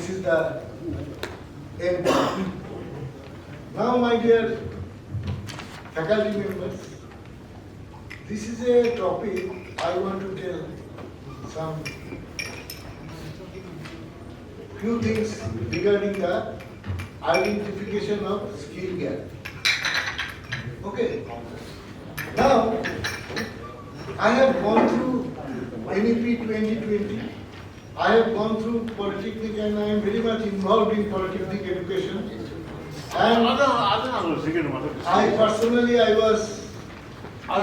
this is the end part. Now, my dear faculty members, this is a topic I want to tell some few things regarding the identification of skill gap. Okay. Now, I have gone through NEP 2020. I have gone through Polytechnic and I am very much involved in Polytechnic education. And I personally, I was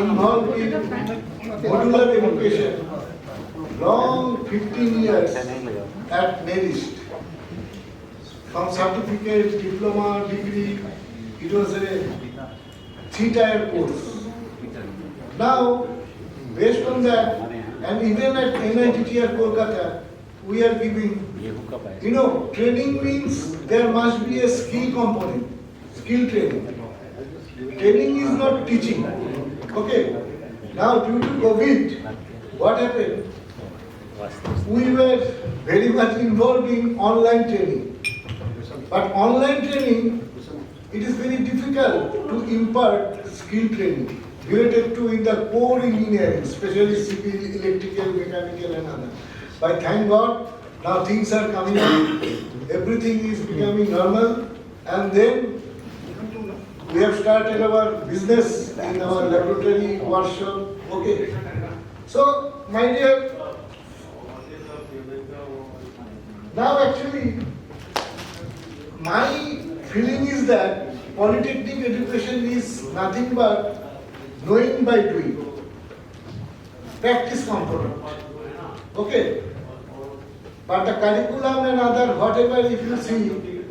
involved in modular education long 15 years at Nearest. From certificate, diploma, degree, it was a 3-tier course. Now, based on that, and even at NITTR KOLKATA, we are giving, training means there must be a skill component, skill training. Training is not teaching. Okay. Now, due to COVID, what happened? We were very much involved in online training. But online training, it is very difficult to impart skill training related to in the core engineering, especially civil, electrical, mechanical and other. But thank God, now things are coming up, everything is becoming normal, and then we have started our business in our laboratory, workshop, okay. So, my dear, now actually, my feeling is that Polytechnic education is nothing but knowing by doing, practice component. Okay. But the curriculum and other whatever if you see,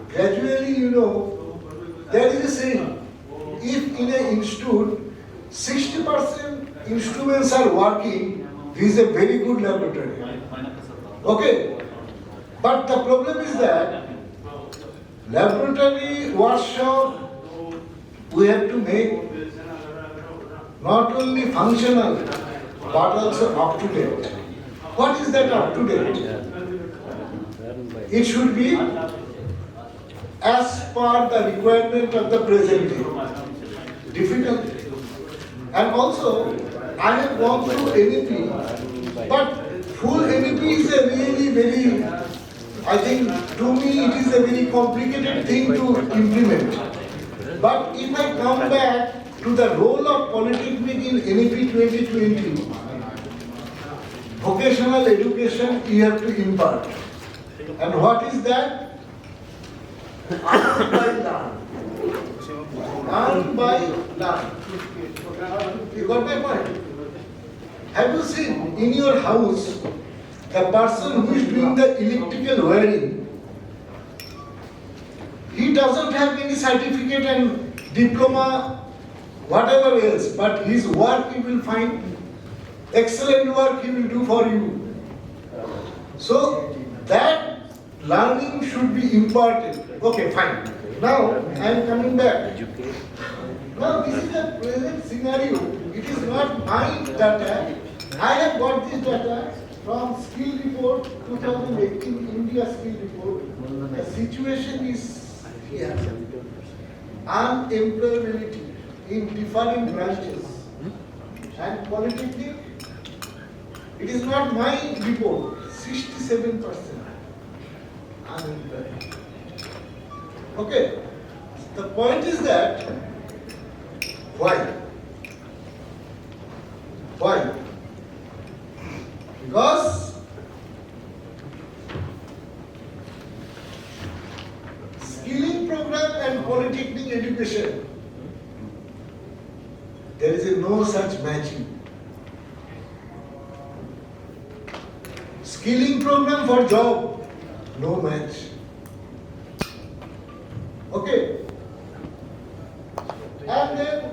gradually there is a saying, if in an institute 60% instruments are working, this is a very good laboratory. Okay. But the problem is that laboratory workshop we have to make not only functional but also up to date. What is that up to date? It should be as per the requirement of the present day. Difficult. And also, I have gone through NEP, but full NEP is a really very, I think to me it is a very complicated thing to implement. But if I come back to the role of Polytechnic in NEP 2020, vocational education you have to impart. And what is that? Earn by learn. Earn by learn. You got my point? Have you seen in your house the person who is doing the electrical wiring? He doesn't have any certificate and diploma, whatever else, but his work you will find, excellent work he will do for you. So that learning should be imparted. Okay, fine. Now I am coming back. Now this is a present scenario. It is not my data. I have got this data from skill report 2018 India skill report. The situation is here. Unemployability in different branches. And Polytechnic, it is not my report, 67% unemployed. Okay. The point is that, why? Why? Because skilling program and Polytechnic education, there is no such matching. Skilling program for job, no match. Okay. And then,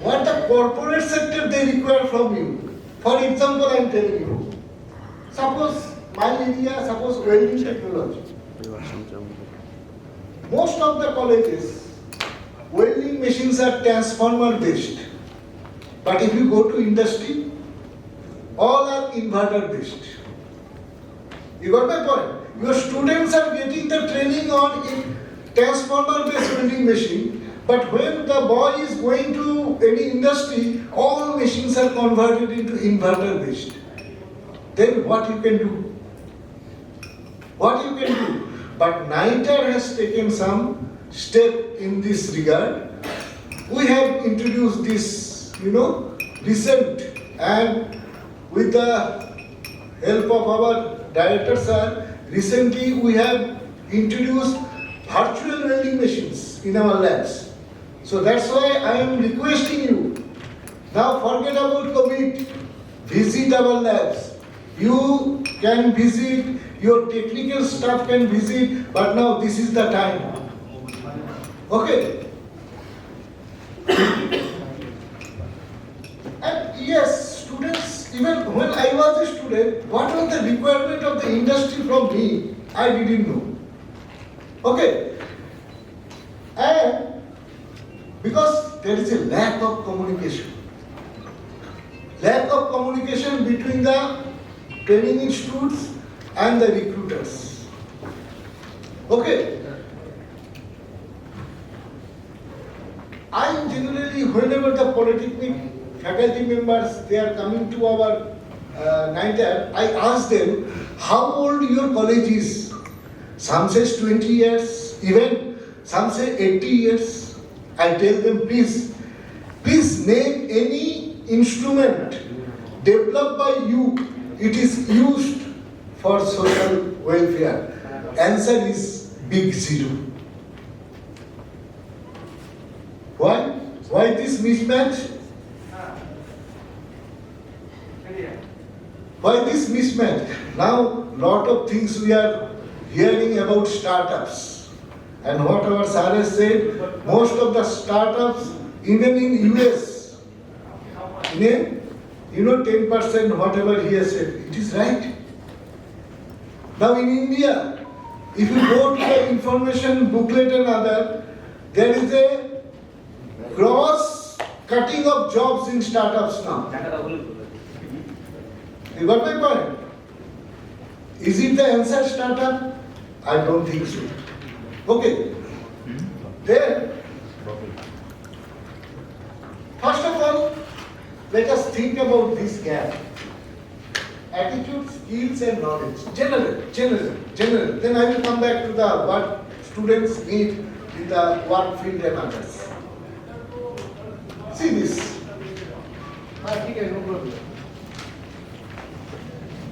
what the corporate sector they require from you. For example, I am telling you, suppose my area, suppose welding technology. Most of the colleges, welding machines are transformer based. But if you go to industry, all are inverter based. You got my point? your students are getting the training on transformer-based welding machine, but when the boy is going to any industry, all machines are converted into inverter-based. Then what you can do? What you can do? But NITER has taken some step in this regard. We have introduced this, recent, and with the help of our director sir, recently we have introduced virtual welding machines in our labs. So that's why I am requesting you, now forget about COVID, visit our labs. You can visit, your technical staff can visit, but now this is the time. Okay? And yes, students, even when I was a student, what was the requirement of the industry from me? I didn't know. Okay? And because there is a lack of communication. Lack of communication between the training institutes and the recruiters. Okay? I generally, whenever the polytechnic faculty members, they are coming to our NITER, I ask them, how old your college is? Some says 20 years, even some say 80 years. I tell them, please name any instrument developed by you, it is used for social welfare. Answer is big zero. Why? Why this mismatch? Why this mismatch? Now, lot of things we are hearing about startups. And what our sir has said, most of the startups, even in US, 10%, whatever he has said, it is right. Now in India, if you go to the information booklet and other, there is a gross cutting of jobs in startups now. You got my point? Is it the answer startup? I don't think so. Okay. Then, first of all, let us think about this gap. Attitude, skills and knowledge. General. Then I will come back to the what students need in the work field and others. See this.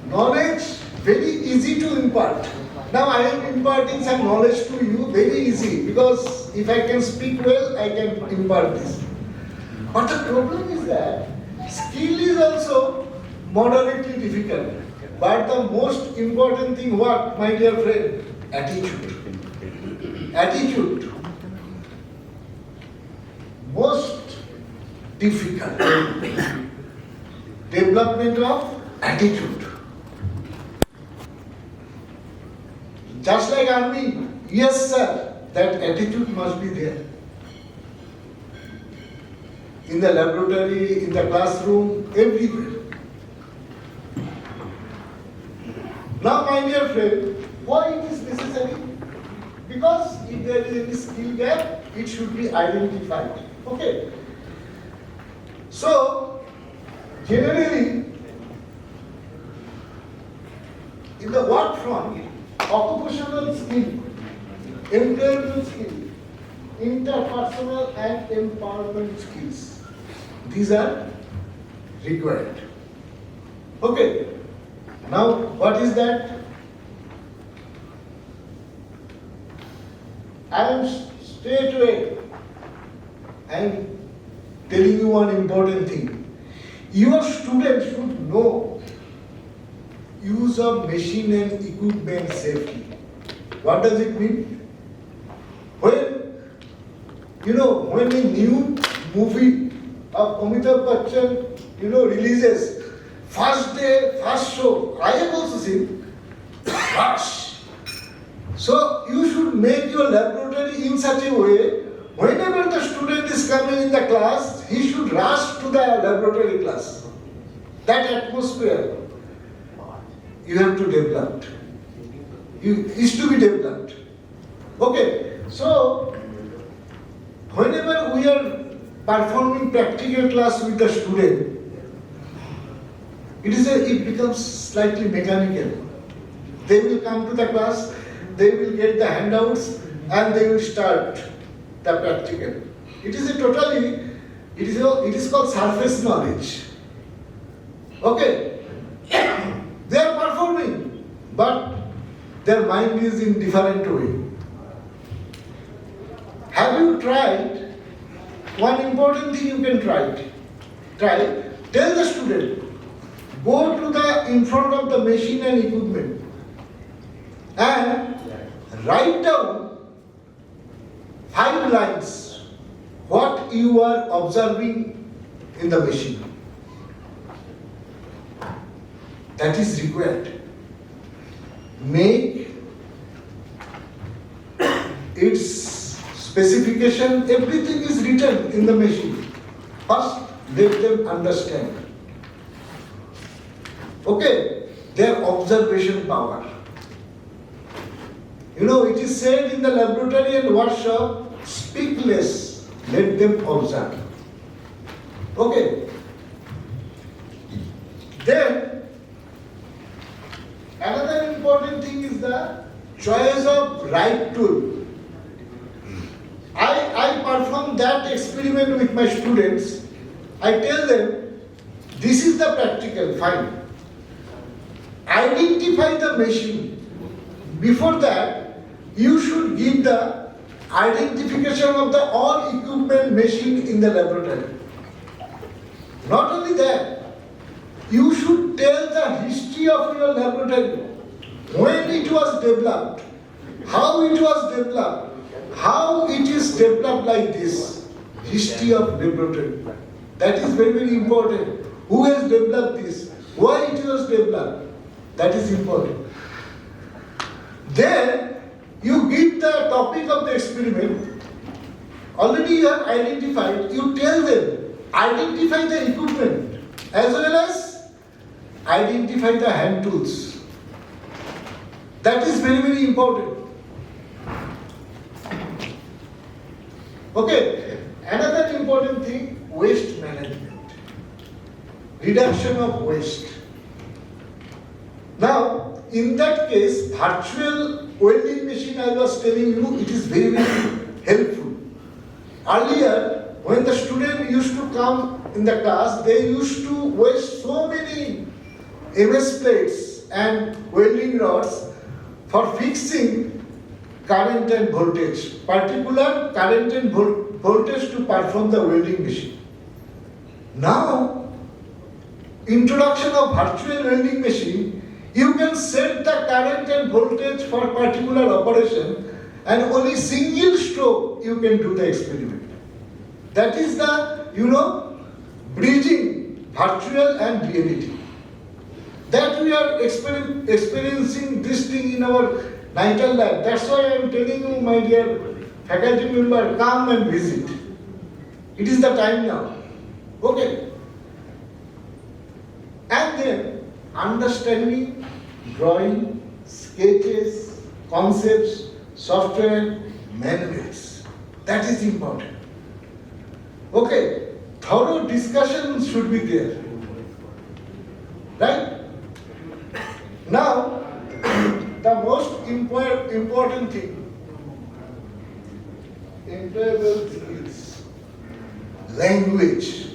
Knowledge, very easy to impart. Now I am imparting some knowledge to you, very easy, because if I can speak well, I can impart this. But the problem is that skill is also moderately difficult. But the most important thing, what, my dear friend? Attitude. Attitude. Most difficult. Development of attitude. Just like army, yes sir, that attitude must be there. In the laboratory, in the classroom, everywhere. Now my dear friend, why it is necessary? Because if there is any skill gap, it should be identified. Okay. So, generally, in the work front, occupational skill, employment skill, interpersonal and empowerment skills, these are required. Okay. Now, what is that? I am straight away. I am telling you one important thing. Your students should know use of machine and equipment safely. What does it mean? When a new movie of Amitabh Bachchan, releases, first day, first show, I have also seen, rush. So you should make your laboratory in such a way, whenever the student is coming in the class, he should rush to the laboratory class. That atmosphere you have to develop. is to be developed. Okay, so whenever we are performing practical class with the student, it becomes slightly mechanical. They will come to the class, they will get the handouts, and they will start the practical. It is called surface knowledge. Okay, they are performing, but their mind is in different way. Have you tried? One important thing you can try. Tell the student, go to in front of the machine and equipment and write down 5 lines what you are observing in the machine. That is required. Make its specification, everything is written in the machine. First, let them understand. Okay, their observation power. It is said in the laboratory and workshop, speak less, let them observe. Okay. Then, another important thing is the choice of right tool. I perform that experiment with my students. I tell them, this is the practical, fine. Identify the machine. Before that, you should give the identification of the all equipment machine in the laboratory. Not only that, you should tell the history of your laboratory, when it was developed, how it was developed, how it is developed like this, history of laboratory. That is very, very important. Who has developed this? Why it was developed? That is important. Then you give the topic of the experiment. Already you have identified. You tell them, identify the equipment as well as identify the hand tools. That is very, very important. Okay, another important thing, waste management. Reduction of waste. Now, in that case, virtual welding machine I was telling you, it is very, very helpful. Earlier, when the student used to come in the class, they used to waste so many MS plates and welding rods for fixing current and voltage, particular current and voltage to perform the welding machine. Now, introduction of virtual welding machine, you can set the current and voltage for particular operation and only single stroke you can do the experiment. That is the, bridging virtual and reality. That we are experiencing this thing in our NITAL lab. That's why I am telling you, my dear faculty member, come and visit. It is the time now. Okay. And then, understanding, drawing, sketches, concepts, software, manuals. That is important. Okay. Thorough discussion should be there. Right? Now, the most important thing, employable skills, language.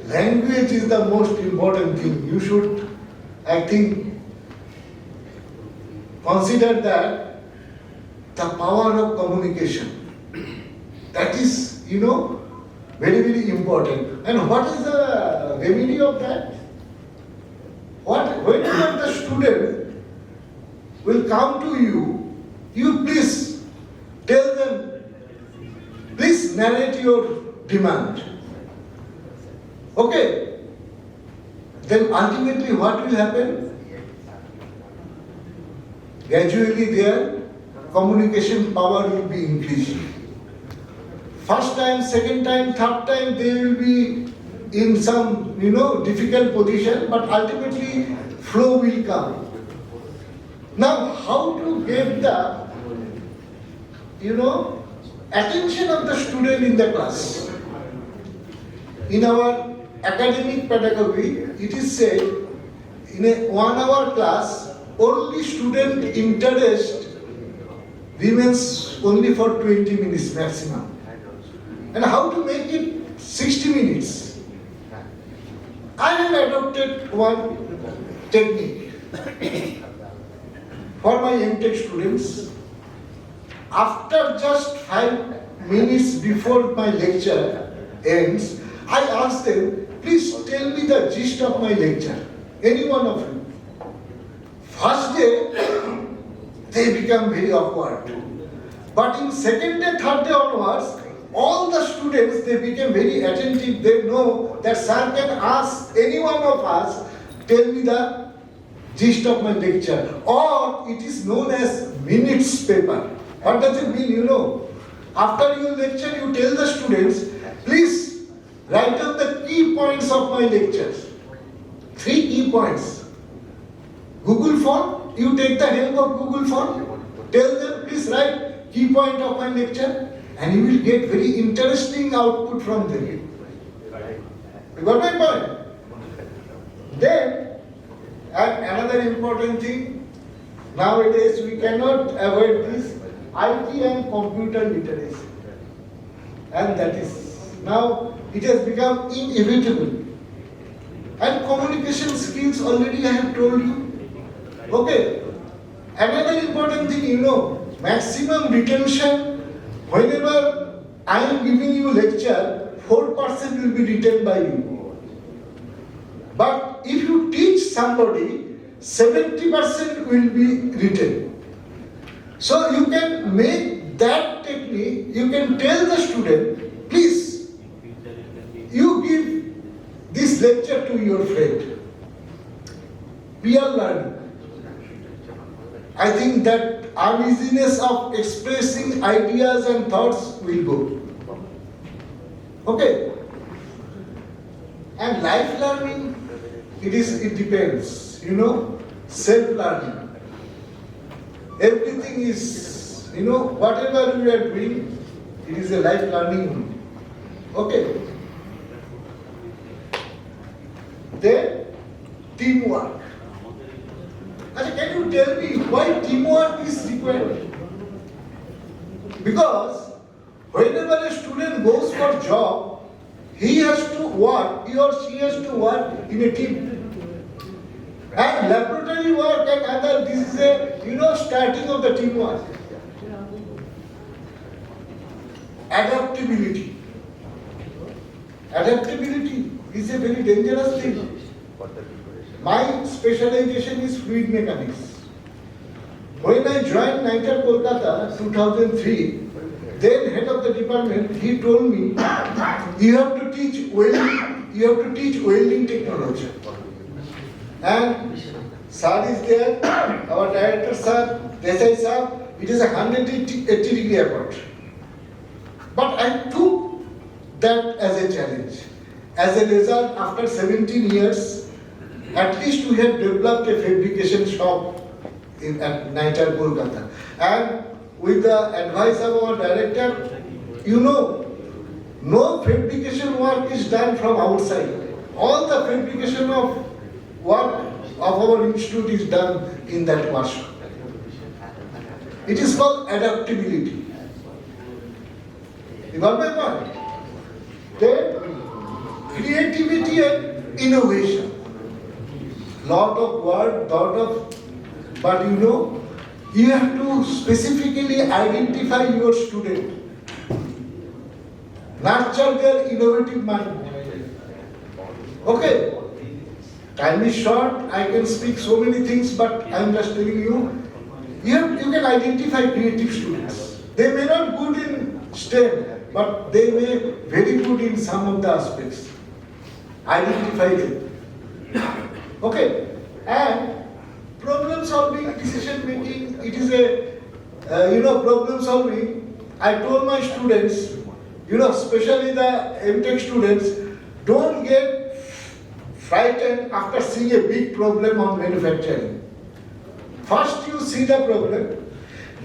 Language is the most important thing. You should, I think, consider that the power of communication. That is, very, very important. And what is the remedy of that? Whenever the student will come to you, you please tell them, please narrate your demand. Okay? Then ultimately what will happen? Gradually their communication power will be increasing. First time, second time, third time they will be in some, difficult position, but ultimately flow will come. Now, how to get the, attention of the student in the class? In our academic pedagogy, it is said, in a 1 hour class, only student interest remains only for 20 minutes maximum. And how to make it 60 minutes? I have adopted one technique for my MTech students. After just 5 minutes before my lecture ends, I ask them, please tell me the gist of my lecture. Any one of you. First day, they become very awkward. But in second day, third day onwards, all the students, they became very attentive. They know that sir can ask any one of us, tell me the gist of my lecture. Or it is known as minutes paper. What does it mean, After your lecture, you tell the students, please write down the key points of my lectures. 3 key points. Google form, you take the help of Google form. Tell them, please write key point of my lecture. And you will get very interesting output from them. You got my point? Then, and another important thing, nowadays we cannot avoid this IT and computer literacy. And that is, now it has become inevitable. And communication skills already I have told you. Okay. Another important thing, maximum retention. Whenever I am giving you lecture, 4% will be retained by you. But if you teach somebody, 70% will be retained. So you can make that technique, you can tell the student, please, you give this lecture to your friend. Peer learning. I think that uneasiness of expressing ideas and thoughts will go. Okay. And life learning, it depends, self-learning. Everything is, whatever we are doing, it is a life learning. Okay. Then, teamwork. Can you tell me why teamwork is required? Because whenever a student goes for job, he or she has to work in a team. And laboratory work and other, this is a, starting of the teamwork. Adaptability. Adaptability is a very dangerous thing. My specialization is fluid mechanics. When I joined NITER Kolkata 2003, then head of the department, he told me, you have to teach welding technology. And sir is there, our director sir, Desai sir, it is a 180-degree approach. But I took that as a challenge. As a result, after 17 years, at least we have developed a fabrication shop at NITER Kolkata. And with the advice of our director, no fabrication work is done from outside. All the fabrication of work of our institute is done in that workshop. It is called adaptability. You got my point? Then, creativity and innovation. Lot of word, but you have to specifically identify your student. Nurture their innovative mind. Okay. Time is short, I can speak so many things, but I am just telling you, you can identify creative students. They may not good in STEM, but they may very good in some of the aspects. Identify them. Okay, and problem solving, decision making, it is a, problem solving. I told my students, especially the MTech students, don't get frightened after seeing a big problem on manufacturing. First you see the problem,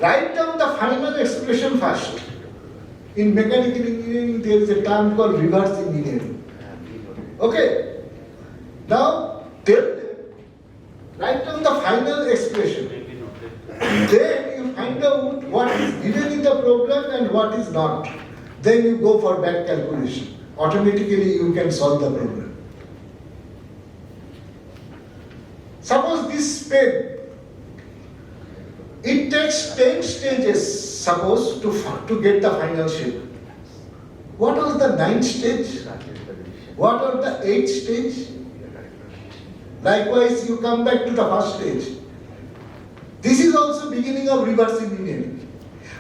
write down the final expression first. In mechanical engineering there is a term called reverse engineering. Okay? Now tell them, write down the final expression. Then you find out what is given in the program and what is not. Then you go for back calculation. Automatically you can solve the problem. Suppose this pen, it takes 10 stages, suppose, to get the final shape. What was the 9th stage? What was the 8th stage? Likewise, you come back to the first stage. This is also beginning of reverse engineering.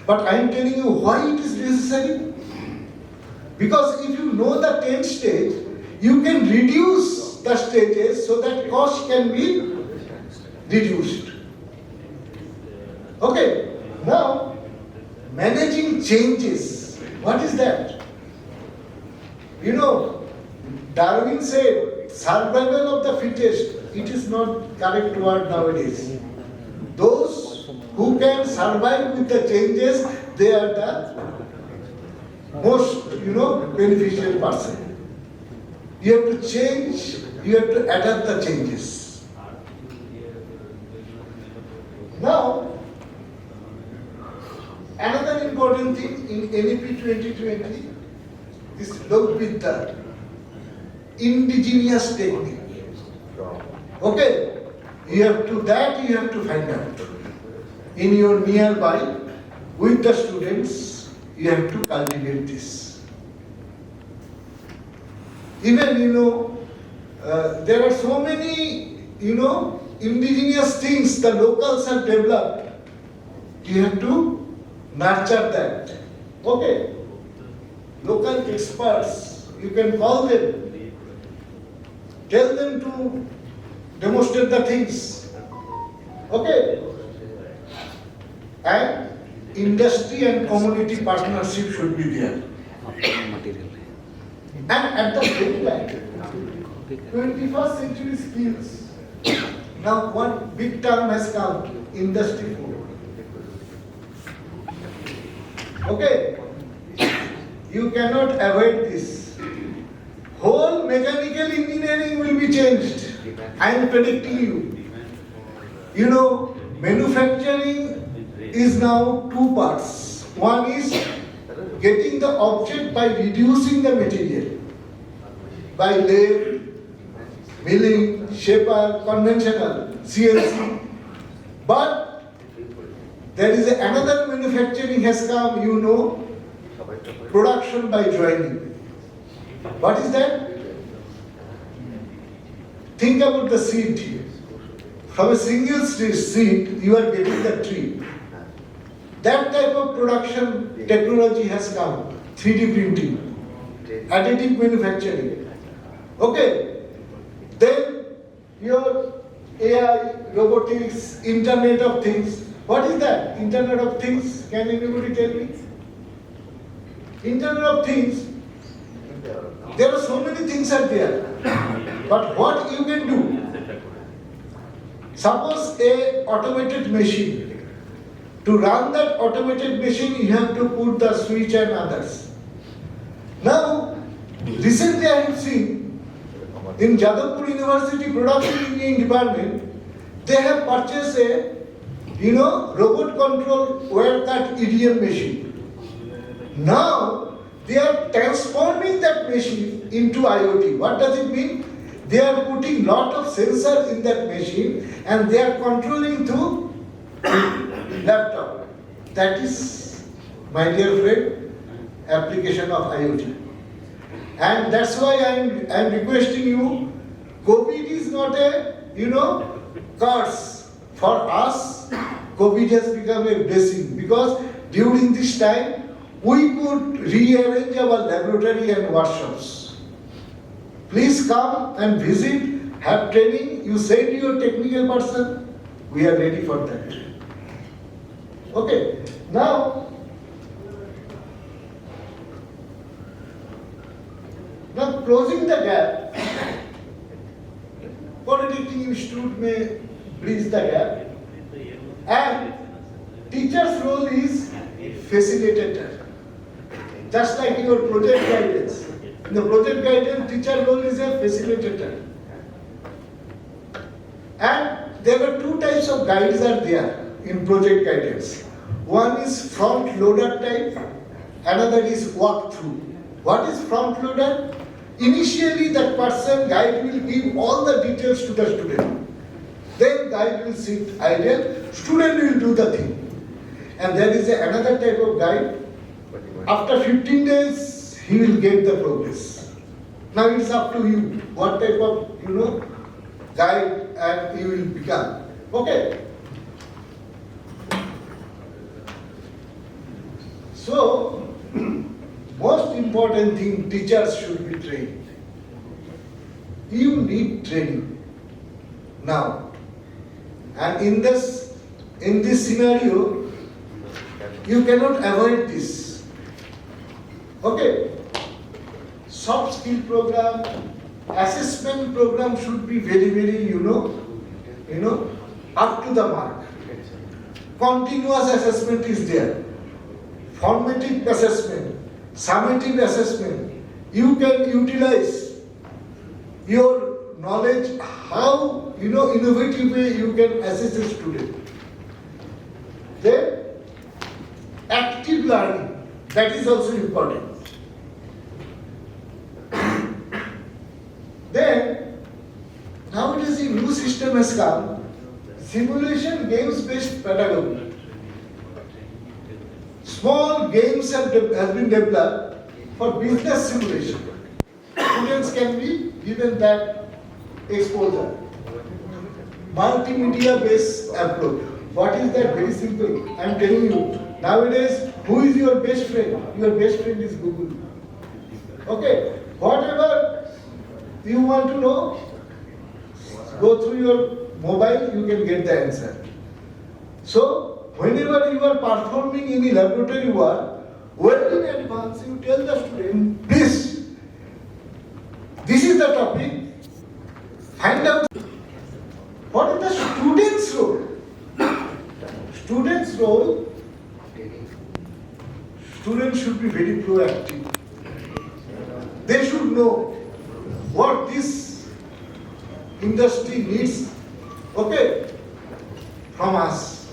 But I am telling you why it is necessary. Because if you know the 10th stage, you can reduce the stages so that cost can be reduced. Okay, now managing changes. What is that? You know, Darwin said survival of the fittest. It is not correct word nowadays. Those who can survive with the changes, they are the most, beneficial person. You have to change, you have to adapt the changes. Now, another important thing in NEP 2020 is look with the indigenous technique. Okay, you have to find out. In your nearby, with the students, you have to cultivate this. Even, there are so many, indigenous things the locals have developed. You have to nurture that. Okay. Local experts, you can call them. Tell them to demonstrate the things. Okay. And industry and community partnership should be there. And at the same time, 21st century skills. Now one big term has come, industry 4. Okay, you cannot avoid this. Whole mechanical engineering will be changed. I am predicting you. Manufacturing is now 2 parts. One is getting the object by reducing the material. By lathe, milling, shaper, conventional, CNC. But there is another manufacturing has come, production by joining. What is that? Think about the seed. From a single seed, you are getting the tree. That type of production technology has come. 3D printing, additive manufacturing. Okay. Then your AI, robotics, Internet of Things. What is that? Internet of Things. Can anybody tell me? Internet of Things. There are so many things are there. But what you can do? Suppose a automated machine. To run that automated machine, you have to put the switch and others. Now, recently I have seen in Jadavpur University Production Engineering Department, they have purchased a, robot control wire cut EDM machine. Now, they are transforming that machine into IoT. What does it mean? They are putting lot of sensors in that machine and they are controlling through laptop. That is, my dear friend, application of IoT. And that's why I am requesting you, COVID is not a, curse. For us, COVID has become a blessing because during this time, we could rearrange our laboratory and workshops. Please come and visit, have training. You send your technical person, we are ready for that. Okay, now closing the gap. Polytechnic Institute may bridge the gap. And teacher's role is facilitator. Just like your project guidance. In the project guidance, teacher role is a facilitator. And there were two types of guides are there in project guidance. One is front loader type, another is walk through. What is front loader? Initially that person guide will give all the details to the student. Then guide will sit idle, student will do the thing. And there is another type of guide. After 15 days, he will get the progress. Now it's up to you what type of guide and you will become. Okay. So most important thing, teachers should be trained. You need training now. And in this scenario, you cannot avoid this. Okay. Soft skill program, assessment program should be very, very, up to the mark. Continuous assessment is there. Formative assessment, summative assessment. You can utilize your knowledge, how, innovative way you can assess a student. Then, active learning, that is also important. Then, nowadays a new system has come, simulation games-based pedagogy. Small games has been developed for business simulation. Students can be given that exposure. Multimedia-based approach. What is that? Very simple. I am telling you. Nowadays, who is your best friend? Your best friend is Google. Okay. Whatever you want to know, go through your mobile, you can get the answer. So, whenever you are performing any laboratory work, well in advance you tell the student, this is the topic, find out what is the student's role. Student's role, students should be very proactive. They should know what this industry needs, okay, from us.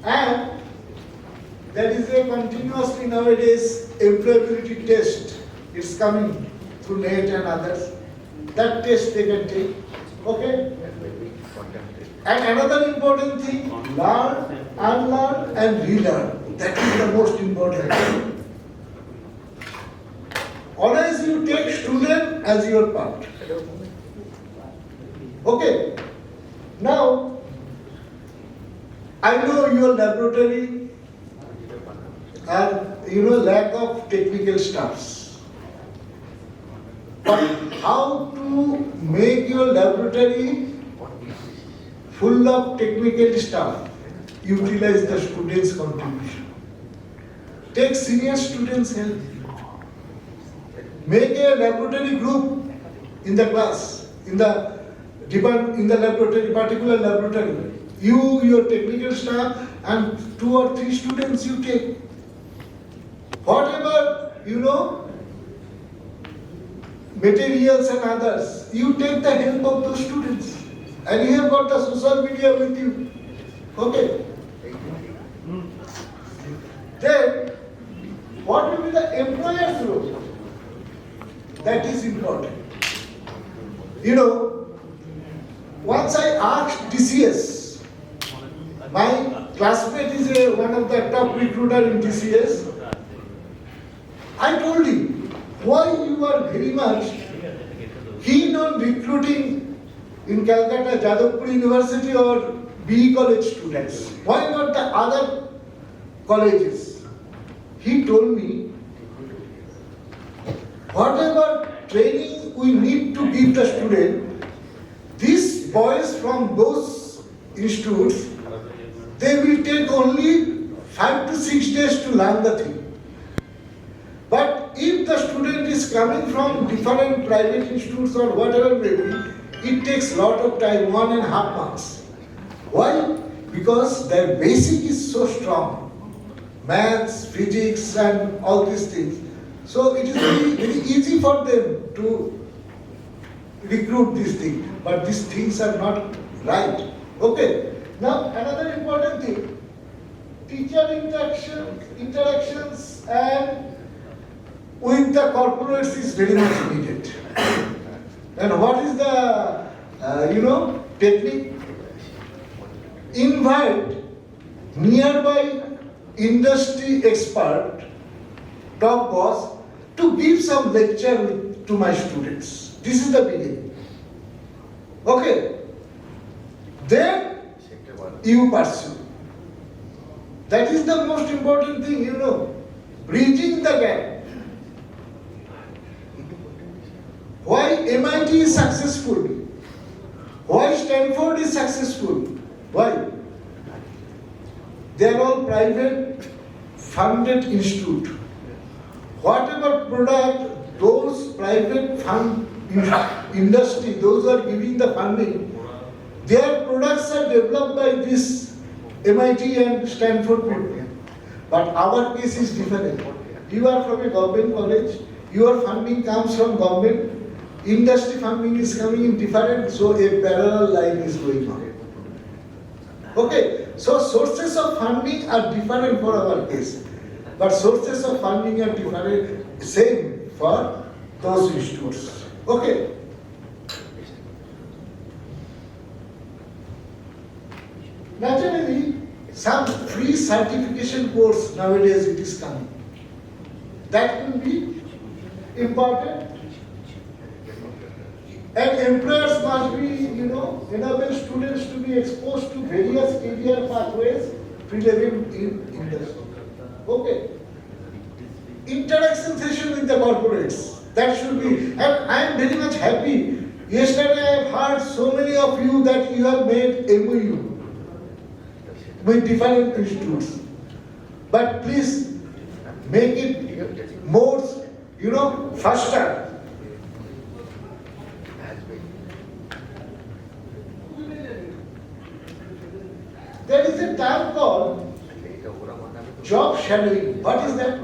And there is a continuously nowadays employability test. It's coming through net and others. That test they can take, okay? And another important thing, learn, unlearn and relearn. That is the most important thing. Always you take student as your part. Okay. Now, I know your laboratory and lack of technical stuffs. But how to make your laboratory full of technical stuff? Utilize the students' contribution. Take senior students' help. Make a laboratory group in the class, in the laboratory, particular laboratory. You, your technical staff, and 2 or 3 students you take. Whatever, materials and others, you take the help of those students. And you have got the social media with you. Okay. Then, what will be the employer's role? That is important. Once I asked TCS, my classmate is one of the top recruiter in TCS. I told him, why you are very much keen on recruiting in Kolkata, Jadavpur University or BE college students? Why not the other colleges? He told me, whatever training we need to give the student, these boys from those institutes, they will take only 5 to 6 days to learn the thing. But if the student is coming from different private institutes or whatever may be, it takes lot of time, 1.5 months. Why? because their basic is so strong. Maths, physics and all these things. So it is very, very easy for them to recruit these things. But these things are not right. Okay. Now another important thing, teacher interactions and with the corporates is very much needed. And what is the technique? Invite nearby industry expert, top boss, to give some lecture to my students. This is the beginning. Okay. Then you pursue. That is the most important thing, bridging the gap. Why MIT is successful? Why Stanford is successful? Why? They are all private funded institute. Whatever product those private fund industry, those who are giving the funding, their products are developed by this MIT and Stanford people. But our case is different. You are from a government college, your funding comes from government, industry funding is coming in different, so a parallel line is going on. Okay, so sources of funding are different for our case, but sources of funding are different, same for those institutes. Okay. Naturally, some free certification course nowadays it is coming. That will be important. And employers must be, enable students to be exposed to various career pathways relevant in industry. Okay. Interaction session with the corporates. That should be. And I am very much happy. Yesterday I have heard so many of you that you have made MOU with different institutes. But please make it more, faster. There is a term called job shadowing. What is that?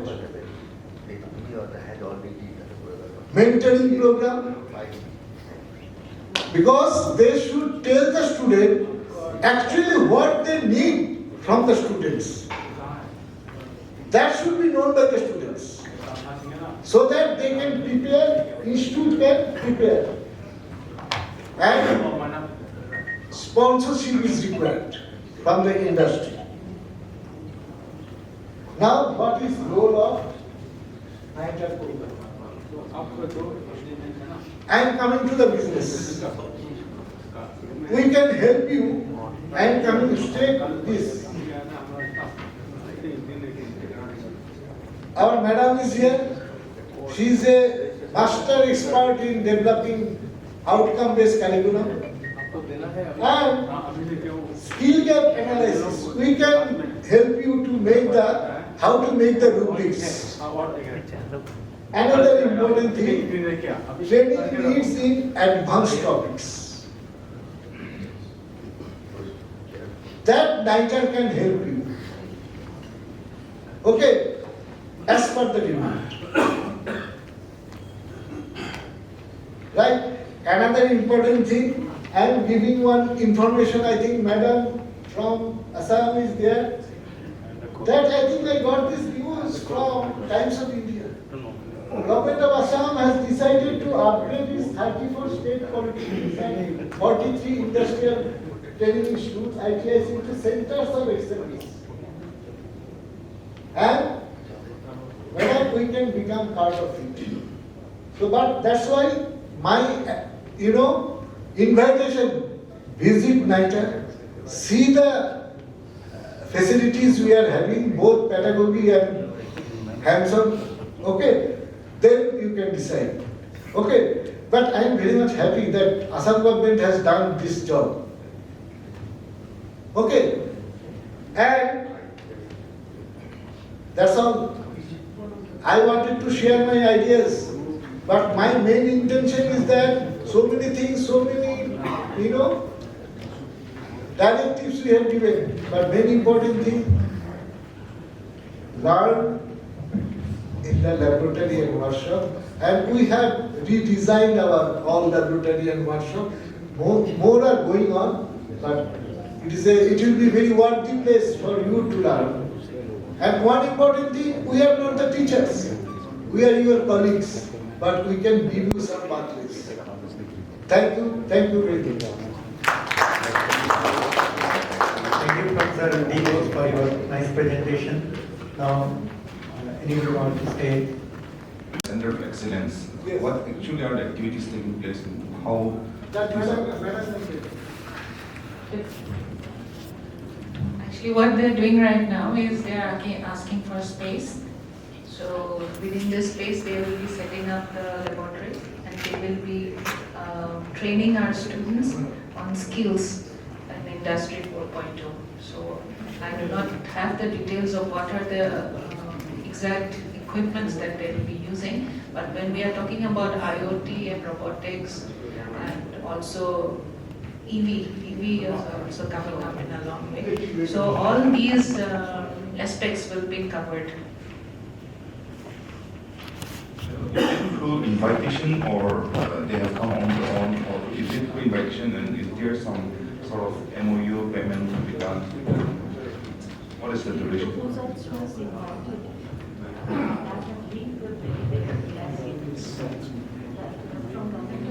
Mentoring program. Because they should tell the student actually what they need from the students. That should be known by the students. So that they can prepare, institute can prepare. And sponsorship is required from the industry. Now, what is role of NITER program? I am coming to the business. We can help you. I am coming to state this. Our madam is here. She is a master expert in developing outcome-based curriculum. And skill gap analysis. We can help you to make how to make the rubrics. Another important thing, training needs in advanced topics. That NITER can help you. Okay, as per the demand. Right? Another important thing, I am giving one information, I think Madam from Assam is there. That I think I got this news from Times of India. Government of Assam has decided to upgrade its 34 state polytechnics and 43 industrial training institutes, ITIs, into centers of excellence. And whether we can become part of it. So, but that's why my, invitation, visit NITER, see the facilities we are having, both pedagogy and hands-on, okay? Then you can decide. Okay, but I am very much happy that Assam government has done this job. Okay, and that's all. I wanted to share my ideas, but my main intention is that so many things, so many, directives we have given, but very important thing, learn in the laboratory and workshop, and we have redesigned our all laboratory and workshop. More are going on, but it will be very worthy place for you to learn. And one important thing, we are not the teachers, we are your colleagues, but we can give you some pathways. Thank you very much. Thank you, Professor D. for your nice presentation. Now, anyone want to say? Center of Excellence. Yes. What actually are the activities taking place and how? Actually, what they're doing right now is they are asking for space. So within this space, they will be setting up the laboratory, and they will be training our students on skills in Industry 4.0. So I do not have the details of what are the exact equipments that they will be using, but when we are talking about IoT and robotics and also EV is also coming up in a long way. So all these aspects will be covered. Through invitation, or they have come on their own, or is it through invitation, and is there some sort of MOU payment to be done? What is the duration?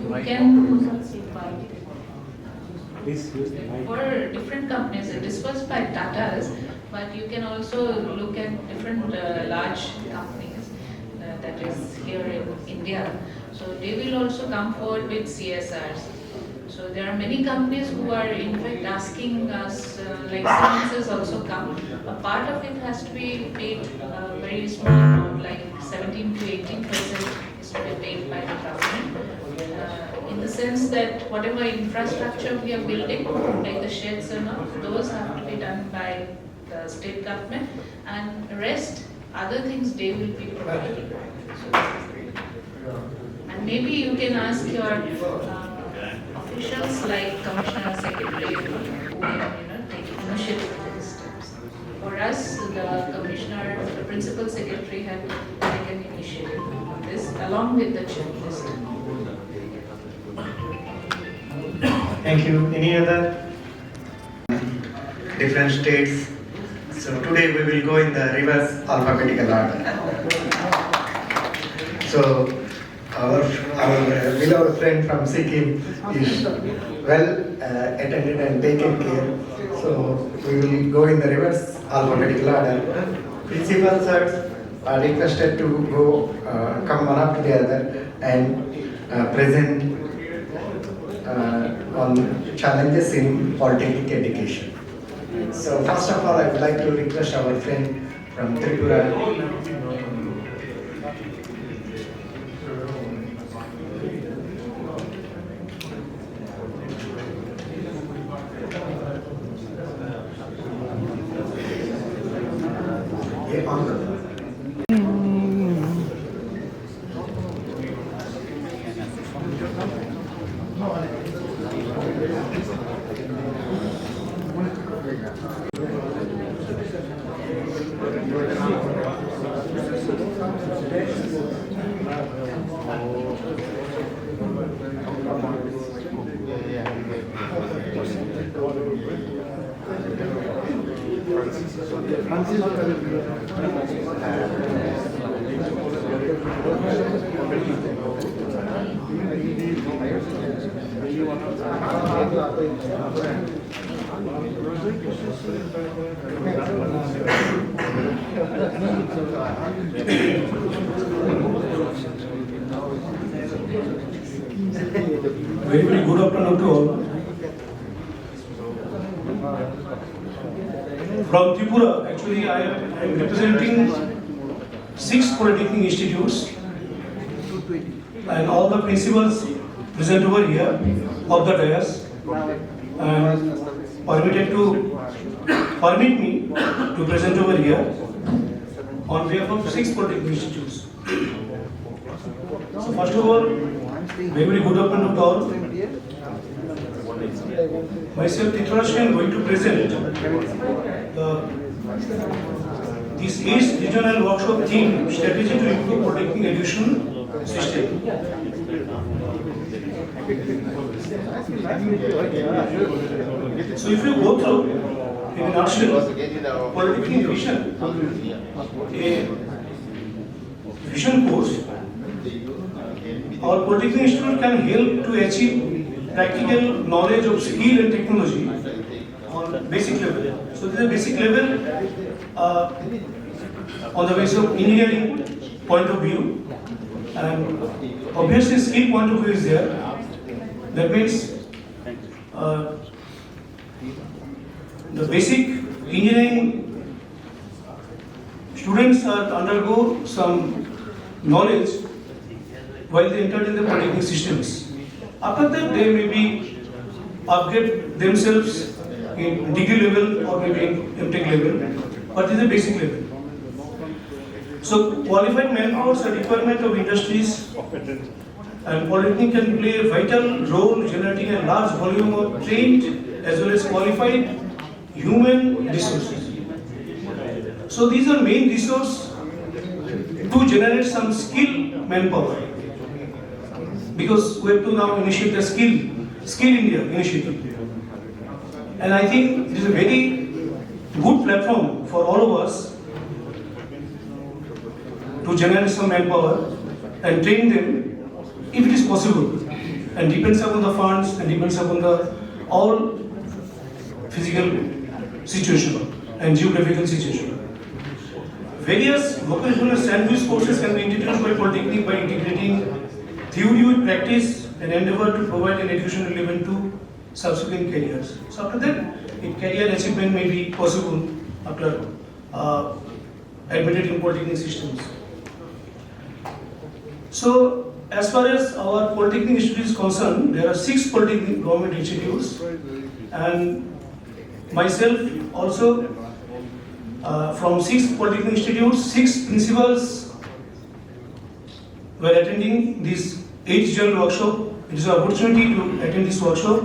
You can, for different companies, this was by Tata's, but you can also look at different large companies that is here in India. So they will also come forward with CSRs. So there are many companies who are in fact asking us, like Siemens has also come. A part of it has to be paid very small amount, like 17 to 18% is to be paid by the government. In the sense that whatever infrastructure we are building, like the sheds and all, those have to be done by the state government, and the rest, other things they will be providing. So, and maybe you can ask your officials like Commissioner Secretary who can take ownership of these steps. For us, the Commissioner, the Principal Secretary had taken initiative on this along with the checklist. Thank you. Any other? Different states. So today we will go in the reverse alphabetical order. So our beloved friend from Sikkim is well attended and taken care. So we will go in the reverse alphabetical order. Principal sirs are requested to go come one after the other and present on challenges in polytechnic education. So first of all, I would like to request our friend from Tripura. Very, very good afternoon to all. From Tripura, actually I am representing 6 polytechnic institutes and all the principals present over here of the dais and permit me to present over here on behalf of 6 polytechnic institutes. So first of all, very, very good afternoon to all. Myself, Titraj, I am going to present this 8th regional workshop theme, strategy to improve polytechnic education system. So if you go through in a nutshell, polytechnic vision, a vision course, our polytechnic institute can help to achieve practical knowledge of skill and technology on basic level. So this is a basic level on the basis of engineering point of view, and obviously skill point of view is there. That means the basic engineering students are undergo some knowledge while they enter in the polytechnic systems. After that, they may be upgrade themselves in degree level or maybe in MTech level, but this is a basic level. So qualified manpower is a requirement of industries, and polytechnic can play a vital role generating a large volume of trained as well as qualified human resources. So these are main resources to generate some skilled manpower, because we have to now initiate the Skill India initiative. And I think it is a very good platform for all of us to generate some manpower and train them if it is possible, and depends upon the funds and depends upon the all physical situation and geographical situation. Various vocational sandwich courses can be introduced by polytechnic by integrating theory with practice and endeavor to provide an education relevant to subsequent careers. So after that, a career achievement may be possible after admitted in polytechnic systems. So as far as our polytechnic institute is concerned, there are 6 polytechnic government institutes, and myself also from 6 polytechnic institutes, 6 principals were attending this 8th general workshop. It is an opportunity to attend this workshop.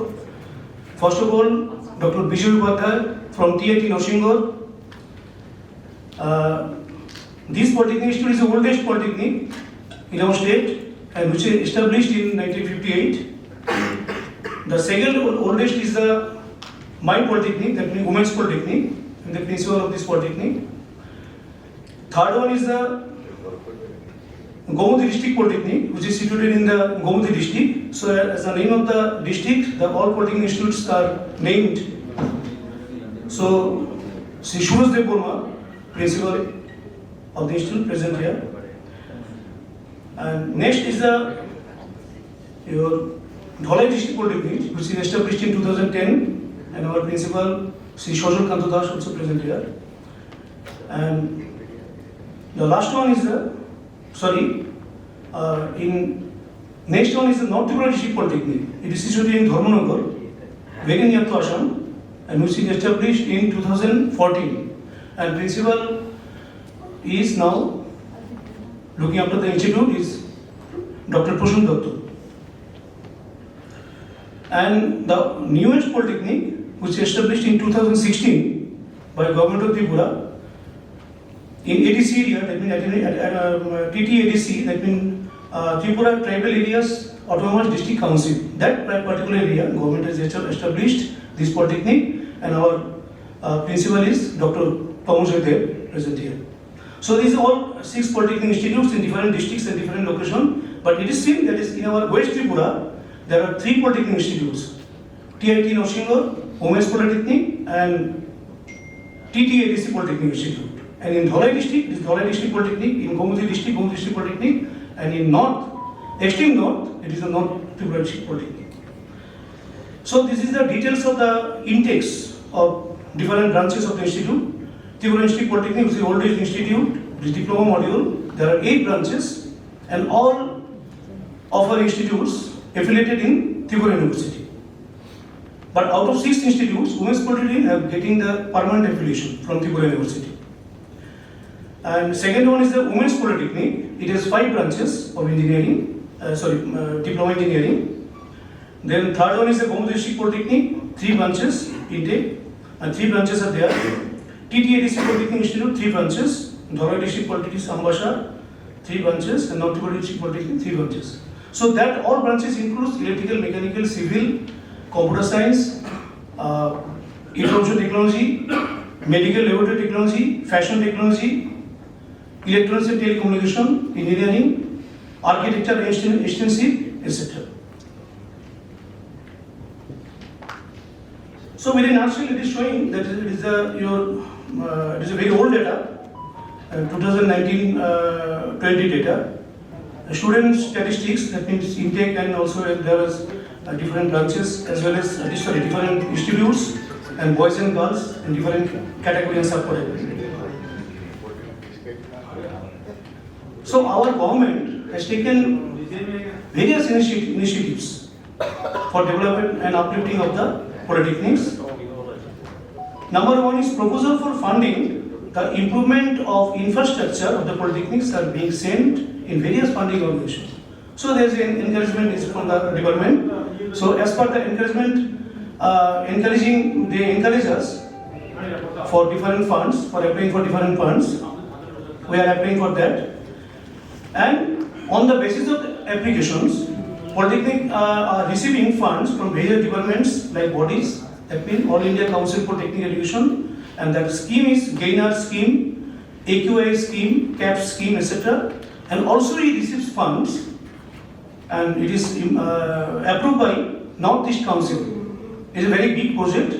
First of all, Dr. Bijay Upadhyay from TIT Noshingor. This polytechnic institute is the oldest polytechnic in our state, and which is established in 1958. The second oldest is the my polytechnic, that means Women's Polytechnic, and the principal of this polytechnic. Third one is the Gomuti District Polytechnic, which is situated in the Gomuti district. So as the name of the district, the all polytechnic institutes are named. So Sri Suraj Dev Burma, principal of the institute, present here. And next is the your Dholai District Polytechnic, which is established in 2010, and our principal Sri Shojal Kanto Das also present here. And the last one is the next one is the North Tripura District Polytechnic. It is situated in Dharmanagar, very near to Assam, and which is established in 2014. And principal is now looking after the institute is Dr. Prashant Dattu. And the newest polytechnic, which is established in 2016 by Government of Tripura, in ADC area, that means TT-ADC, that means Tripura Tribal Areas Autonomous District Council. That particular area, government has established this polytechnic, and our principal is Dr. Pamujoy Dev, present here. So these are all 6 polytechnic institutes in different districts and different locations. But it is seen that is in our West Tripura, there are 3 polytechnic institutes: TIT Noshingor, Women's Polytechnic, and TT-ADC Polytechnic Institute. And in Dholai district, it is Dholai District Polytechnic. In Gomuti district, Gomuti District Polytechnic. And in North, extreme North, it is the North Tripura District Polytechnic. So this is the details of the intakes of different branches of the institute. Tripura District Polytechnic, which is the oldest institute, this diploma module. There are 8 branches, and all of our institutes affiliated in Tripura University. But out of 6 institutes, Women's Polytechnic have getting the permanent affiliation from Tripura University. And second one is the Women's Polytechnic. It has 5 branches of engineering, diploma engineering. Then third one is the Gomudu District Polytechnic, 3 branches intake, and 3 branches are there. TTA District Polytechnic Institute, 3 branches. Dholoi District Polytechnic Ambasha, 3 branches, and Nautipur District Polytechnic, 3 branches. So that all branches includes electrical, mechanical, civil, computer science, information technology, medical laboratory technology, fashion technology, electronics and telecommunication, engineering, architecture, extensive, etc. So within nutshell, it is showing that it is a very old data, 2019-20 data. Student statistics, that means intake, and also there was different branches as well as different institutes and boys and girls in different categories and subcategories. So our government has taken various initiatives for development and uplifting of the polytechnics. Number one is proposal for funding. The improvement of infrastructure of the polytechnics are being sent in various funding organizations. So there is an encouragement is from the department. So as per the encouragement, they encourage us for different funds, for applying for different funds. We are applying for that. And on the basis of the applications, polytechnic are receiving funds from various departments like bodies, that means All India Council for Technical Education, and that scheme is Gainer scheme, AQI scheme, CAP scheme, etc. And also it receives funds, and it is approved by Northeast Council. It is a very big project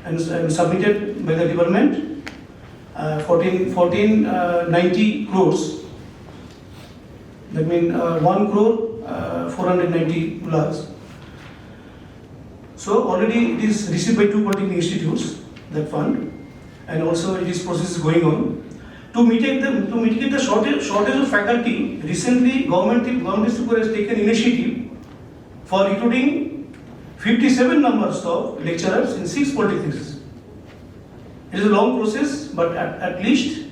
and submitted by the department, 1490 crores. That means 1 crore 490 lakhs. So already it is received by 2 polytechnic institutes, that fund, and also it is process is going on. To mitigate the shortage of faculty, recently government has taken initiative for recruiting 57 numbers of lecturers in 6 polytechnics. It is a long process, but at least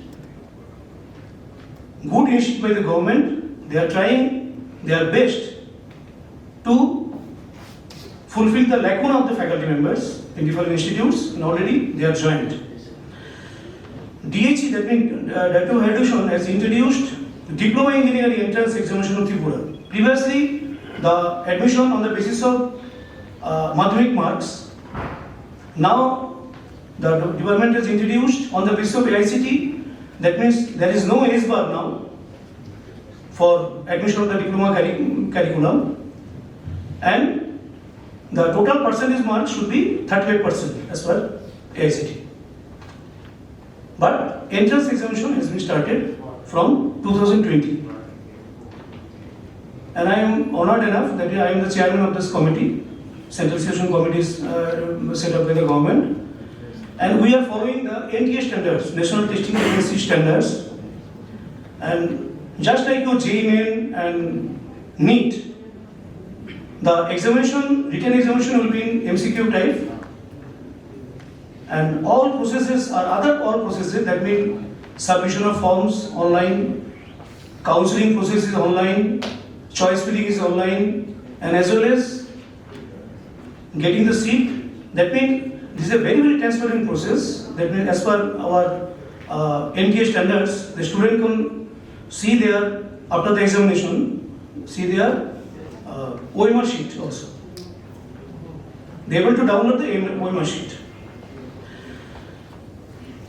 good initiative by the government. They are trying their best to fulfill the lacuna of the faculty members in different institutes, and already they are joined. DHE, that means Director of Education, has introduced Diploma Engineering Entrance Examination of Tripura. Previously, the admission on the basis of Madhyamik marks. Now, the department has introduced on the basis of AICT. That means there is no age bar now for admission of the diploma curriculum, and the total percentage mark should be 35% as per AICT. But entrance examination has been started from 2020. And I am honored enough that I am the chairman of this committee. Central Session Committee is set up by the government. And we are following the NTA standards, National Testing Agency standards. And just like your JEE Main and NEET, the examination, written examination will be in MCQ type. And all processes are all processes, that means submission of forms online, counseling process is online, choice filling is online, and as well as getting the seat. That means this is a very, very transparent process. That means as per our NTA standards, the student can see their, after the examination, see their OMR sheet also. They are able to download the OMR sheet.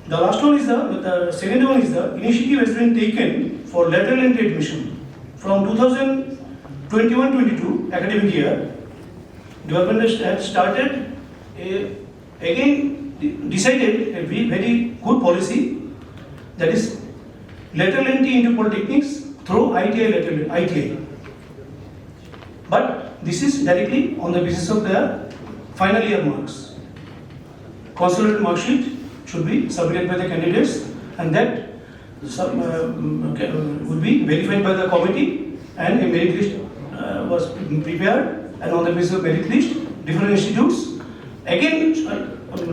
The last one is the second one is the initiative has been taken for lateral entry admission. From 2021-22 academic year, development has started decided a very good policy, that is lateral entry into polytechnics through ITI. But this is directly on the basis of their final year marks. Consolidated mark sheet should be submitted by the candidates, and that would be verified by the committee, and a merit list was prepared, and on the basis of merit list, different institutes. Again,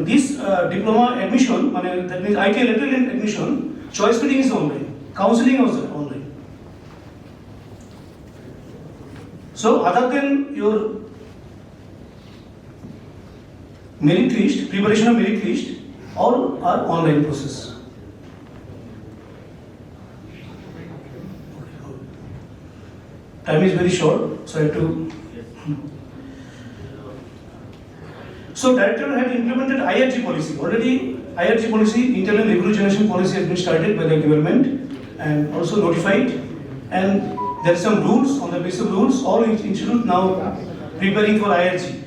this diploma admission, that means ITI lateral admission, choice filling is online, counseling also online. So other than your merit list, preparation of merit list, all are online process. Time is very short, so I have to. So director had implemented IRG policy. Already IRG policy, internal revenue generation policy, has been started by the government and also notified. And there are some rules. On the basis of rules, all institutes now preparing for IRG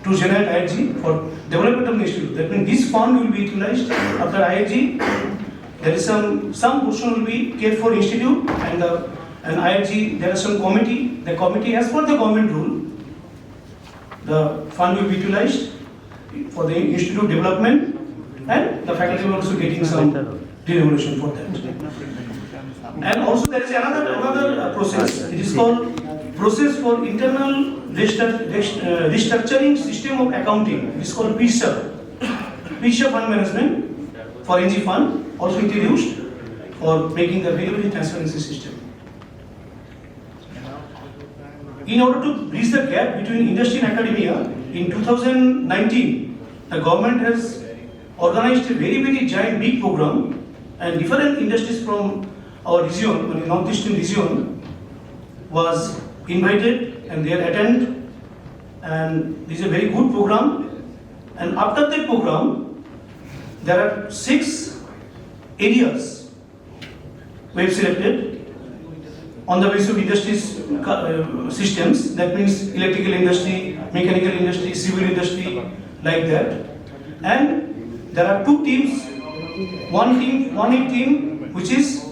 to generate IRG for development of the institute. That means this fund will be utilized after IRG. There is some portion will be kept for institute and IRG. There is some committee. The committee, as per the government rule, the fund will be utilized for the institute development, and the faculty will also getting some remuneration for that. And also there is another process. It is called process for internal restructuring system of accounting. It is called PISA fund management for NG fund, also introduced for making the very transparency system. In order to bridge the gap between industry and academia, in 2019, the government has organized a very giant big program, and different industries from our region, northeastern region, was invited and they attend, and this is a very good program. And after that program, there are 6 areas we have selected on the basis of industries systems. That means electrical industry, mechanical industry, civil industry, like that. And there are 2 teams. One team which is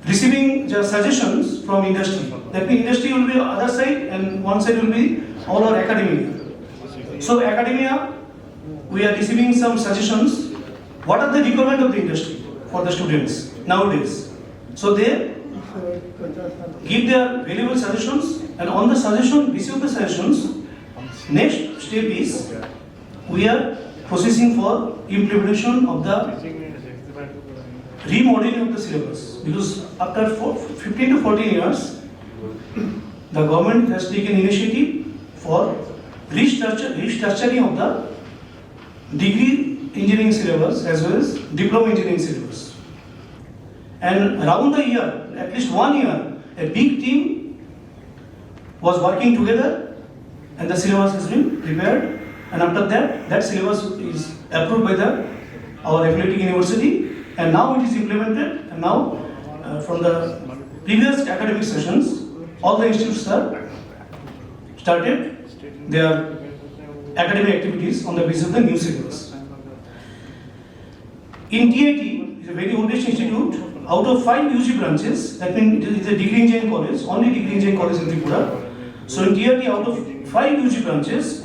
receiving the suggestions from industry. That means industry will be on the other side, and one side will be all our academia. So academia, we are receiving some suggestions. What are the requirement of the industry for the students nowadays? So they give their valuable suggestions, and on the suggestion, basis of the suggestions, next step is we are processing for implementation of the remodeling of the syllabus. Because after 15 to 14 years, the government has taken initiative for restructuring of the degree engineering syllabus as well as diploma engineering syllabus. And around the year, at least 1 year, a big team was working together, and the syllabus has been prepared. And after that, that syllabus is approved by our affiliating university, and now it is implemented. And now, from the previous academic sessions, all the institutes are started their academic activities on the basis of the new syllabus. In TIT, it is a very oldest institute. Out of 5 UG branches, that means it is a degree engineering college, only degree engineering college in Tripura. So in TIT, out of 5 UG branches,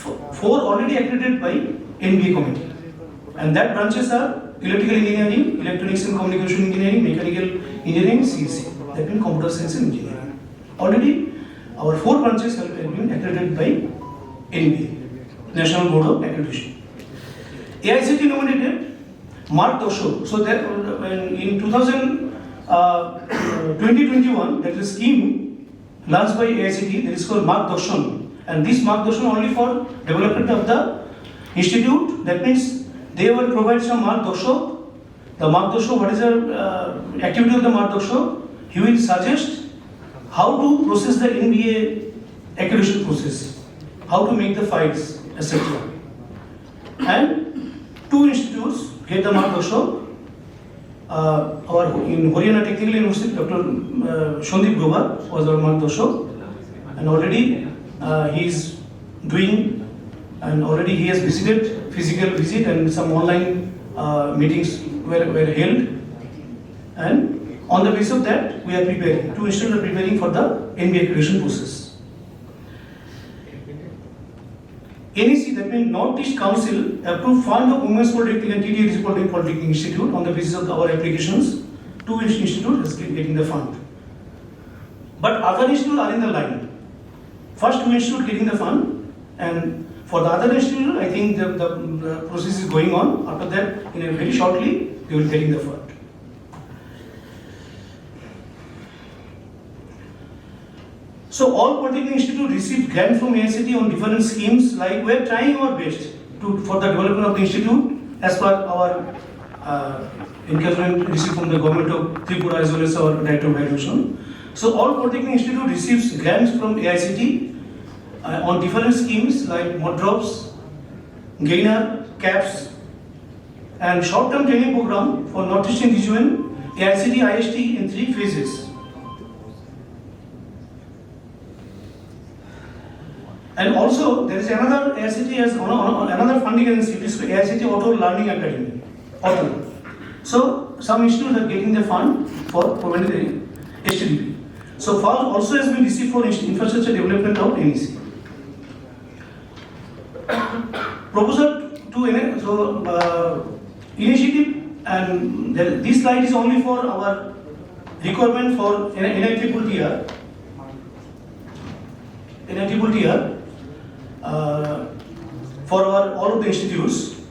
4 already accredited by NBA committee. And that branches are electrical engineering, electronics and communication engineering, mechanical engineering, CSE. That means computer science and engineering. Already, our 4 branches have been accredited by NBA, National Board of Accreditation. AICT nominated Mark Dosho. So that in 2021, there is a scheme launched by AICT that is called Mark Doshan. And this Mark Doshan only for development of the institute. That means they will provide some Mark Dosho. The Mark Dosho, what is the activity of the Mark Dosho? He will suggest how to process the NBA accreditation process, how to make the files, etc. And 2 institutes get the Mark Dosho. In Haryana Technical University, Dr. Shondip Grover was our Mark Dosho, and already he is doing, and already he has visited, physical visit, and some online meetings were held. And on the basis of that, we are preparing. 2 institutes are preparing for the NBA accreditation process. NEC, that means Northeast Council, approved fund of Women's Polytechnic and TTI Polytechnic Institute on the basis of our applications. 2 institutes are getting the fund. But other institutes are in the line. First 2 institutes getting the fund, and for the other institute, I think the process is going on. After that, in a very shortly, they will getting the fund. So all Polytechnic Institute received grants from AICT on different schemes. Like we are trying our best for the development of the institute as per our encouragement received from the government of Tripura as well as our Director of Education. So all Polytechnic Institute receives grants from AICT on different schemes like mod drops, gainer, caps, and short-term training program for Northeastern region, AICT IST in 3 phases. And also there is another AICT has another funding agency, it is AICT Auto Learning Academy, Auto. So some institutes are getting the fund for providing the HTDP. So fund also has been received for infrastructure development of NEC. Proposal to initiative, and this slide is only for our requirement for NITTR. For all of the institutes.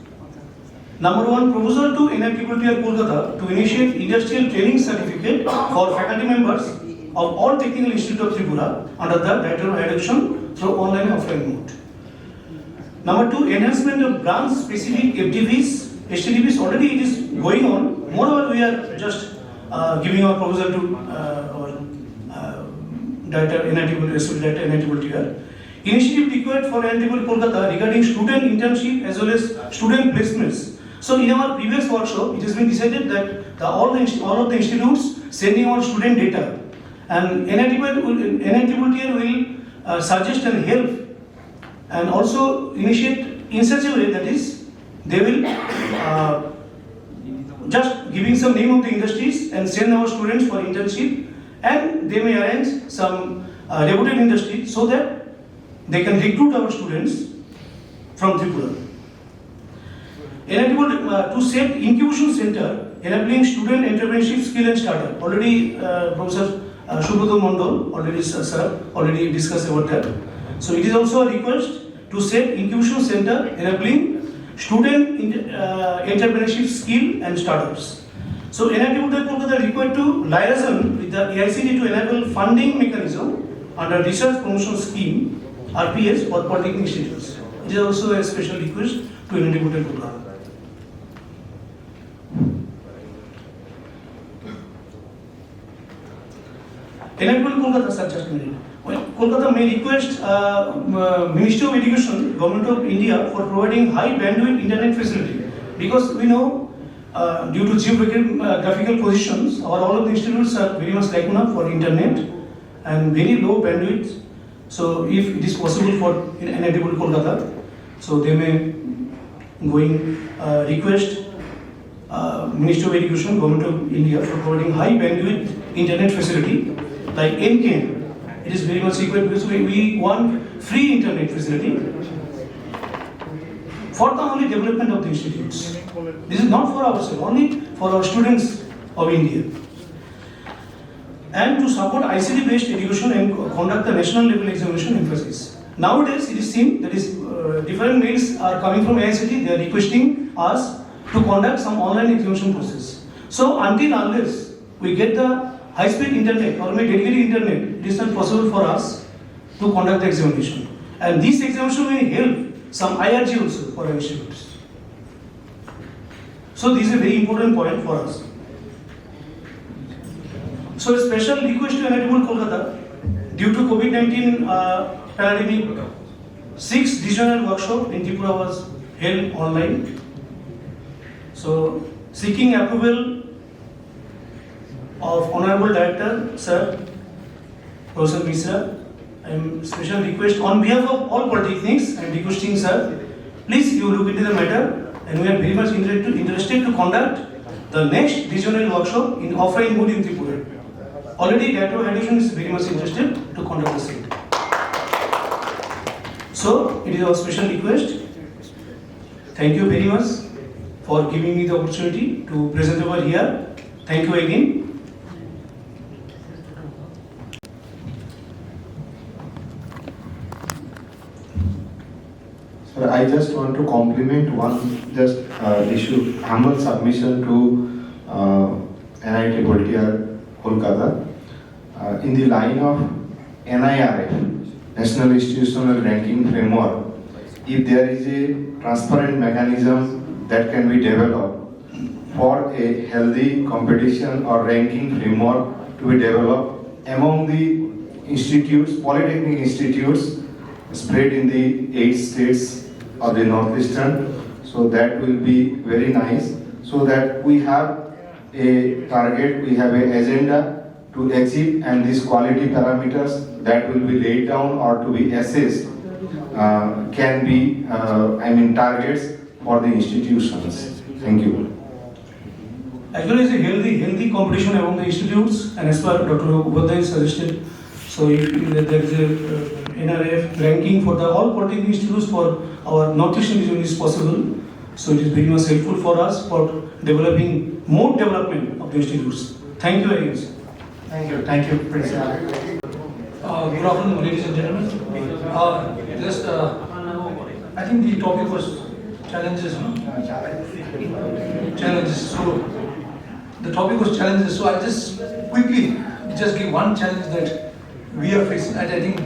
Number 1, proposal to IMPERIAL KOLKATA to initiate industrial training certificate for faculty members of all technical institutes of Tripura under the Director of Education through online and offline mode. Number 2, enhancement of branch specific FDVs, HTDPs already it is going on. Moreover, we are just giving our proposal to our Director NITTR. Initiative required for IMPERIAL KOLKATA regarding student internship as well as student placements. So in our previous workshop, it has been decided that all of the institutes sending out student data, and NITTR will suggest and help, and also initiate in such a way that is they will just giving some name of the industries and send our students for internship, and they may arrange some reputed industry so that they can recruit our students from Tripura. Enable to set incubation center enabling student entrepreneurship skill and startup. Already Professor Subroto Mondol already discussed about that. So it is also a request to set incubation center enabling student entrepreneurship skill and startups. So NITTR Kolkata required to liaison with the AICT to enable funding mechanism under research promotion scheme RPS for Polytechnic institutes. It is also a special request to NITTR Kolkata. NITTR Kolkata, sir, just a minute. Kolkata may request Ministry of Education, Government of India for providing high bandwidth internet facility, because we know due to geographical positions, all of the institutes are very much lacuna for internet and very low bandwidth. So if it is possible for NITTR Kolkata, so they may request Ministry of Education, Government of India for providing high bandwidth internet facility like NCAN. It is very much required because we want free internet facility for the only development of the institutes. This is not for ourselves, only for our students of India. And to support ICT based education and conduct the national level examination emphasis. Nowadays it is seen that is different mails are coming from ICT, they are requesting us to conduct some online examination process. So until unless we get the high speed internet or maybe dedicated internet, it is not possible for us to conduct the examination. And this examination may help some IRG also for our institutes. So this is a very important point for us. So a special request to NITTR Kolkata, due to COVID-19 pandemic, 6 regional workshop in Tripura was held online. So seeking approval of Honorable Director, Sir, Professor Misra, I am special request on behalf of all polytechnics, I am requesting Sir, please you look into the matter, and we are very much interested to conduct the next regional workshop in offline mode in Tripura. Already Director of Education is very much interested to conduct the same. So it is our special request. Thank you very much for giving me the opportunity to present over here. Thank you again. Sir, I just want to compliment one issue, humble submission to NITTR Kolkata. In the line of NIRF, National Institutional Ranking Framework, if there is a transparent mechanism that can be developed for a healthy competition or ranking framework to be developed among the institutes, polytechnic institutes spread in the 8 states of the northeastern. So that will be very nice, so that we have a target, we have an agenda to achieve, and these quality parameters that will be laid down or to be assessed can be, targets for the institutions. Thank you. Actually, it's a healthy competition among the institutes, and as per Dr. Upadhyay suggested, so if there is a NRF ranking for the all polytechnic institutes for our northeastern region is possible. So it is very much helpful for us for developing more development of the institutes. Thank you very much. Thank you, Principal. Good afternoon, ladies and gentlemen. I think the topic was challenges. Challenges. So the topic was challenges. So I'll just quickly give one challenge that we are facing. And I think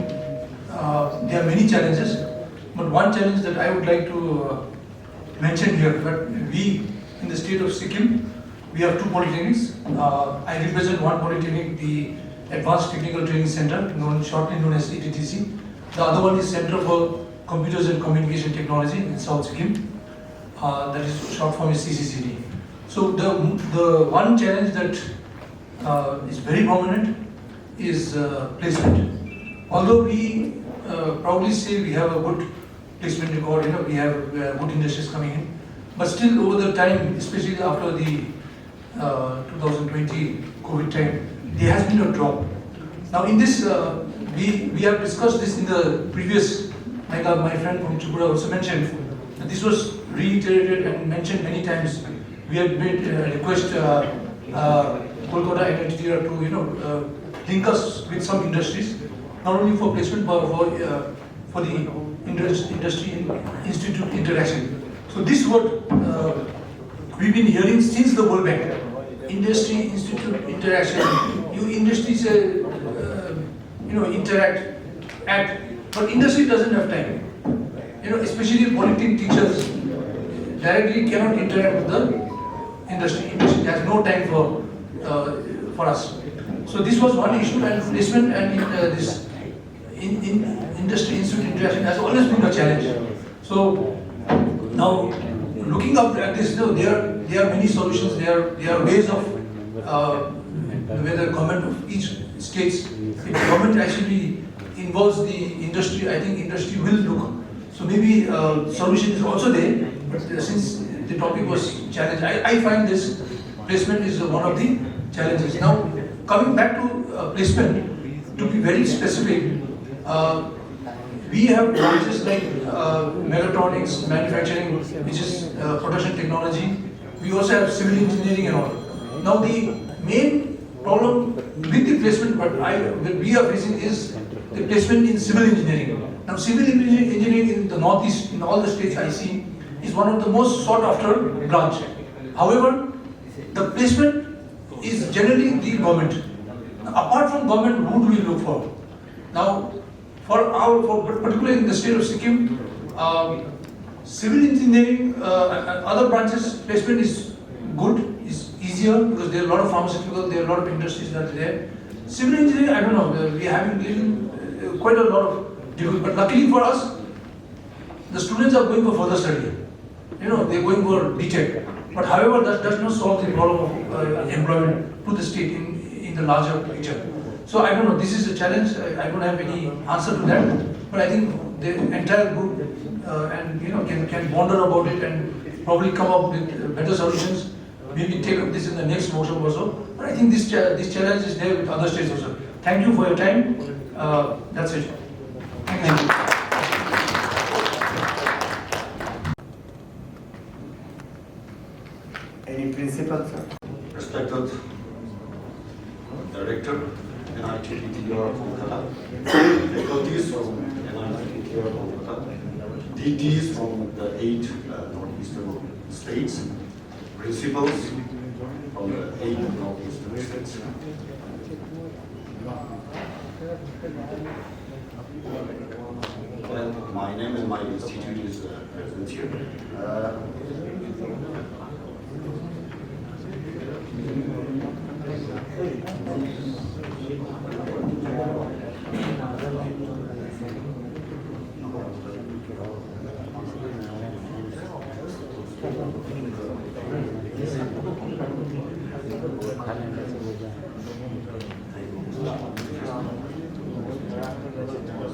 there are many challenges, but one challenge that I would like to mention here. But we in the state of Sikkim, we have 2 polytechnics. I represent one polytechnic, the Advanced Technical Training Center, shortly known as ETTC. The other one is Center for Computers and Communication Technology in South Sikkim. That is short form is CCCT. So the one challenge that is very prominent is placement. Although we proudly say we have a good placement record, we have good industries coming in, but still over the time, especially after the 2020 COVID time, there has been a drop. Now in this, we have discussed this in the previous, like my friend from Tripura also mentioned, that this was reiterated and mentioned many times. We had made a request KOLKATA and NTTR to link us with some industries, not only for placement but for the industry institute interaction. So this is what we've been hearing since the World Bank. Industry institute interaction. You industries interact, act, but industry doesn't have time. Especially polytechnic teachers directly cannot interact with the industry. Industry has no time for us. So this was one issue, and placement and this industry institute interaction has always been a challenge. So now looking up at this, there are many solutions. There are ways of where the government of each states, if the government actually involves the industry, I think industry will look. So maybe solution is also there. But since the topic was challenge, I find this placement is one of the challenges. Now coming back to placement, to be very specific, we have branches like mechatronics, manufacturing, which is production technology. We also have civil engineering and all. Now the main problem with the placement that we are facing is the placement in civil engineering. Now civil engineering in the northeast, in all the states I see, is one of the most sought after branch. However, the placement is generally the government. Now, apart from government, who do we look for? Now, particularly in the state of Sikkim, civil engineering and other branches placement is good, is easier because there are a lot of pharmaceuticals, there are a lot of industries that are there. Civil engineering, I don't know, we are having quite a lot of difficulty, but luckily for us, the students are going for further study. They're going for BTech. But however, that does not solve the problem of employment to the state in the larger picture. So I don't know, this is a challenge, I don't have any answer to that, but I think the entire group can ponder about it and probably come up with better solutions. Maybe take up this in the next workshop also. But I think this challenge is there with other states also. Thank you for your time. That's it. Thank you. Any principal, sir? Respected Director, NITTR KOLKATA, faculties from NITTR KOLKATA, DTs from the 8 northeastern states, principals from the 8 northeastern states. Well, my name and my institute is present here.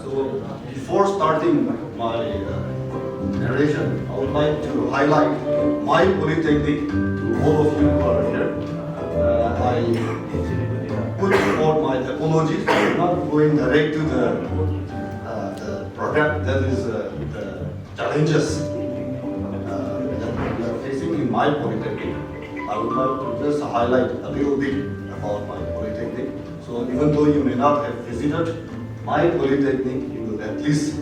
So, before starting my narration, I would like to highlight my polytechnic to all of you who are here. I put forward my apologies for not going direct to the product that is the challenges that we are facing in my polytechnic. I would like to just highlight a little bit about my polytechnic. So even though you may not have visited my polytechnic, you will at least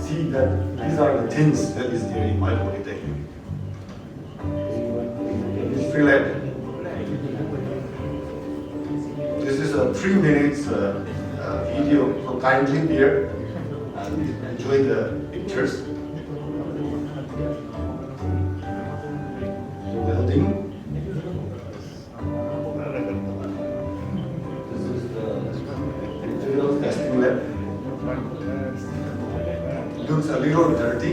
see that these are the things that is there in my polytechnic. Please feel it. This is a 3 minutes video, so kindly bear and enjoy the pictures. The welding. This is the material testing lab. Looks a little dirty.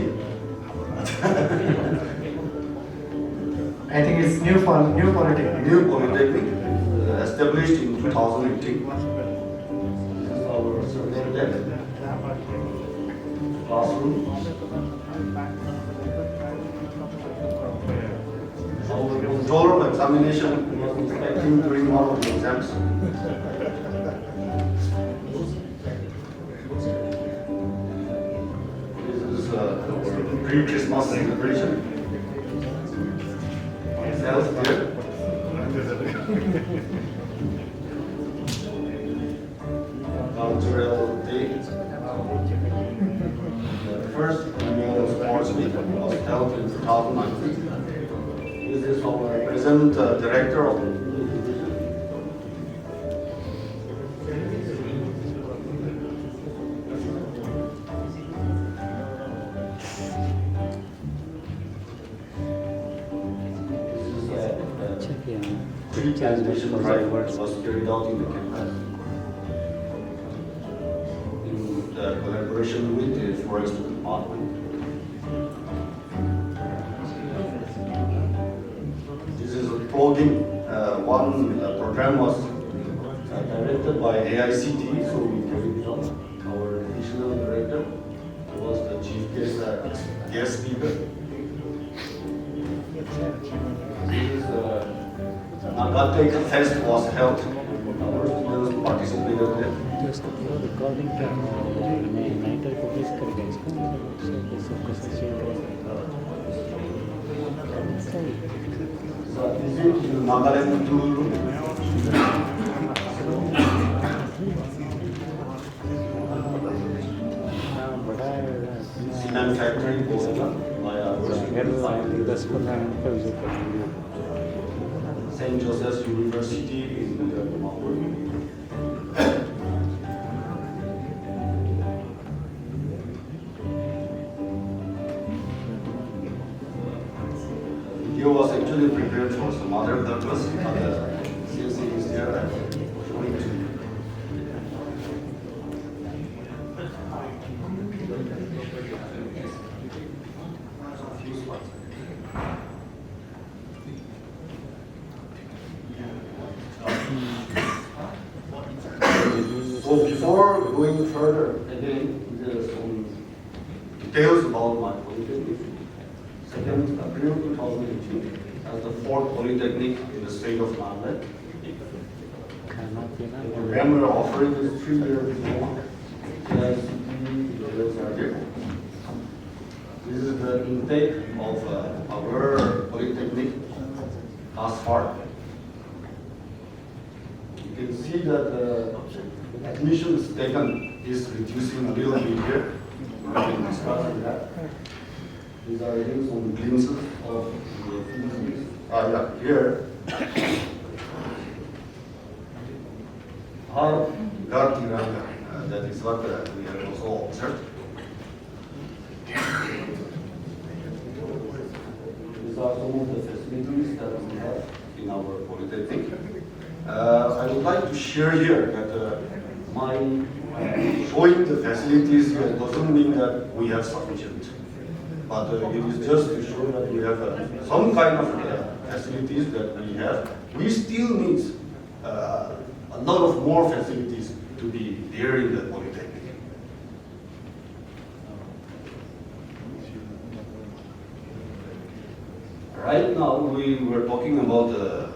I think it's new polytechnic. New polytechnic, established in 2018. This is our survey lab, classroom. Our controller of examination was inspecting during one of the exams. This is our pre-Christmas celebration. Myself here. Cultural day. The first annual sports meet was held in 2019. This is our present director of the tree plantation drive was carried out in the campus in collaboration with the forest department. This is a program. One program was directed by AICT, so we carried it out. Our additional director was the chief guest speaker. This is Nagatek Fest was held. Our students participated there. So visit to Nagaland tool room. Cement factory opened by our St. Joseph's University in Manipur. Video was actually prepared for some other purpose, but since it is there, I'm showing to you. So before going further, again, there are some details about my polytechnic. 2nd April 2018, as the 4th polytechnic in the state of Nagaland. The program we are offering is 3-year diploma. As details are here. This is the intake of our polytechnic thus far. You can see that the admissions taken is reducing a little bit here. We can discuss that. These are again some glimpses of the physics. Here. are Grande. That is what we have also observed. These are some of the facilities that we have in our polytechnic. I would like to share here that my showing the facilities here doesn't mean that we have sufficient. But it is just to show that we have some kind of facilities that we have. We still need a lot of more facilities to be there in the polytechnic. Right now, we were talking about the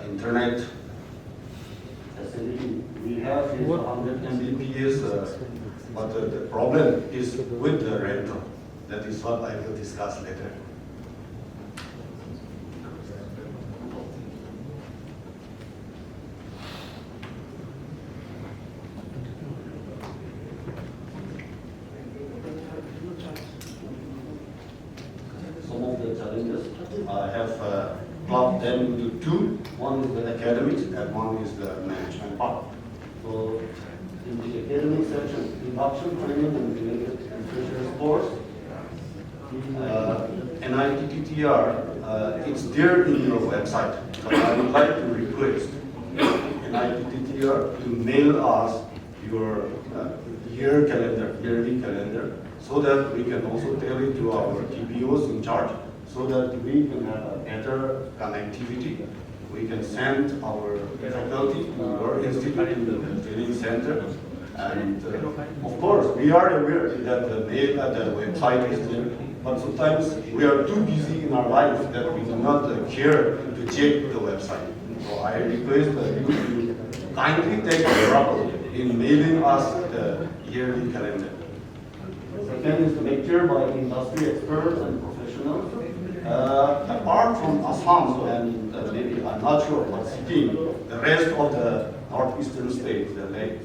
internet facility. We have 100 Mbps, but the problem is with the rental. That is what I will discuss later. Some of the challenges I have clubbed them into two. One is the academics and one is the management part. So in the academic section, induction, training, and related and future course, NITTTR, it's there in your website. But I would like to request NITTTR to mail us your yearly calendar, so that we can also tell it to our TPOs in charge, so that we can have a better connectivity. We can send our faculty to your institute in the training center. And of course, we are aware that the mail at the website is there, but sometimes we are too busy in our life that we do not care to check the website. So I request you to kindly take a trouble in mailing us the yearly calendar. Second is the lecture by industry experts and professionals. Apart from Assam and maybe, I'm not sure, but Sikkim, the rest of the northeastern states, the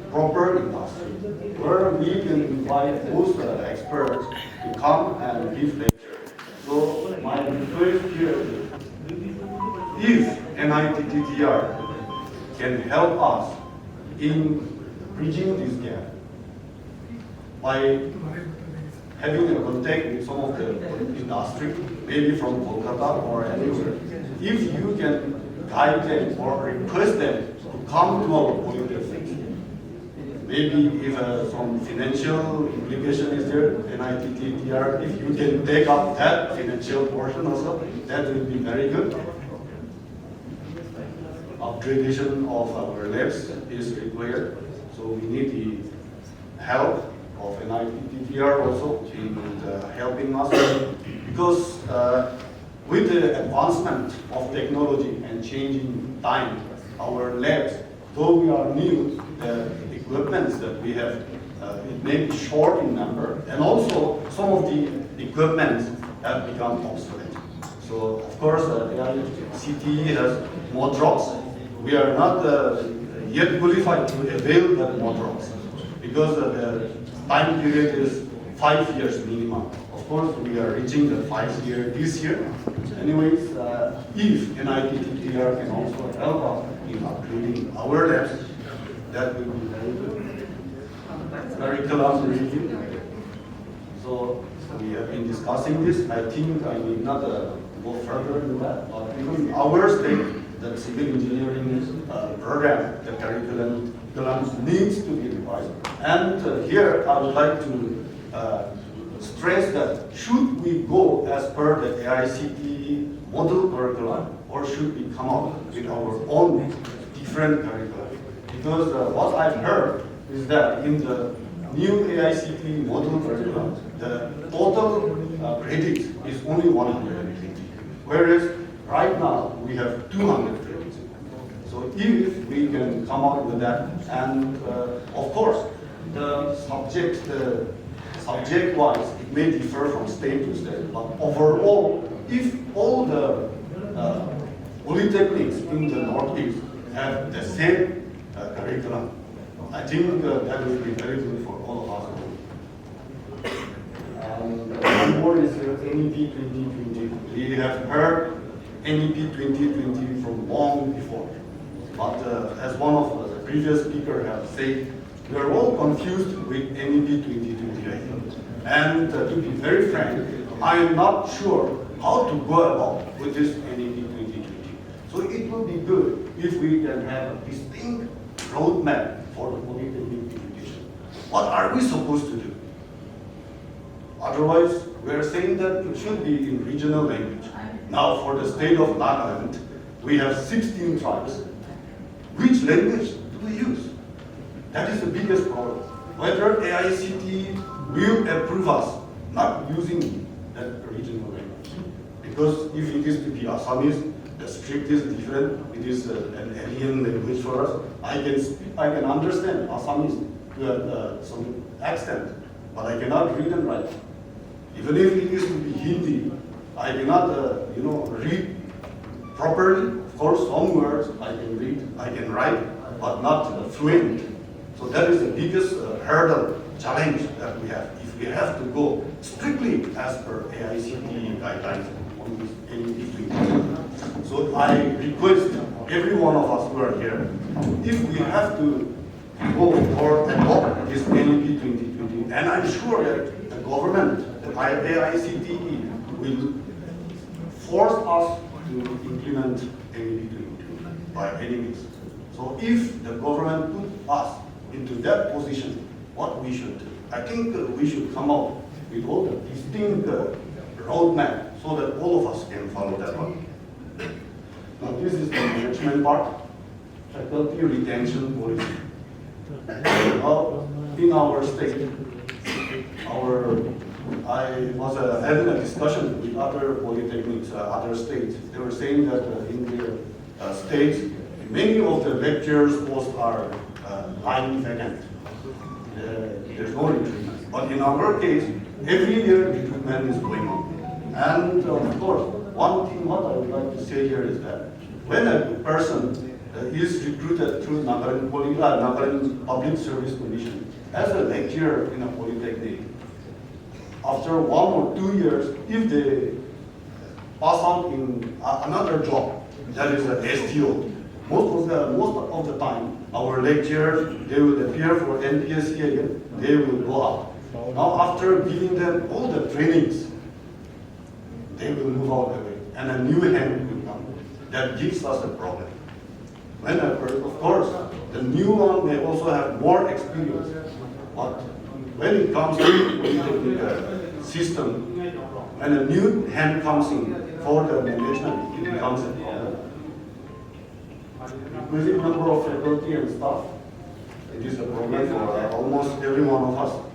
proper industry, where we can invite those experts to come and give lectures. So my request here is, if NITTTR can help us in bridging this gap by having a contact with some of the industry, maybe from Kolkata or anywhere, if you can guide them or request them to come to our polytechnics, maybe if some financial implication is there, NITTTR, if you can take up that financial portion also, that will be very good. Upgradation of our labs is required, so we need the help of NITTTR also in helping us, because with the advancement of technology and changing time, our labs, though we are new, the equipments that we have, it may be short in number, and also some of the equipments have become obsolete. So of course, CTE has more drops. We are not yet qualified to avail that more drops, because the time period is 5 years minimum. Of course, we are reaching the 5 year this year. Anyways, if NITTTR can also help us in upgrading our labs, that will be very good. Curriculum review. So we have been discussing this. I think I need not go further into that. But even our state, the civil engineering program, the curriculum needs to be revised. And here I would like to stress that should we go as per the AICTE model curriculum, or should we come up with our own different curriculum? Because what I've heard is that in the new AICTE model curriculum, the total credits is only 180, whereas right now we have 200 credits. So if we can come out with that, and of course, the subject-wise, it may differ from state to state, but overall, if all the polytechnics in the Northeast have the same curriculum, I think that will be very good for all of us. One more is NEP 2020. We have heard NEP 2020 from long before, but as one of the previous speaker has said, we are all confused with NEP 2020, I think. And to be very frank, I am not sure how to go about with this NEP 2020. So it will be good if we can have a distinct roadmap for the polytechnic education. What are we supposed to do? Otherwise, we are saying that it should be in regional language. Now, for the state of Nagaland, we have 16 tribes. Which language do we use? That is the biggest problem. Whether AICT will approve us not using that regional language. Because if it is to be Assamese, the script is different. It is an alien language for us. I can understand Assamese to some extent, but I cannot read and write. Even if it is to be Hindi, I cannot, read properly. Of course, some words I can read, I can write, but not fluent. So that is the biggest hurdle, challenge that we have. If we have to go strictly as per AICTE guidelines on this NEP. So I request every one of us who are here, if we have to go or adopt this NEP 2020, and I'm sure that the government, the AICTE, will force us to implement NEP 2020 by any means. So if the government put us into that position, what we should do? I think we should come up with all the distinct roadmap so that all of us can follow that one. Now this is the management part, faculty retention policy. Now, in our state, I was having a discussion with other polytechnics, other states. They were saying that in their states, many of the lecturers posts are lying vacant. There's no recruitment. But in our case, every year recruitment is going on. And of course, one thing what I would like to say here is that when a person is recruited through Nagaland Public Service Commission as a lecturer in a polytechnic, after 1 or 2 years, if they pass out in another job, that is a STO, most of the time, our lecturers, they will appear for NPSC again, they will go out. Now after giving them all the trainings, they will move out away, and a new hand will come. That gives us a problem. Of course, the new one may also have more experience, but when it comes to the system, when a new hand comes in for the management, it becomes a problem. Increasing number of faculty and staff, it is a problem for almost every one of us.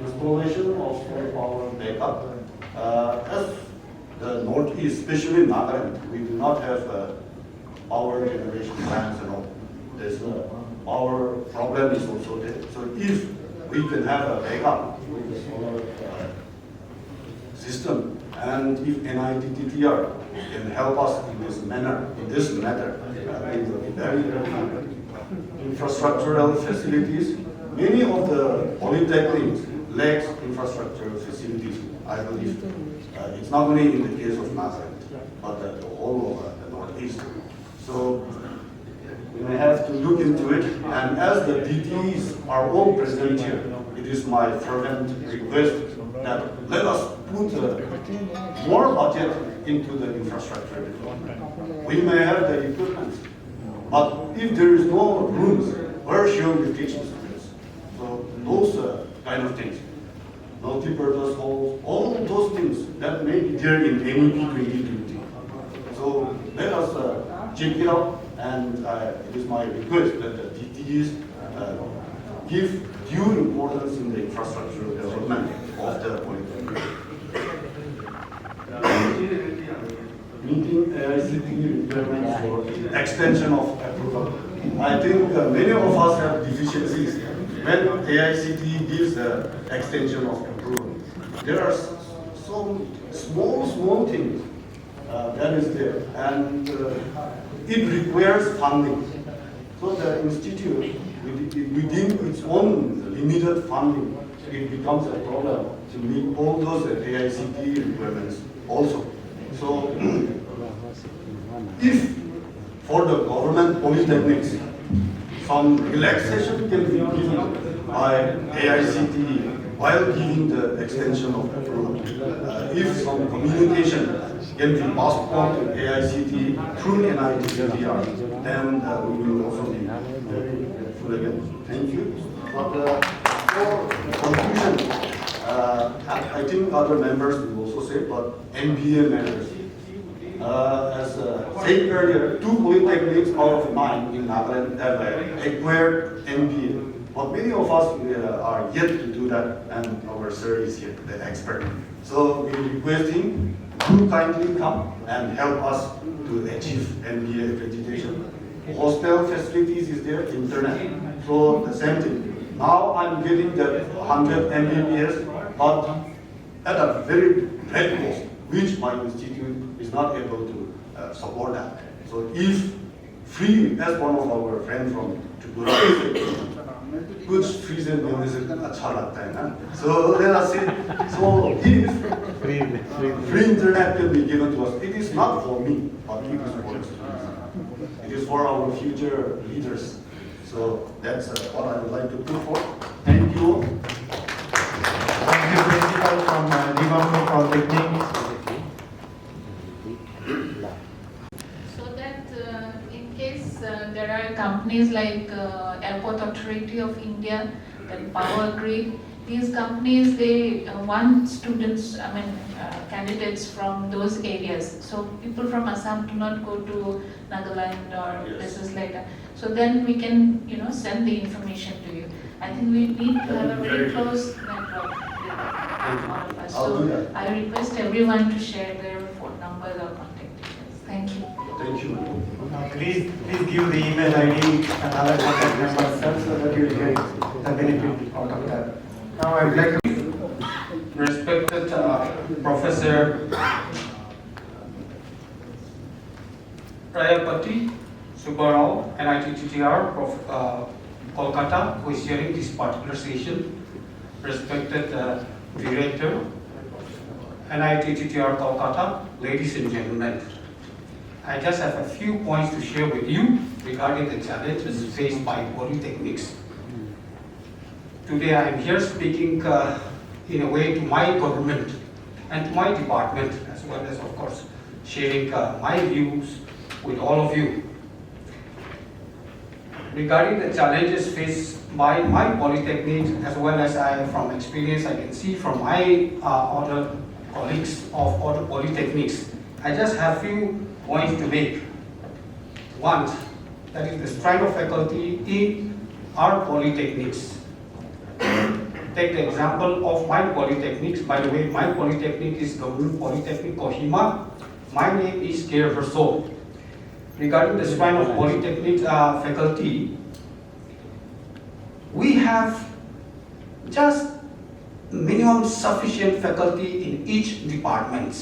Installation of solar power backup. As the Northeast, especially Nagaland, we do not have power generation plants and all. There's power problem is also there. So if we can have a backup with the solar system, and if NITTTR can help us in this matter, it will be very, very good. Infrastructural facilities. Many of the polytechnics lacks infrastructural facilities, I believe. It's not only in the case of Nagaland, but the whole of the Northeast. So we may have to look into it, and as the DTEs are all present here, it is my fervent request that let us put more budget into the infrastructure development. We may have the equipment, but if there is no rooms, where shall we teach the students? So those kind of things. Multi-purpose halls, all those things that may be there in NEP 2020. So let us check it out, and it is my request that the DTEs give due importance in the infrastructural development of the polytechnic. Meeting AICTE requirements for extension of approval. I think many of us have deficiencies when AICTE gives the extension of approval. There are some small things that is there, and it requires funding. So the institute, within its own limited funding, it becomes a problem to meet all those AICTE requirements also. So if for the government polytechnics, some relaxation can be given by AICTE while giving the extension of the program. If some communication can be passed on to AICTE through NITPR, then we will also be very grateful again. Thank you. But for conclusion, I think other members will also say, but MBA matters. As said earlier, 2 polytechnics out of 9 in Nagaland have acquired MBA. But many of us are yet to do that, and our sir is here, the expert. So we request him to kindly come and help us to achieve MBA accreditation. Hostel facilities is there, internet. So the same thing. Now I'm getting that 100 Mbps, but at a very great cost, which my institute is not able to support that. So if free, as one of our friends from Tripura, कुछ free से मिलने से अच्छा लगता है ना. So let us say, so if free internet can be given to us, it is not for me, but it is for the students. It is for our future leaders. So that's what I would like to put forth. Thank you all. Thank you, Principal from Liverpool Polytechnic. So that in case there are companies like Airport Authority of India, then Power Grid, these companies, they want students, candidates from those areas. So people from Assam do not go to Nagaland or places like that. So then we can, send the information to you. I think we need to have a very close network with all of us. So I request everyone to share their phone numbers or contact details. Thank you. Thank you. Please give the email ID and other contact numbers, sir, so that you will get the benefit out of that. Now I would like to respected Professor Prayapati Subbarao, NITTTR, Kolkata, who is sharing this particular session, respected Director, NITTTR Kolkata, ladies and gentlemen. I just have a few points to share with you regarding the challenges faced by polytechnics. Today I am here speaking in a way to my government and to my department, as well as, of course, sharing my views with all of you. Regarding the challenges faced by my polytechnics, as well as from experience I can see from my other colleagues of other polytechnics, I just have few points to make. One, that is the strength of faculty in our polytechnics. Take the example of my polytechnics. By the way, my polytechnic is Government Polytechnic Kohima. My name is K. Verso. Regarding the strength of polytechnic faculty, we have just minimum sufficient faculty in each department.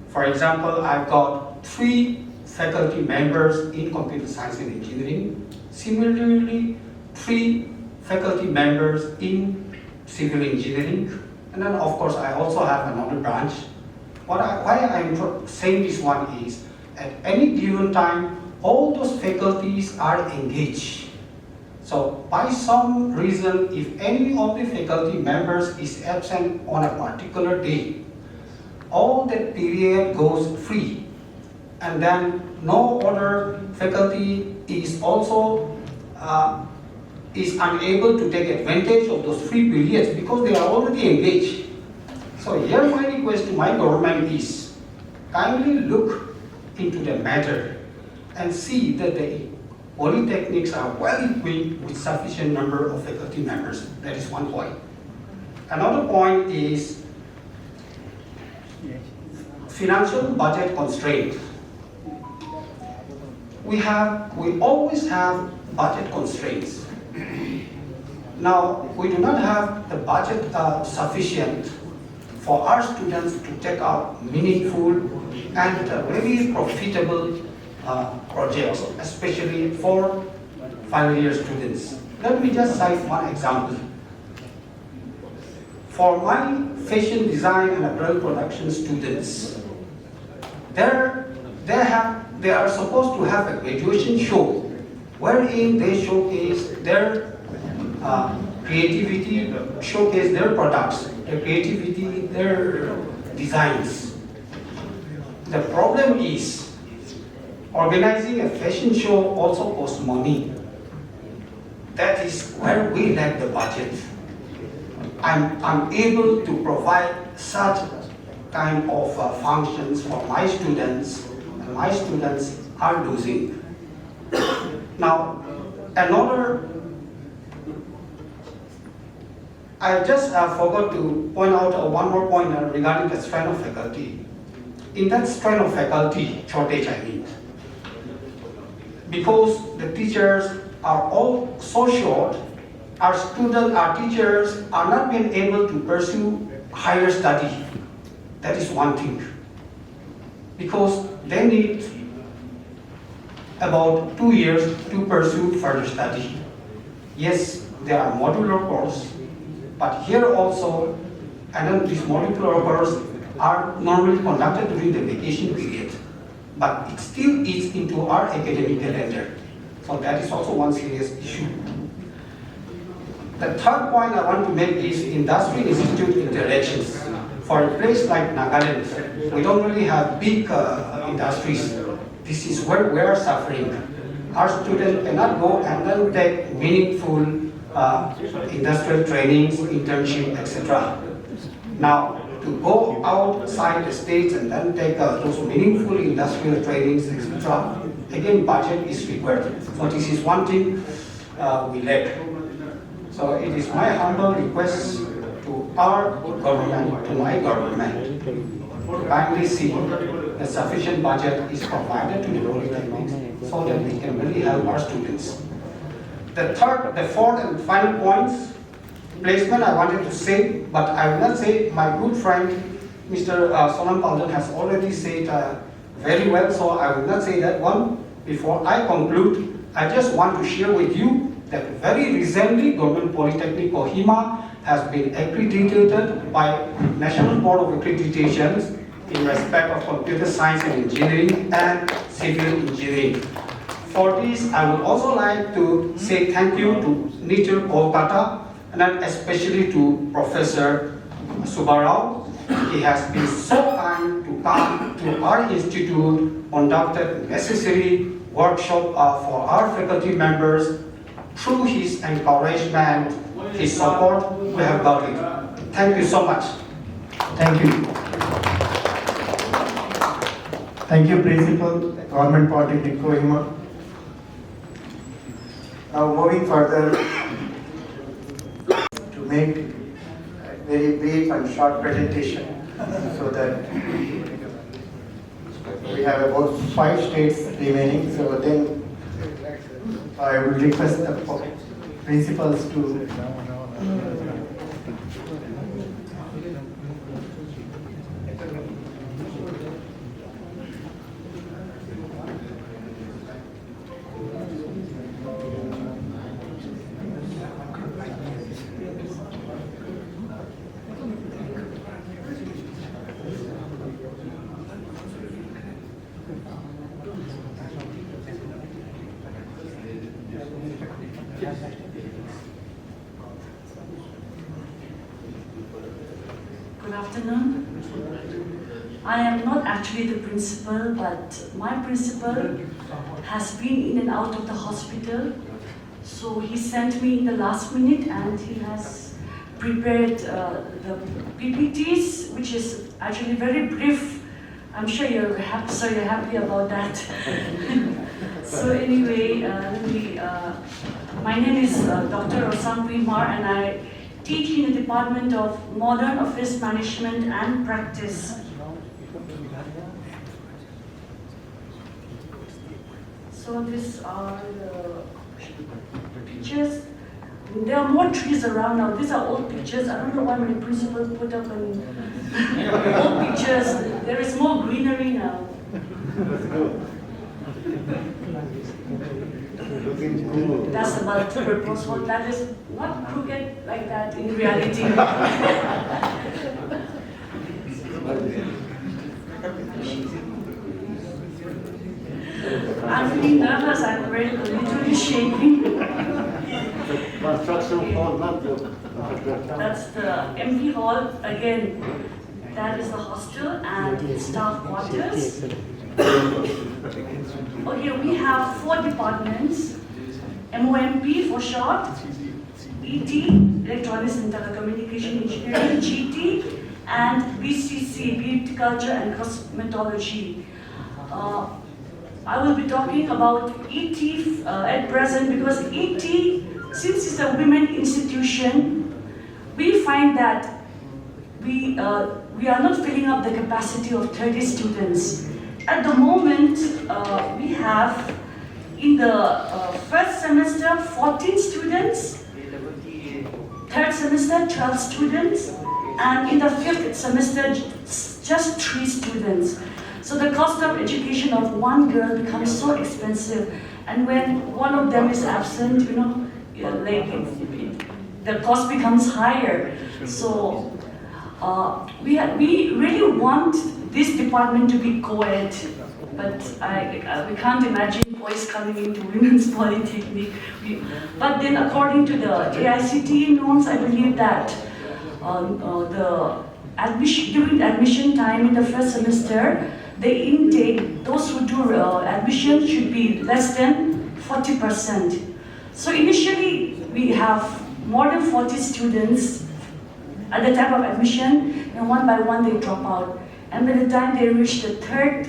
For example, I've got 3 faculty members in computer science and engineering. Similarly, 3 faculty members in civil engineering. And then, of course, I also have another branch. Why I'm saying this one is, at any given time, all those faculties are engaged. So, by some reason, if any of the faculty members is absent on a particular day, all that period goes free, and then no other faculty is also is unable to take advantage of those free periods because they are already engaged. So here my request to my government is, kindly look into the matter and see that the polytechnics are well equipped with sufficient number of faculty members. That is one point. Another point is financial budget constraint. We always have budget constraints. Now, we do not have the budget sufficient for our students to take out meaningful and very profitable projects, especially for final year students. Let me just cite one example. For my fashion design and apparel production students, they are supposed to have a graduation show wherein they showcase their creativity, showcase their products, their creativity, their designs. The problem is, organizing a fashion show also costs money. That is where we lack the budget. I'm able to provide such kind of functions for my students, and my students are losing. Now, I just forgot to point out one more point regarding the strength of faculty. In that strength of faculty shortage, I mean, because the teachers are all so short, our students, our teachers are not being able to pursue higher study. That is one thing. Because they need about 2 years to pursue further study. Yes, there are modular courses, but here also, and then these modular courses are normally conducted during the vacation period, but it still eats into our academic calendar. So that is also one serious issue. The third point I want to make is industry-institute interactions. For a place like Nagaland, we don't really have big industries. This is where we are suffering. Our students cannot go and then take meaningful industrial trainings, internship, etc. Now, to go outside the states and then take those meaningful industrial trainings, etc., again, budget is required. So this is one thing we lack. So it is my humble request to our government, to my government, to kindly see that sufficient budget is provided to the polytechnics so that we can really help our students. The fourth and final points, placement I wanted to say, but I will not say. My good friend, Mr. Sonam Paldan has already said very well, so I will not say that one. Before I conclude, I just want to share with you that very recently, Government Polytechnic Kohima has been accredited by National Board of Accreditations in respect of computer science and engineering and civil engineering. For this, I would also like to say thank you to NITER KOLKATA and then especially to Professor Subarao. He has been so kind to come to our institute, conducted necessary workshop for our faculty members. Through his encouragement, his support, we have got it. Thank you so much. Thank you. Thank you, Principal, Government Polytechnic Kohima. Now moving further to make a very brief and short presentation so that we have about 5 states remaining. So then I would request the principals to Good afternoon. I am not actually the principal, but my principal has been in and out of the hospital. So he sent me in the last minute and he has prepared the PPTs, which is actually very brief. I'm sure you're happy about that. So anyway, my name is Dr. Rosang Kumar and I teach in the Department of Modern Office Management and Practice. So these are the pictures. There are more trees around now. These are old pictures. I don't know why my principal put up old pictures. There is more greenery now. That's the multi-purpose one. That is not crooked like that in reality. I'm feeling nervous, I'm very literally shaking. Construction hall, not the. That's the MP hall, again, that is the hostel and staff quarters. Okay, we have 4 departments, MOMP for short, ET, Electronics and Telecommunication Engineering, GT, and BCC, Beauty Culture and Cosmetology. I will be talking about ET at present because ET, since it's a women institution, we find that we are not filling up the capacity of 30 students. At the moment, we have in the first semester 14 students, third semester 12 students, and in the 5th semester just 3 students. So the cost of education of one girl becomes so expensive, and when one of them is absent, you know, the cost becomes higher. So we really want this department to be co-ed, but we can't imagine boys coming into women's polytechnic. But then according to the AICTE norms, I believe that during the admission time in the first semester, the intake, those who do admission should be less than 40%. So initially, we have more than 40 students at the time of admission, and one by one they drop out. And by the time they reach the 3rd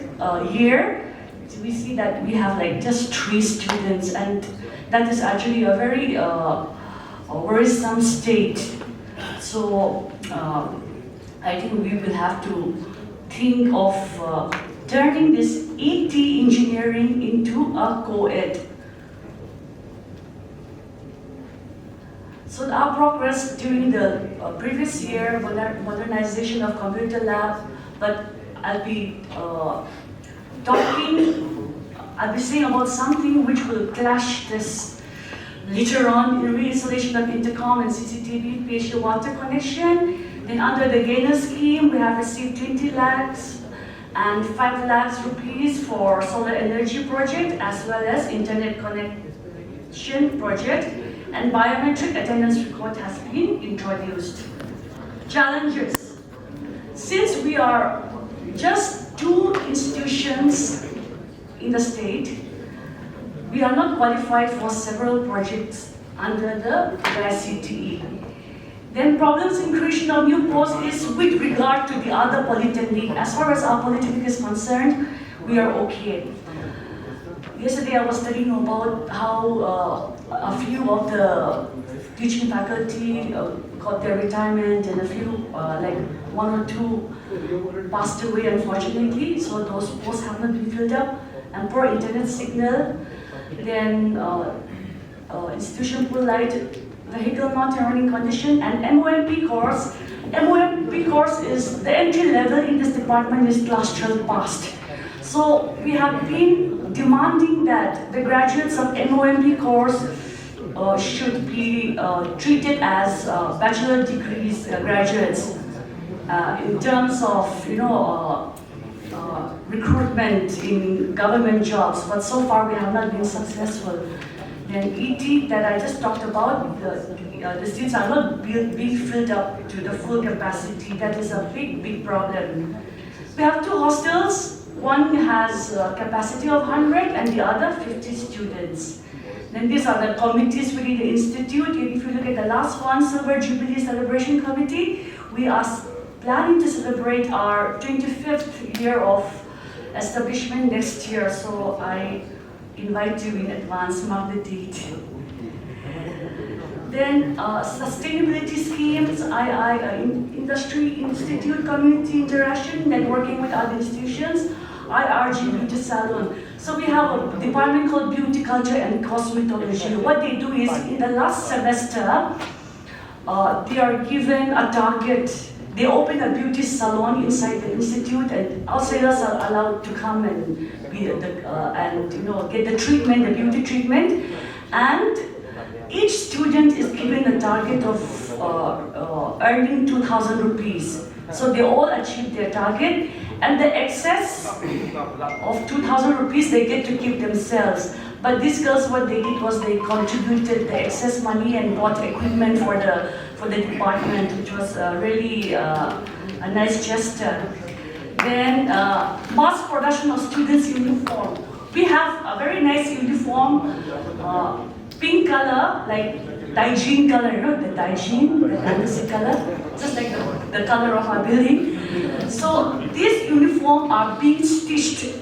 year, we see that we have like just 3 students, and that is actually a very worrisome state. So I think we will have to think of turning this ET engineering into a co-ed. So our progress during the previous year, modernization of computer lab, but I'll be saying about something which will clash this later on, in reinstallation of intercom and CCTV patient water connection. Then under the gainer scheme, we have received 20 lakhs and 5 lakhs rupees for solar energy project as well as internet connection project, and biometric attendance record has been introduced. Challenges. Since we are just 2 institutions in the state, we are not qualified for several projects under the ICTE. Then problems in creation of new posts is with regard to the other polytechnic. As far as our polytechnic is concerned, we are okay. Yesterday I was studying about how a few of the teaching faculty got their retirement, and a few, like 1 or 2 passed away unfortunately, so those posts have not been filled up, and poor internet signal. Then institution pool light, vehicle not in running condition, and MOMP course. MOMP course is the entry level in this department is class 12 passed. So we have been demanding that the graduates of MOMP course should be treated as bachelor degrees graduates in terms of, you know, recruitment in government jobs, but so far we have not been successful. Then ET that I just talked about, the seats are not being filled up to the full capacity. That is a big problem. We have 2 hostels. One has a capacity of 100 and the other 50 students. Then these are the committees within the institute. If you look at the last one, Silver Jubilee Celebration Committee, we are planning to celebrate our 25th year of establishment next year. So I invite you in advance, mark the date. Then sustainability schemes, Industry Institute, Community Interaction, networking with other institutions, IRG Beauty Salon. So we have a department called Beauty Culture and Cosmetology. What they do is, in the last semester, they are given a target. They open a beauty salon inside the institute, and outsiders are allowed to come and be and get the treatment, the beauty treatment. And each student is given a target of earning 2,000 rupees. So they all achieve their target, and the excess of 2,000 rupees they get to keep themselves. But these girls, what they did was they contributed the excess money and bought equipment for the department, which was really a nice gesture. Then mass production of students' uniform. We have a very nice uniform, pink color, like Daijin color, you know, the Daijin, the embassy color, just like the color of our building. So these uniforms are being stitched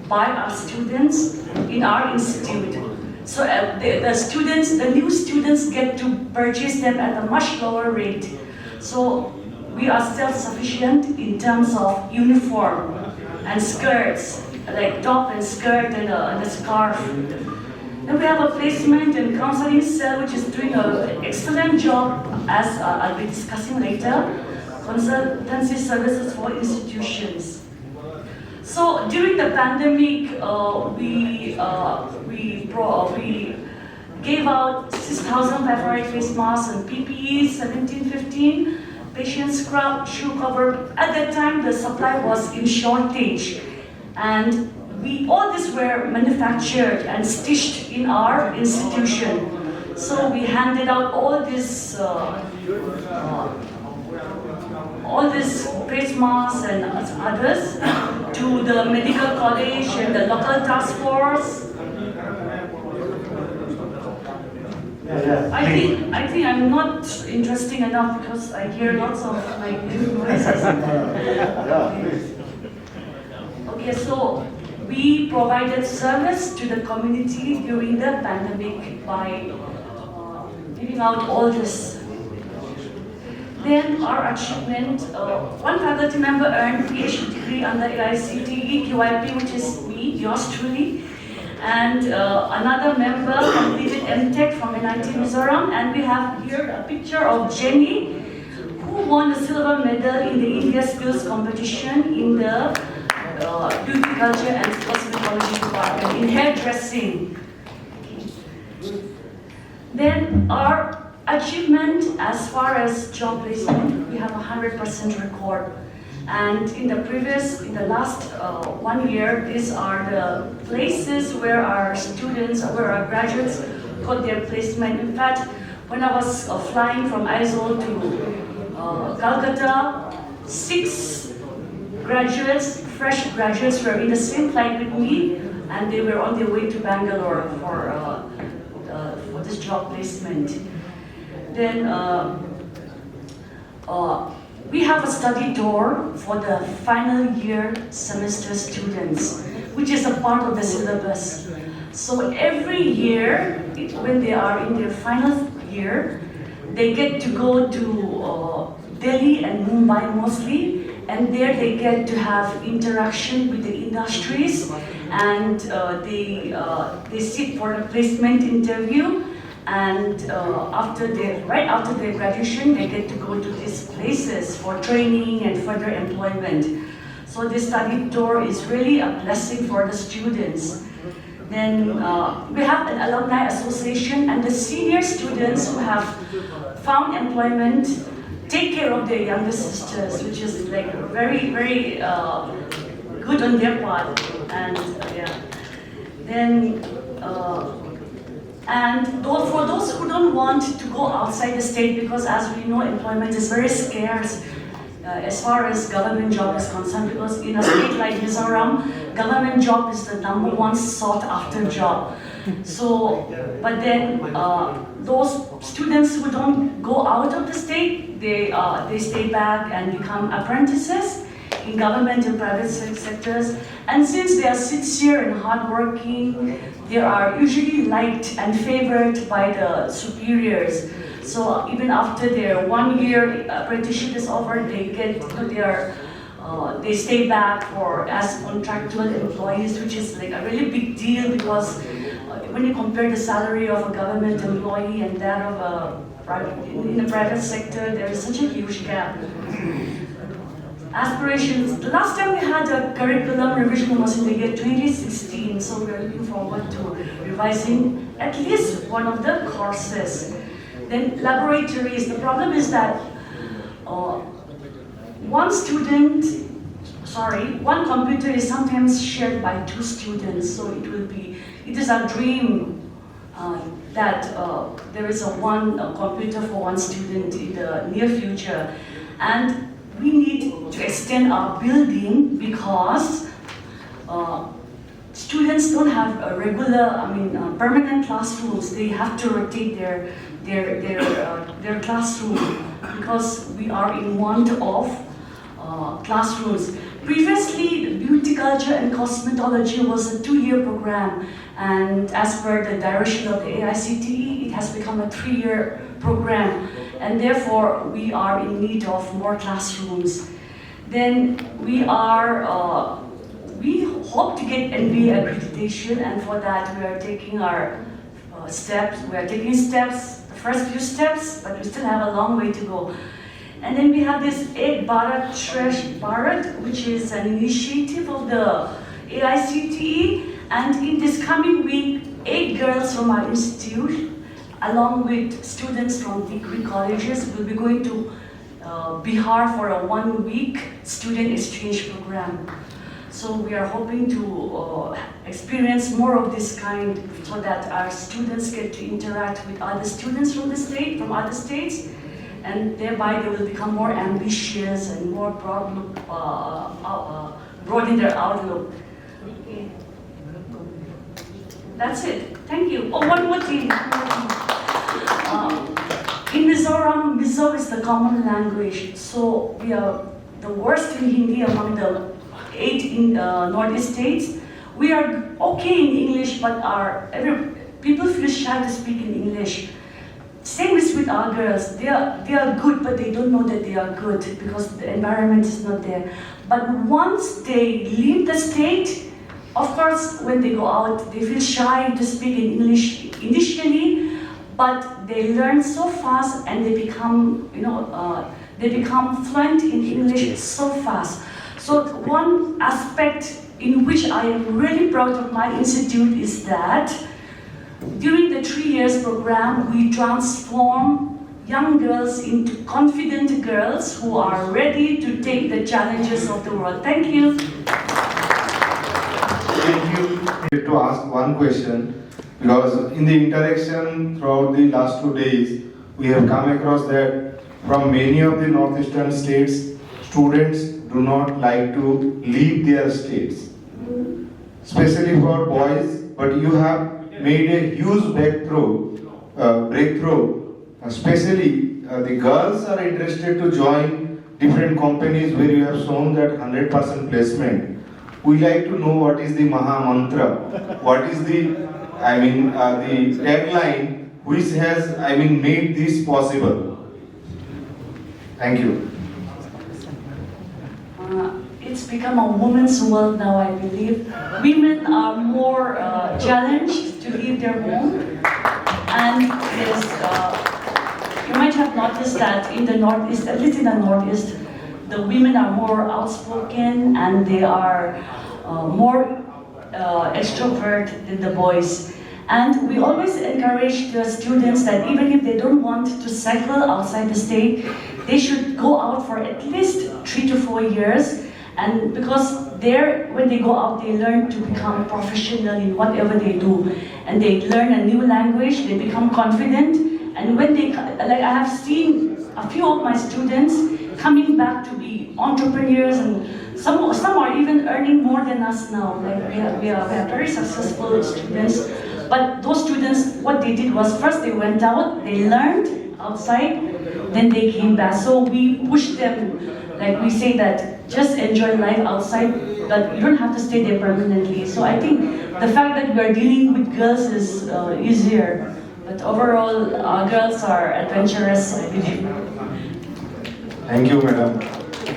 by our students in our institute. So the new students get to purchase them at a much lower rate. So we are self-sufficient in terms of uniform and skirts, like top and skirt and a scarf. Then we have a placement and counseling cell which is doing an excellent job, as I'll be discussing later, consultancy services for institutions. So during the pandemic, we gave out 6,500 face masks and PPEs, 1715, patient scrub, shoe cover. At that time, the supply was in shortage, and all these were manufactured and stitched in our institution. So we handed out all these face masks and others to the medical college and the local task force. I think I'm not interesting enough because I hear lots of like noises. Okay, so we provided service to the community during the pandemic by giving out all this. Then our achievement, one faculty member earned PhD degree under AICTE QIP, which is me, yours truly. And another member completed MTech from NIT Mizoram. And we have here a picture of Jenny, who won the silver medal in the India Skills Competition in the Beauty Culture and Cosmetology department in hairdressing. Then our achievement as far as job placement, we have 100% record. And in the last 1 year, these are the places where our students, where our graduates got their placement. In fact, when I was flying from Aizawl to Kolkata, 6 graduates, fresh graduates, were in the same flight with me, and they were on their way to Bangalore for this job placement. Then we have a study tour for the final year semester students, which is a part of the syllabus. So every year, when they are in their final year, they get to go to Delhi and Mumbai mostly, and there they get to have interaction with the industries, and they sit for a placement interview. And right after their graduation, they get to go to these places for training and further employment. So this study tour is really a blessing for the students. Then we have an alumni association, and the senior students who have found employment take care of their younger sisters, which is like very, very good on their part. And yeah, then. And for those who don't want to go outside the state, because as we know, employment is very scarce as far as government job is concerned, because in a state like Mizoram, government job is the #1 sought after job. So, but then those students who don't go out of the state, they stay back and become apprentices in government and private sectors. And since they are sincere and hardworking, they are usually liked and favored by the superiors. So even after their 1 year apprenticeship is over, they stay back as contractual employees, which is like a really big deal, because when you compare the salary of a government employee and that of in the private sector, there is such a huge gap. Aspirations. The last time we had a curriculum revision was in the year 2016, so we're looking forward to revising at least one of the courses. Then laboratories, the problem is that one computer is sometimes shared by 2 students, so it is a dream that there is one computer for 1 student in the near future. And we need to extend our building because students don't have a permanent classrooms. They have to rotate their classroom because we are in want of classrooms. Previously, beauty culture and cosmetology was a 2-year program, and as per the direction of the AICTE, it has become a 3-year program, and therefore we are in need of more classrooms. Then we hope to get NBA accreditation, and for that we are taking our steps. We are taking steps, the first few steps, but we still have a long way to go. And then we have this Ek Bharat Shresth Bharat, which is an initiative of the AICTE. And in this coming week, 8 girls from our institute, along with students from degree colleges, will be going to Bihar for a 1-week student exchange program. So we are hoping to experience more of this kind so that our students get to interact with other students from other states, and thereby they will become more ambitious and more broaden their outlook. Okay. That's it. Thank you. Oh, one more thing. In Mizoram, Mizo is the common language. So we are the worst in Hindi among the 8 in Northeast states. We are okay in English, but people feel shy to speak in English. Same is with our girls. They are good, but they don't know that they are good because the environment is not there. But once they leave the state, of course, when they go out, they feel shy to speak in English initially, but they learn so fast and they become fluent in English so fast. So one aspect in which I am really proud of my institute is that during the 3 years program, we transform young girls into confident girls who are ready to take the challenges of the world. Thank you. Thank you. I have to ask one question, because in the interaction throughout the last 2 days, we have come across that from many of the northeastern states, students do not like to leave their states, especially for boys, but you have made a huge breakthrough, especially the girls are interested to join different companies where you have shown that 100% placement. We like to know what is the Maha Mantra, what is the tagline which has made this possible. Thank you. It's become a woman's world now, I believe. Women are more challenged to leave their home. And yes, you might have noticed that in the Northeast, at least in the Northeast, the women are more outspoken and they are more extrovert than the boys. And we always encourage the students that even if they don't want to cycle outside the state, they should go out for at least 3 to 4 years. And because when they go out, they learn to become professional in whatever they do. And they learn a new language, they become confident. And when I have seen a few of my students coming back to be entrepreneurs, and some are even earning more than us now. Like we have very successful students. But those students, what they did was first they went out, they learned outside, then they came back. So we push them, like we say that just enjoy life outside, but you don't have to stay there permanently. So I think the fact that we are dealing with girls is easier. But overall, our girls are adventurous, I believe. Thank you, madam.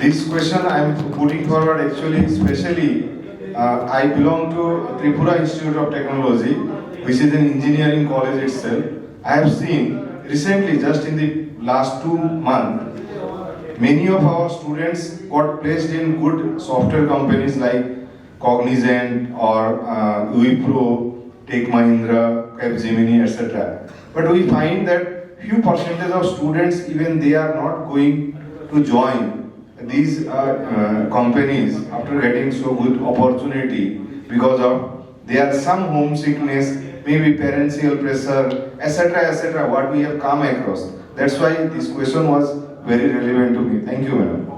This question I am putting forward actually, especially, I belong to Tripura Institute of Technology, which is an engineering college itself. I have seen recently, just in the last 2 months, many of our students got placed in good software companies like Organised or Wipro Tech Mahindra, Capgemini, etc. But we find that few percentage of students, even they are not going to join these companies after getting so good opportunity because of there some homesickness, maybe parental pressure, etc., what we have come across. That's why this question was very relevant to me. Thank you, madam.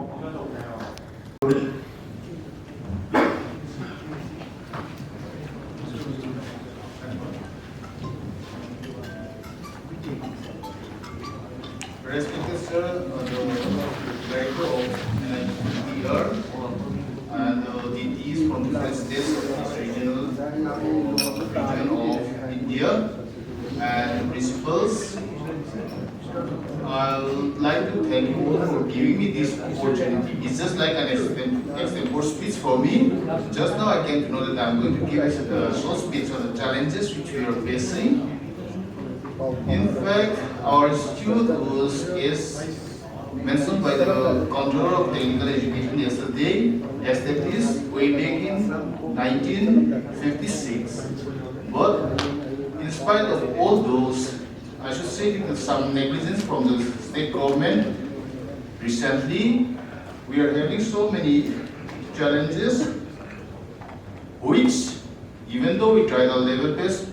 Respected sir, the director of IMPERIAL and it is from different states of this region of India and principals. I would like to thank you all for giving me this opportunity. It's just like an extempore speech for me. Just now I came to know that I'm going to give a short speech on the challenges which we are facing. In fact, our institute was, as mentioned by the Controller of Technical Education yesterday, established way back in 1956. But in spite of all those, I should say that some negligence from the state government, recently we are having so many challenges which, even though we tried our level best,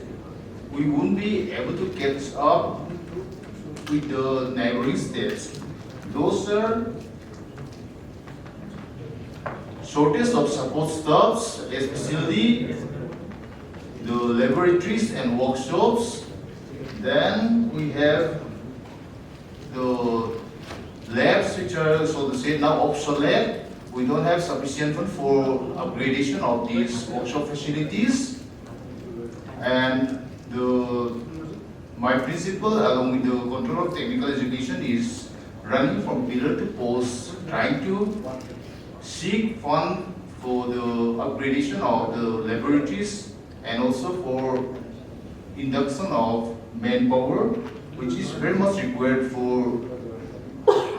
we won't be able to catch up with the neighboring states. Those are shortage of support staffs, especially the laboratories and workshops. Then we have the labs which are, so to say, now obsolete. We don't have sufficient fund for upgradation of these workshop facilities. And my principal, along with the Controller of Technical Education, is running from pillar to post, trying to seek fund for the upgradation of the laboratories and also for induction of manpower, which is very much required for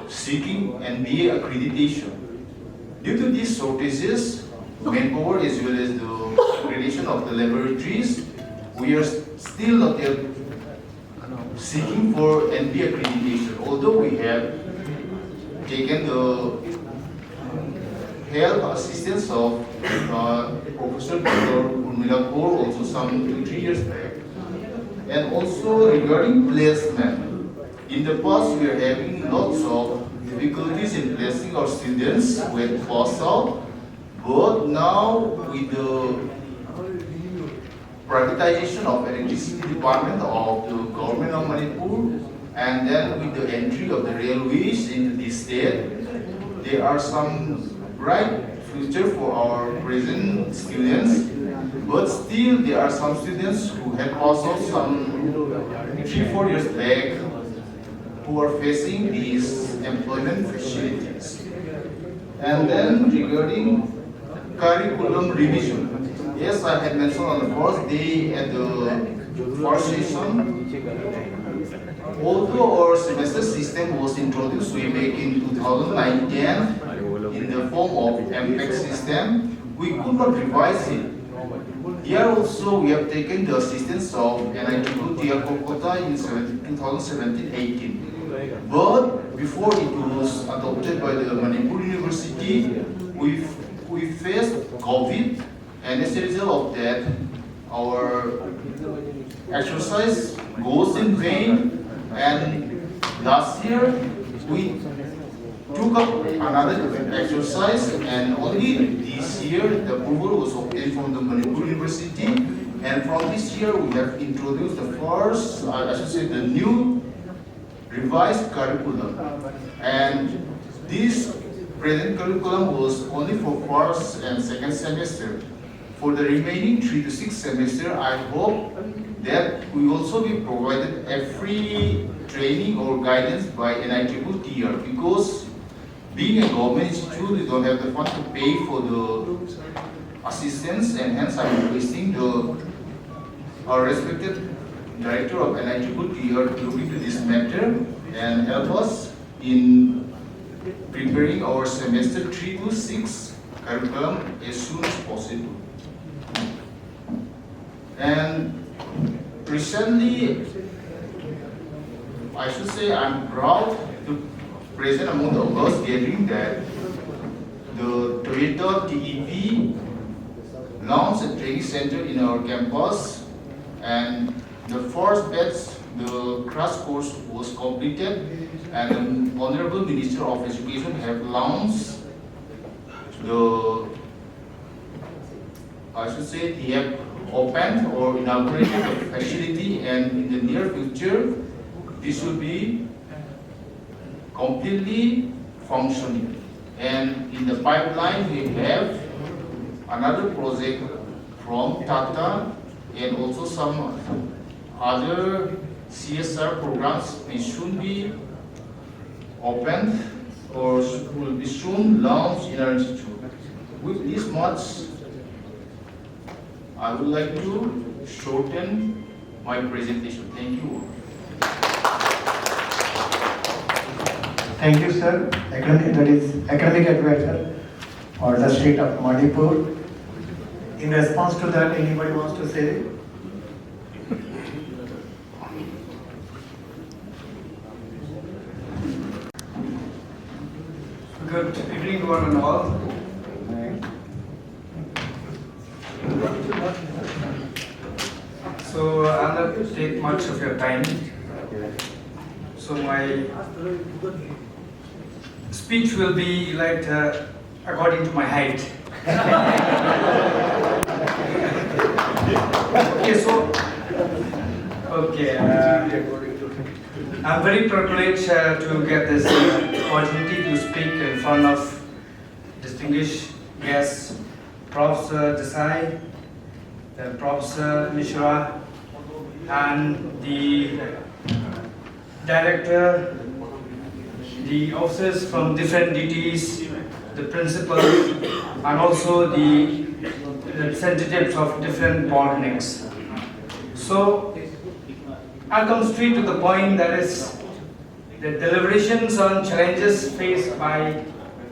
seeking NBA accreditation. Due to these shortages, manpower as well as the accreditation of the laboratories, we are still not yet seeking for NBA accreditation, although we have taken the help assistance of Professor Dr. Urmila Kaur also some 2-3 years back. And also regarding placement, in the past we are having lots of difficulties in placing our students when pass out, but now with the privatization of electricity department of the government of Manipur, and then with the entry of the railways into this state, there are some bright future for our present students. But still, there are some students who had passed out some 3-4 years back who are facing these employment facilities. And then regarding curriculum revision. Yes, I had mentioned on the first day at the first session, although our semester system was introduced way back in 2009-10 in the form of MPEC system, we could not revise it. Here also we have taken the assistance of NITU KOLKATA in 2017-18. But before it was adopted by the Manipur University, we faced COVID, and as a result of that, our exercise goes in vain. And last year we took up another exercise, and only this year the approval was obtained from the Manipur University. And from this year we have introduced the first, I should say, the new revised curriculum. And this present curriculum was only for first and second semester. For the remaining 3 to 6 semester, I hope that we will also be provided a free training or guidance by NITU, because being a government institute, we don't have the fund to pay for the assistance, and hence I'm requesting our respected director of NITU to look into this matter and help us in preparing our semester 3 to 6 curriculum as soon as possible. And recently, I should say I'm proud to present among the August gathering that the Toyota TEV launched a training center in our campus, and the first batch, the crash course was completed, and the Honorable Minister of Education have launched the, I should say, he have opened or inaugurated the facility, and in the near future, this will be completely functioning. And in the pipeline, we have another project from Tata and also some other CSR programs which soon be opened or will be soon launched in our institute. With this much, I would like to shorten my presentation. Thank you. Thank you, sir. That is academic advisor for the state of Manipur. In response to that, anybody wants to say? Good evening, one and all. So I'll not take much of your time. So my speech will be like according to my height. I'm very privileged to get this opportunity to speak in front of distinguished guests, Professor Desai, then Professor Mishra, and the director, the officers from different DTs, the principals, and also the representatives of different polytechnics. So I'll come straight to the point, that is the deliberations on challenges faced by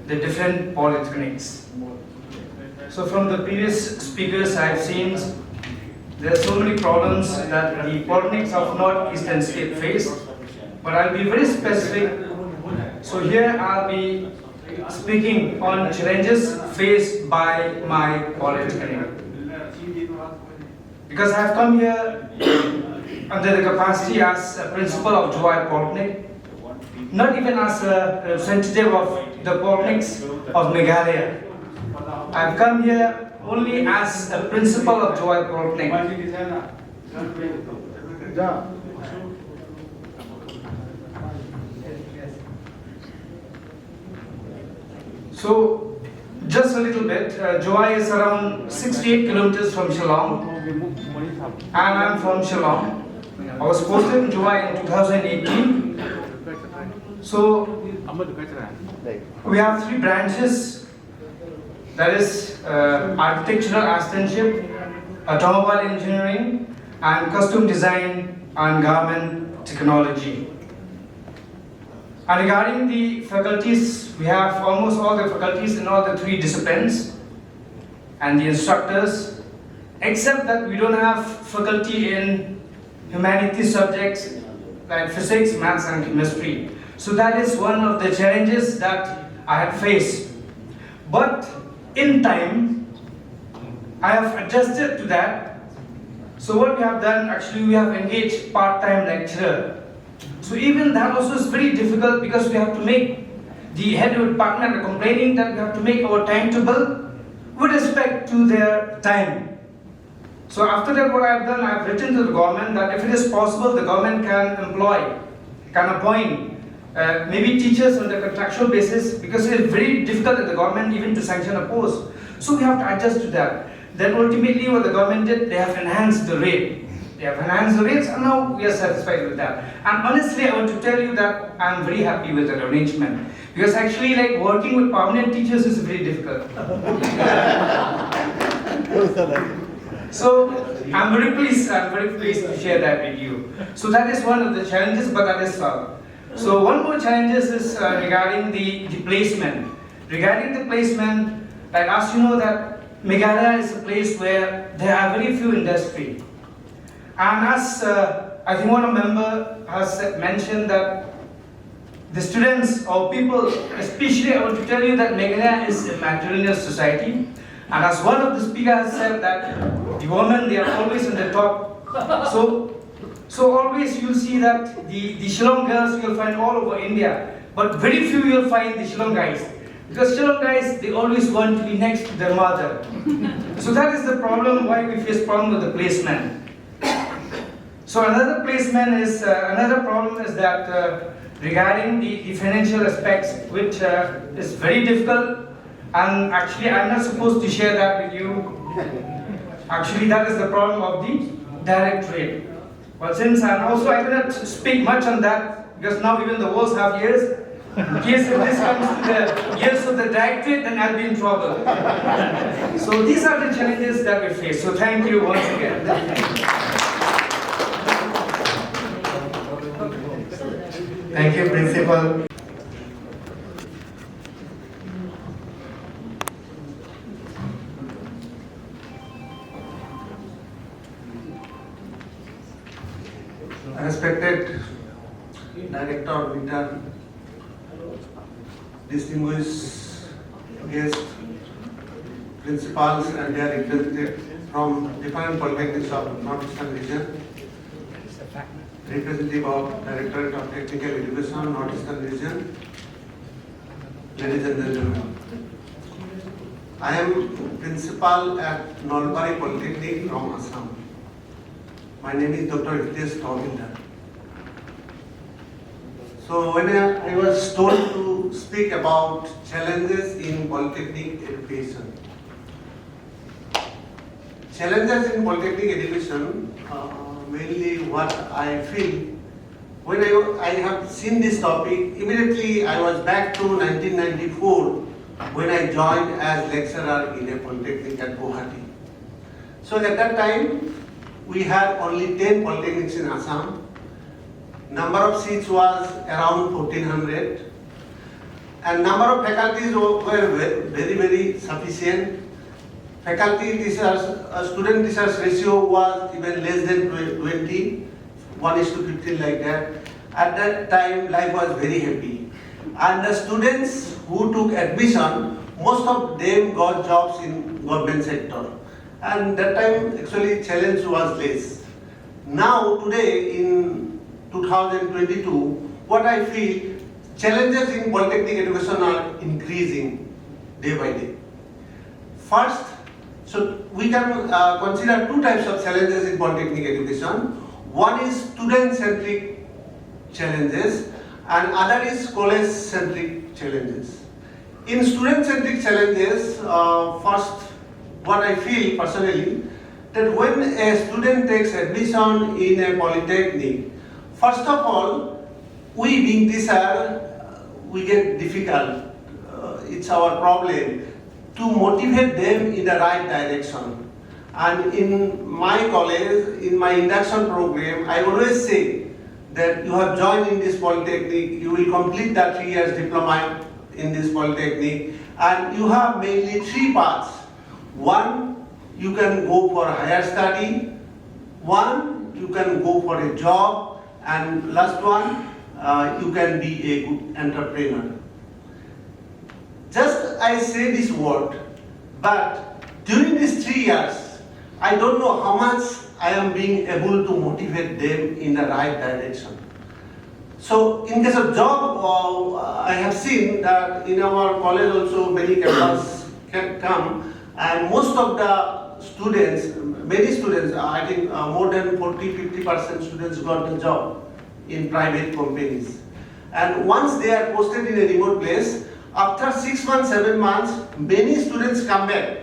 the different polytechnics. So from the previous speakers I've seen, there are so many problems that the polytechnics of Northeastern state face, but I'll be very specific. So here I'll be speaking on challenges faced by my polytechnic. Because I've come here under the capacity as a principal of Joy Polytechnic, not even as a representative of the polytechnics of Meghalaya. I've come here only as a principal of Joy Polytechnic. So, just a little bit, Joy is around 68 kilometers from Shillong, and I'm from Shillong. I was posted in Joy in 2018. So, we have 3 branches, that is architectural assistantship, automobile engineering, and custom design and garment technology. And regarding the faculties, we have almost all the faculties in all the 3 disciplines and the instructors, except that we don't have faculty in humanities subjects like physics, maths, and chemistry. So that is one of the challenges that I have faced. But in time, I have adjusted to that. So what we have done, actually we have engaged part-time lecturer. So even that also is very difficult, because we have to make the head of department complaining that we have to make our timetable with respect to their time. So after that, what I have done, I have written to the government that if it is possible, the government can appoint maybe teachers on the contractual basis, because it is very difficult at the government even to sanction a post. So we have to adjust to that. Then ultimately what the government did, they have enhanced the rate. They have enhanced the rates, and now we are satisfied with that. And honestly, I want to tell you that I am very happy with that arrangement. Because actually, like, working with permanent teachers is very difficult. So I'm very pleased to share that with you. So that is one of the challenges, but that is solved. So one more challenge is regarding the placement. Regarding the placement, like, as you know that Meghalaya is a place where there are very few industry. And as I think one of the member has mentioned that the students or people, especially I want to tell you that Meghalaya is a matrilineal society. And as one of the speakers said that the women, they are always on the top. So always you'll see that the Shillong girls you'll find all over India. But very few you'll find the Shillong guys. Because Shillong guys, they always want to be next to their mother. So that is the problem why we face problem with the placement. So another placement is, another problem is that regarding the financial aspects, which is very difficult. And actually I'm not supposed to share that with you. Actually that is the problem of the directorate. Well, since I cannot speak much on that, because now even the walls have ears. In case if this comes to the ears of the directorate, then I'll be in trouble. So these are the challenges that we face. So thank you once again. Thank you, Principal. Respected Director Winter, distinguished guests, principals and their representatives from different polytechnics of Northeastern region, representative of Directorate of Technical Education, Northeastern region, ladies and gentlemen. I am principal at Nalbari Polytechnic from Assam. My name is Dr. Hitesh Tawinder. So when I was told to speak about challenges in polytechnic education. Challenges in polytechnic education, mainly what I feel, when I have seen this topic, immediately I was back to 1994 when I joined as lecturer in a polytechnic at Guwahati. So at that time, we had only 10 polytechnics in Assam. Number of seats was around 1400 and number of faculties were very, very sufficient. Faculty teachers, student teachers ratio was even less than 20, 1:15 like that. At that time, life was very happy. And the students who took admission, most of them got jobs in government sector. And that time, actually, challenge was less. Now, today, in 2022, what I feel, challenges in polytechnic education are increasing day by day. First, so we can consider two types of challenges in polytechnic education. One is student-centric challenges and other is college-centric challenges. In student-centric challenges, first, what I feel personally, that when a student takes admission in a polytechnic, first of all, we being teacher, we get difficult. It's our problem to motivate them in the right direction. And in my college, in my induction program, I always say that you have joined in this polytechnic, you will complete that 3 years diploma in this polytechnic, and you have mainly 3 paths. One, you can go for higher study. One, you can go for a job. And last one, you can be a good entrepreneur. Just I say this word, but during these 3 years, I don't know how much I am being able to motivate them in the right direction. So in case of job, I have seen that in our college also many campus can come, and most of the students, many students, I think more than 40-50% students got the job in private companies. And once they are posted in a remote place, after 6 months, 7 months, many students come back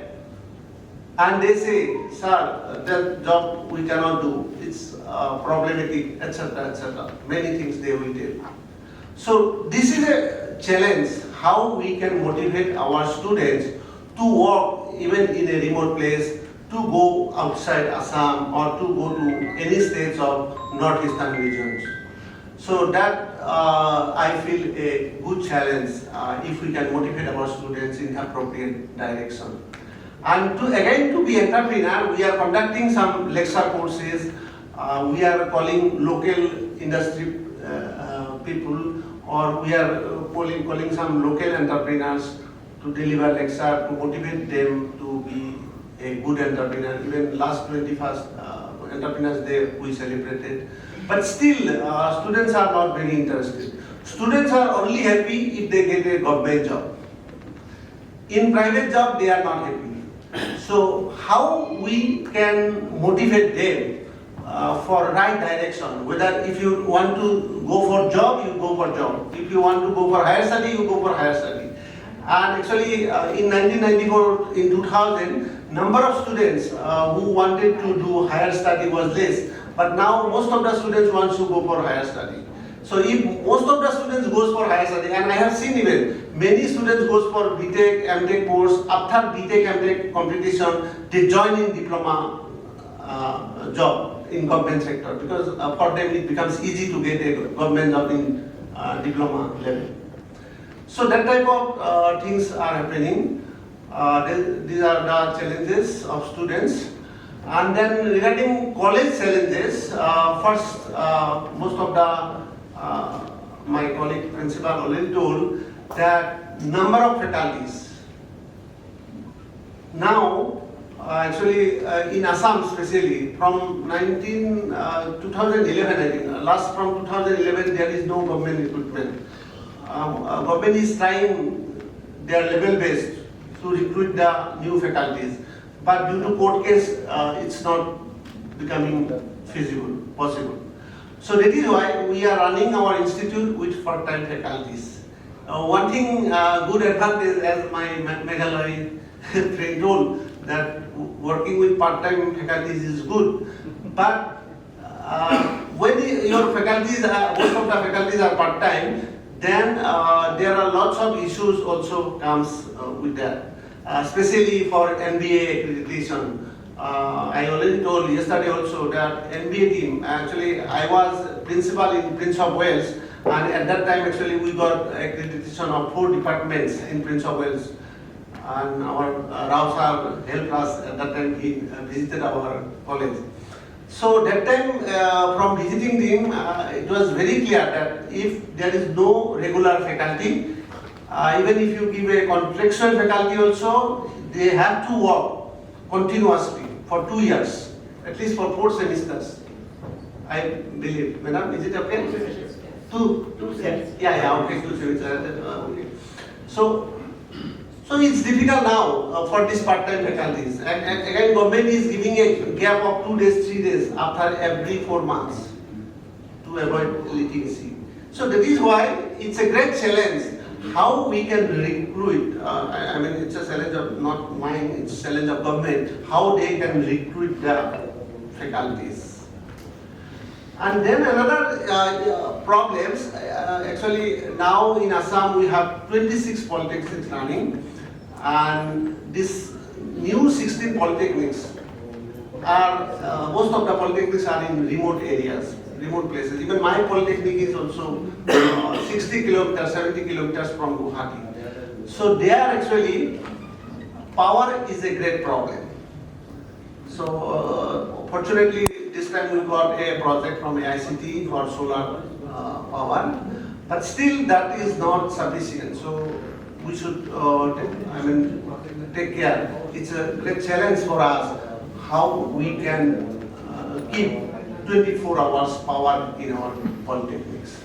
and they say, sir, that job we cannot do, it's problematic, etc., etc. Many things they will tell. So this is a challenge, how we can motivate our students to work even in a remote place, to go outside Assam or to go to any states of northeastern regions. So that I feel a good challenge if we can motivate our students in appropriate direction. And to be entrepreneur, we are conducting some lecture courses we are calling local industry people, or we are calling some local entrepreneurs to deliver lecture to motivate them to be a good entrepreneur. Even last 21st Entrepreneurs Day we celebrated. But still, students are not very interested. Students are only happy if they get a government job. In private job, they are not happy. So how we can motivate them for right direction? Whether if you want to go for job, you go for job. If you want to go for higher study, you go for higher study. And actually, in 1994, in 2000, number of students who wanted to do higher study was less. But now most of the students want to go for higher study. So if most of the students goes for higher study, and I have seen even many students goes for BTech, MTech course, after BTech, MTech competition, they join in diploma job in government sector, because for them it becomes easy to get a government job in diploma level. So that type of things are happening. These are the challenges of students. And then regarding college challenges, first, most of the my colleague principal already told that number of faculties. Now, actually in Assam especially, from 2011, I think, from 2011 there is no government recruitment. Government is trying their level best to recruit the new faculties, but due to court case, it's not becoming feasible, possible. So that is why we are running our institute with part-time faculties. One thing, good advantage, as my Meghalaya friend told, that working with part-time faculties is good, but when your faculties, most of the faculties are part-time, then there are lots of issues also comes with that, especially for MBA accreditation. I already told yesterday also that MBA team, actually I was principal in Prince of Wales, and at that time actually we got accreditation of 4 departments in Prince of Wales, and our Rao sir helped us at that time. He visited our college. So that time from visiting team, it was very clear that if there is no regular faculty, even if you give a contractual faculty also, they have to work continuously for 2 years, at least for 4 semesters, I believe. Madam, is it okay? 2 yeah, okay, 2 semesters. Okay. So it's difficult now for these part-time faculties. And again, government is giving a gap of 2 days, 3 days after every 4 months to avoid literacy. So that is why it's a great challenge how we can recruit. I mean, it's a challenge of not mine, it's a challenge of government, how they can recruit the faculties. And then another problems, actually now in Assam we have 26 polytechnics running, and this new 16 polytechnics are, most of the polytechnics are in remote areas, remote places. Even my polytechnic is also 60 kilometers, 70 kilometers from Guwahati. So there actually, power is a great problem. So fortunately, this time we got a project from AICT for solar power, but still that is not sufficient. So we should, take care. It's a great challenge for us how we can keep 24 hours power in our polytechnics.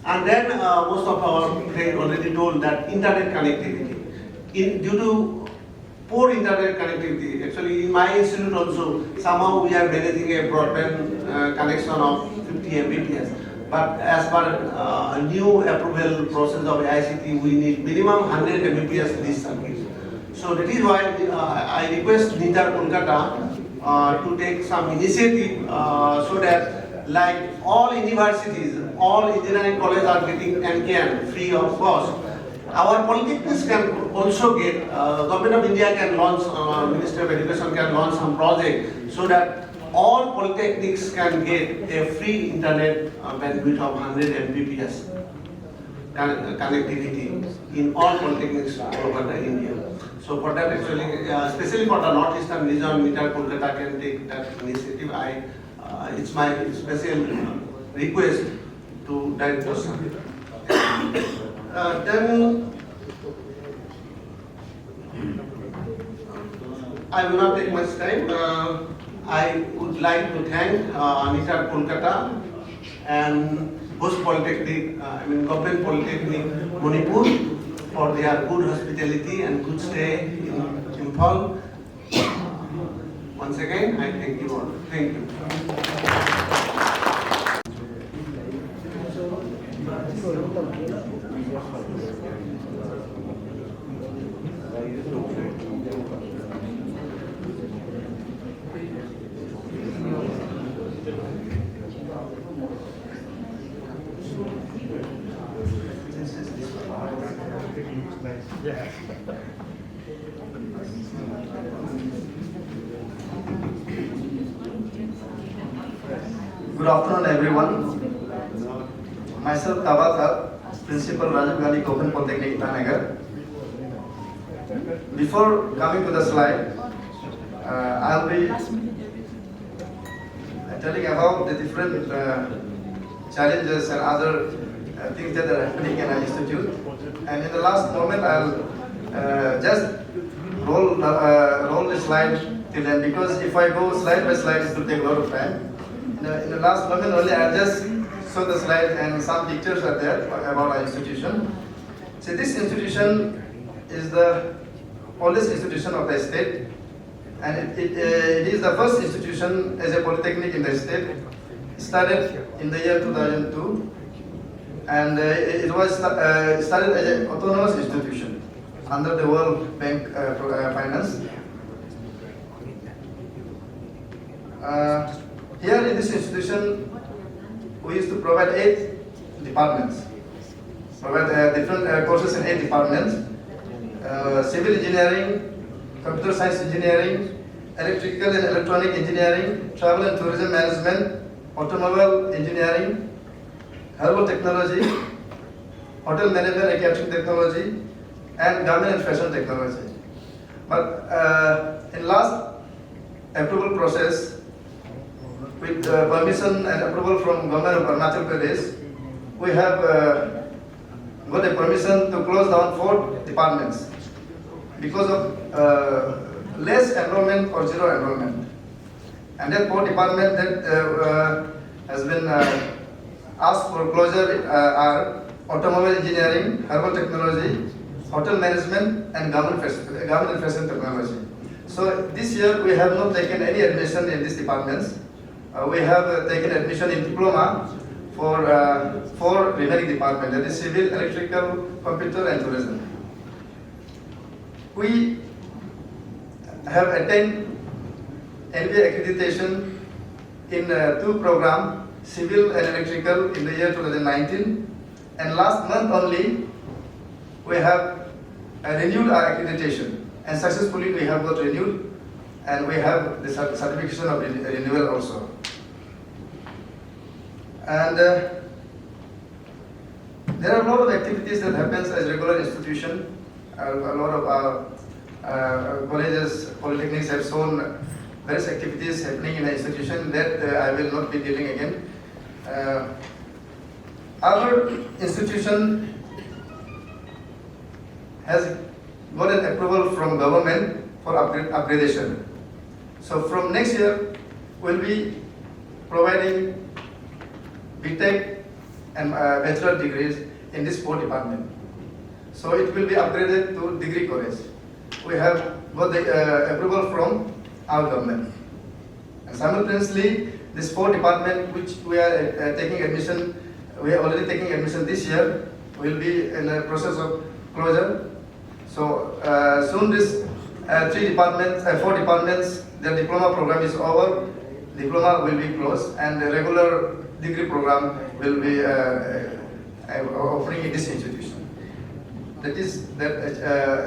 And then most of our friends already told that internet connectivity. Due to poor internet connectivity, actually in my institute also, somehow we are managing a broadband connection of 50 Mbps. But as per new approval process of ICT, we need minimum 100 Mbps this circuit. So that is why I request KOLKATA to take some initiative so that like all universities, all engineering colleges are getting NCAN free of cost. Our polytechnics can also get, Government of India can launch, Ministry of Education can launch some project so that all polytechnics can get a free internet bandwidth of 100 Mbps connectivity in all polytechnics all over India. So for that actually, especially for the northeastern region, KOLKATA can take that initiative. I It's my special request to Director Sir. Then I will not take much time. I would like to thank Anita KOLKATA and Bush Polytechnic, Government Polytechnic Manipur for their good hospitality and good stay in Imphal. Once again, I thank you all. Thank you. Good afternoon, everyone. Myself, Kawata, Principal Rajiv Gandhi Government Polytechnic, Itanagar. Before coming to the slide, I'll be telling about the different challenges and other things that are happening in our institute. And in the last moment, I'll just roll the slide till then, because if I go slide by slide, it will take a lot of time. In the last moment only, I'll just show the slide, and some pictures are there about our institution. So this institution is the oldest institution of the state, and it is the first institution as a polytechnic in the state. It started in the year 2002, and it was started as an autonomous institution under the World Bank finance. Here in this institution, we used to provide 8 departments, provide different courses in 8 departments: civil engineering, computer science engineering, electrical and electronic engineering, travel and tourism management, automobile engineering, herbal technology, hotel management and catering technology, and garment and fashion technology. But in last approval process, with permission and approval from Government of Arunachal Pradesh, we have got a permission to close down 4 departments because of less enrollment or zero enrollment. And that 4 departments that has been asked for closure are automobile engineering, herbal technology, hotel management, and garment and fashion technology. So this year we have not taken any admission in these departments. We have taken admission in diploma for 4 remaining departments, that is civil, electrical, computer, and tourism. We have attained NBA accreditation in 2 programs, civil and electrical, in the year 2019, and last month only we have renewed our accreditation, and successfully we have got renewed, and we have the certification of renewal also. And there are a lot of activities that happens as regular institution. A lot of our colleges, polytechnics have shown various activities happening in the institution that I will not be dealing again. Our institution has got an approval from government for upgradation. So from next year, we'll be providing BTech and bachelor degrees in this 4 departments. So it will be upgraded to degree college. We have got the approval from our government. And simultaneously, this 4 departments which we are taking admission, we are already taking admission this year, will be in the process of closure. So soon this 4 departments, their diploma program is over, diploma will be closed, and the regular degree program will be offering in this institution. That is that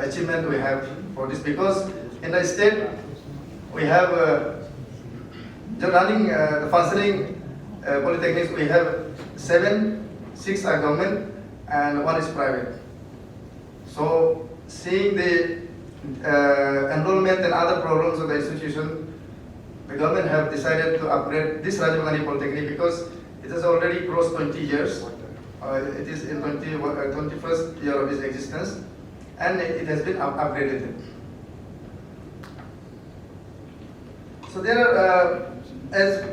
achievement we have for this, because in the state we have running the functioning polytechnics, we have 7, 6 are government and 1 is private. So seeing the enrollment and other problems of the institution, the government have decided to upgrade this Rajiv Gandhi Polytechnic because it has already crossed 20 years. It is in 21st year of its existence, and it has been upgraded. So there are, as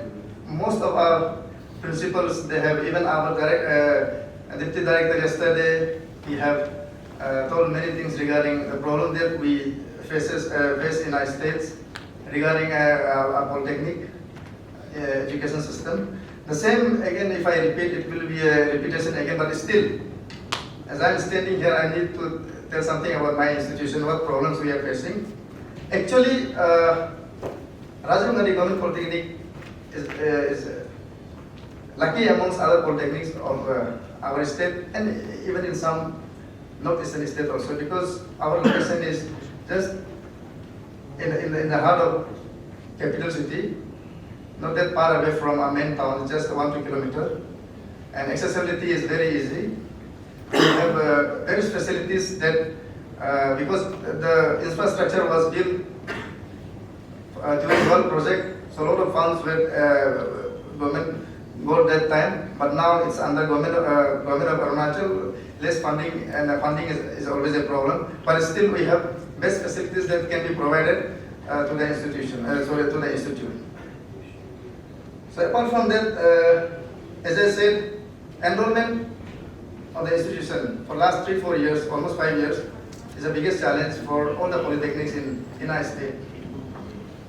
most of our principals, they have, even our deputy director yesterday, he have told many things regarding the problem that we face in our states regarding our polytechnic education system. The same, again, if I repeat, it will be a repetition again, but still, as I'm standing here, I need to tell something about my institution, what problems we are facing. Actually, Rajiv Gandhi Government Polytechnic is lucky amongst other polytechnics of our state, and even in some northeastern state also, because our location is just in the heart of capital city, not that far away from our main town, just 1-2 kilometers, and accessibility is very easy. We have various facilities that, because the infrastructure was built during one project, so a lot of funds were government got that time, but now it's under government of Arunachal, less funding, and funding is always a problem. But still, we have best facilities that can be provided to the institution, to the institute. So apart from that, as I said, enrollment of the institution for last 3-4 years, almost 5 years, is the biggest challenge for all the polytechnics in our state.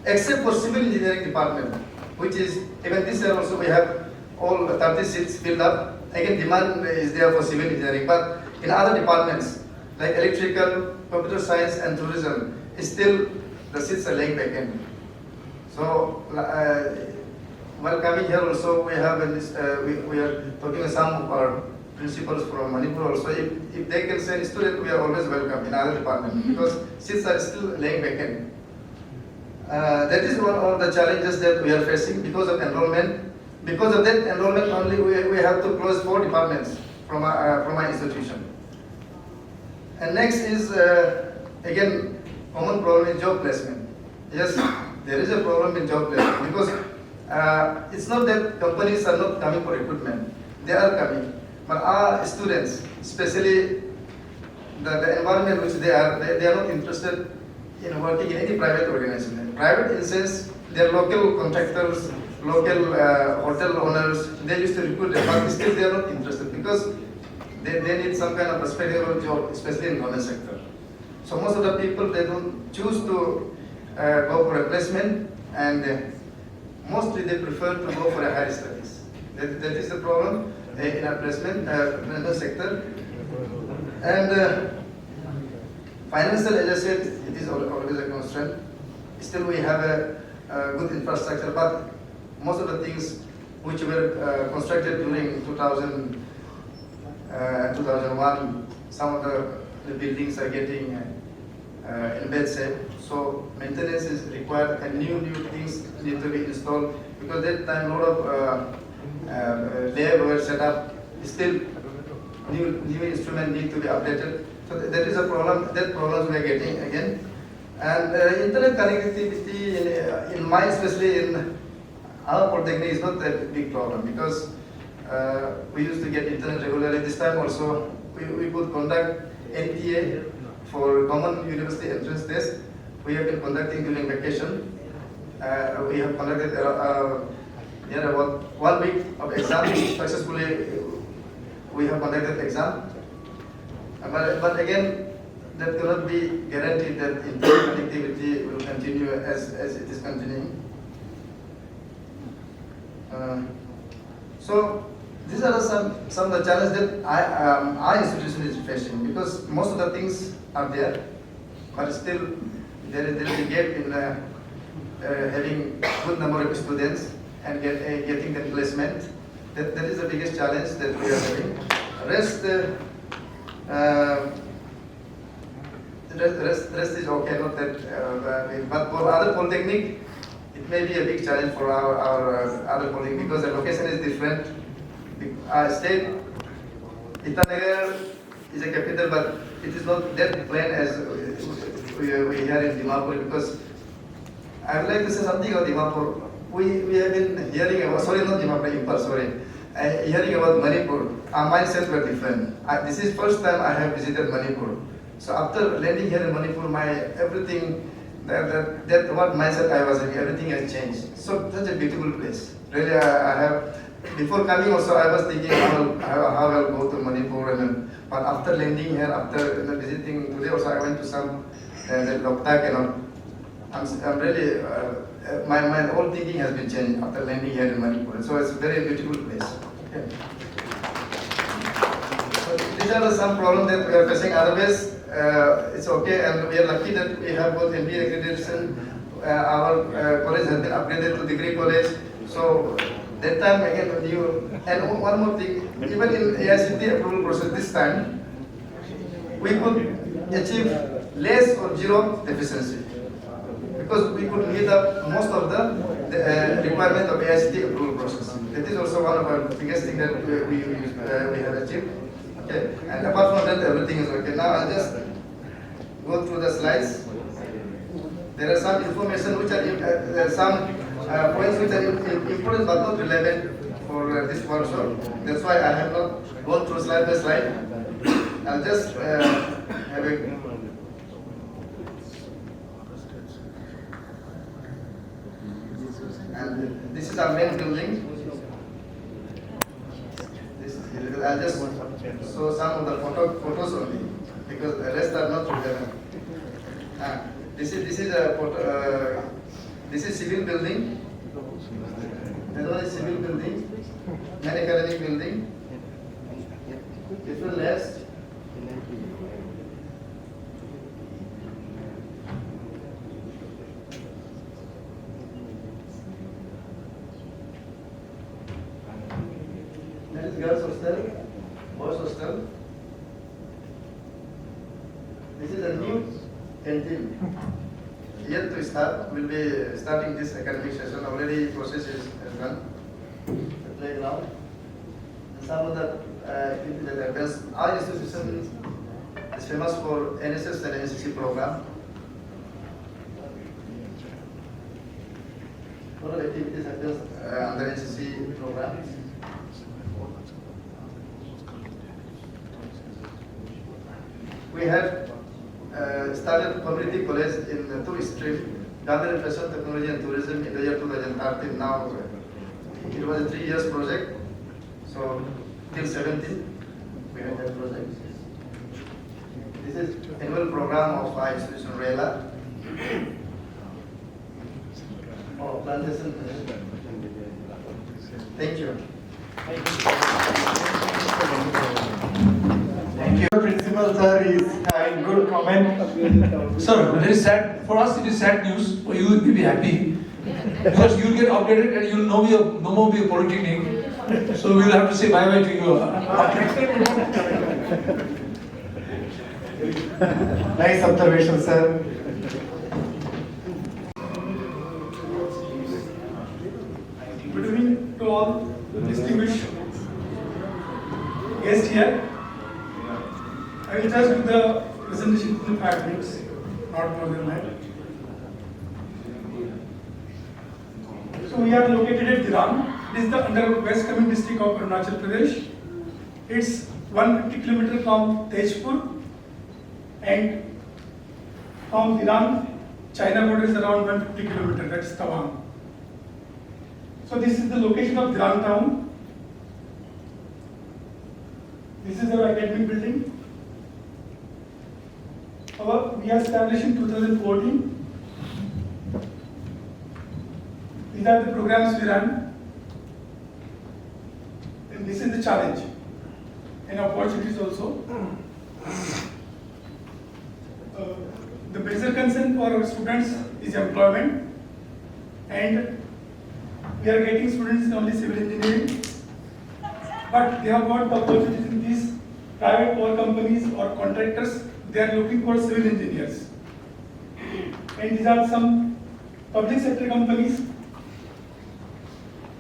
Except for civil engineering department, which is, even this year also we have all 30 seats filled up. Again, demand is there for civil engineering, but in other departments, like electrical, computer science, and tourism, still the seats are laying vacant. So, while coming here also, we have we are talking to some of our principals from Manipur also. If they can send students, we are always welcome in other departments because seats are still laying vacant. That is one of the challenges that we are facing because of enrollment. Because of that enrollment only, we have to close 4 departments from our institution. And next is, again, common problem in job placement. Yes, there is a problem in job placement because it's not that companies are not coming for recruitment. They are coming. But our students, especially the environment which they are not interested in working in any private organization. Private in the sense, they are local contractors, local hotel owners, they used to recruit them, but still they are not interested because they need some kind of respectable job, especially in government sector. So most of the people, they don't choose to go for a placement, and mostly they prefer to go for a higher studies. That is the problem in our placement sector. And financial, as I said, it is always a constraint. Still we have a good infrastructure, but most of the things which were constructed during 2000 and 2001, some of the buildings are getting in bad shape. So maintenance is required, and new things need to be installed because that time a lot of labs were set up. Still, new instruments need to be updated. So that is a problem. That problems we are getting again. And internet connectivity in my, especially in our polytechnic, is not a big problem because we used to get internet regularly. This time also we could conduct NTA for common university entrance test. We have been conducting during vacation. We have conducted near about 1 week of exam successfully. We have conducted exam, but again, that cannot be guaranteed that internet connectivity will continue as it is continuing. So these are some of the challenges that our institution is facing because most of the things are there, but still there is a gap in having good number of students and getting the placement. That is the biggest challenge that we are having. Rest is okay, not that, but for other polytechnic, it may be a big challenge for our other polytechnic because the location is different. Our state, Itanagar is a capital, but it is not that plain as we hear in Dimapur because I would like to say something about Dimapur. We have been hearing about, sorry, not Dimapur, Imphal, sorry. Hearing about Manipur. Our mindsets were different. This is first time I have visited Manipur. So after landing here in Manipur, my everything, that what mindset I was having, everything has changed. So such a beautiful place. Really, I have, before coming also, I was thinking how I'll go to Manipur, but after landing here, after visiting today also, I went to some the Loktak and all. I'm really, my whole thinking has been changed after landing here in Manipur. So it's a very beautiful place. Okay. So these are some problems that we are facing. Otherwise, it's okay, and we are lucky that we have both MBA accreditation. Our college has been upgraded to degree college. So that time again with you, and one more thing, even in AICT approval process this time, we could achieve less or zero deficiency because we could meet up most of the requirement of AICT approval process. That is also one of our biggest things that we have achieved. Okay, and apart from that, everything is okay. Now I'll just go through the slides. There are some information which are some points which are important but not relevant for this workshop. That's why I have not gone through slide by slide. I'll just have a and this is our main building. I'll just show some of the photos only because the rest are not relevant. This is a photo. This is civil building. That one is civil building. Non-academic building. Different labs. That is girls' hostel, boys' hostel. This is a new canteen. Yet to start, we'll be starting this academic session. Already process is done. The playground. And some of the activities that happens. Our institution is famous for NSS and NCC program. What are the activities happens under NCC program? We have started community college in 2 streams, Government Fashion Technology and Tourism in the year 2013. Now it was a 3 years project, so till 17 we had that project. This is annual program of our institution RELA. Oh, plantation. Thank you. Thank you. Principal sir is in good comment. Sir, very sad. For us, it is sad news. For you, will be happy because you will get updated and you will no more be a polytechnic. So we will have to say bye bye to you. Nice observation, sir. Good evening to all distinguished guests here. I will just do the presentation in 5 minutes, not more than that. So we are located at Dirang. It is the under West Kamen district of Arunachal Pradesh. It's 150 km from Tezpur, and from Dirang, China border is around 150 km. That's Tawang. So this is the location of Dirang town. This is our academic building. We are established in 2014. These are the programs we run. And this is the challenge and opportunities also. The major concern for our students is employment, and we are getting students in only civil engineering, but they have got the opportunities in these private power companies or contractors. They are looking for civil engineers, and these are some public sector companies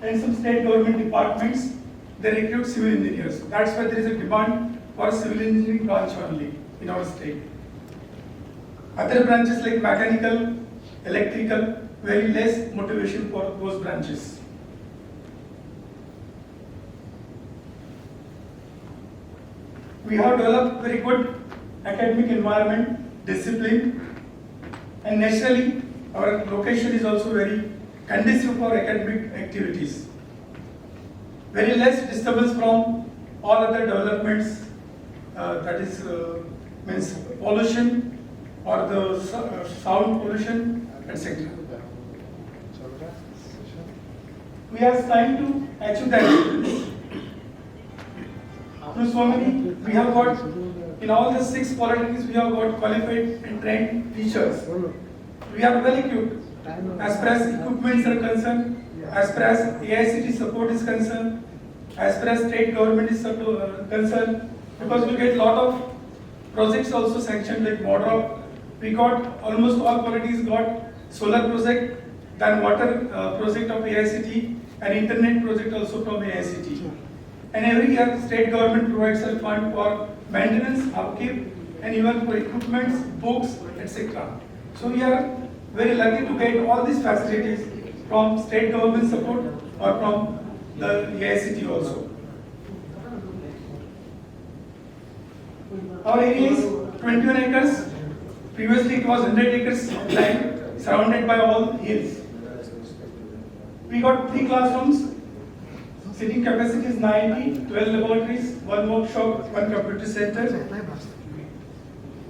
and some state government departments. They recruit civil engineers. That's why there is a demand for civil engineering branch only in our state. Other branches like mechanical, electrical, very less motivation for those branches. We have developed very good academic environment, discipline, and naturally our location is also very conducive for academic activities. Very less disturbance from all other developments, that is means pollution or the sound pollution, etc. We are trying to achieve that. Through so many, we have got, in all the 6 polytechnics, we have got qualified and trained teachers. We are well equipped as far as equipments are concerned, as far as AICT support is concerned, as far as state government is concerned, because we get a lot of projects also sanctioned like water. We got almost all polytechnics got solar project, then water project of AICT, and internet project also from AICT. And every year state government provides a fund for maintenance, upkeep, and even for equipments, books, etc. So we are very lucky to get all these facilities from state government support or from the AICT also. Our area is 21 acres. Previously it was 100 acres land surrounded by all hills. We got 3 classrooms. Seating capacity is 90, 12 laboratories, 1 workshop, 1 computer center.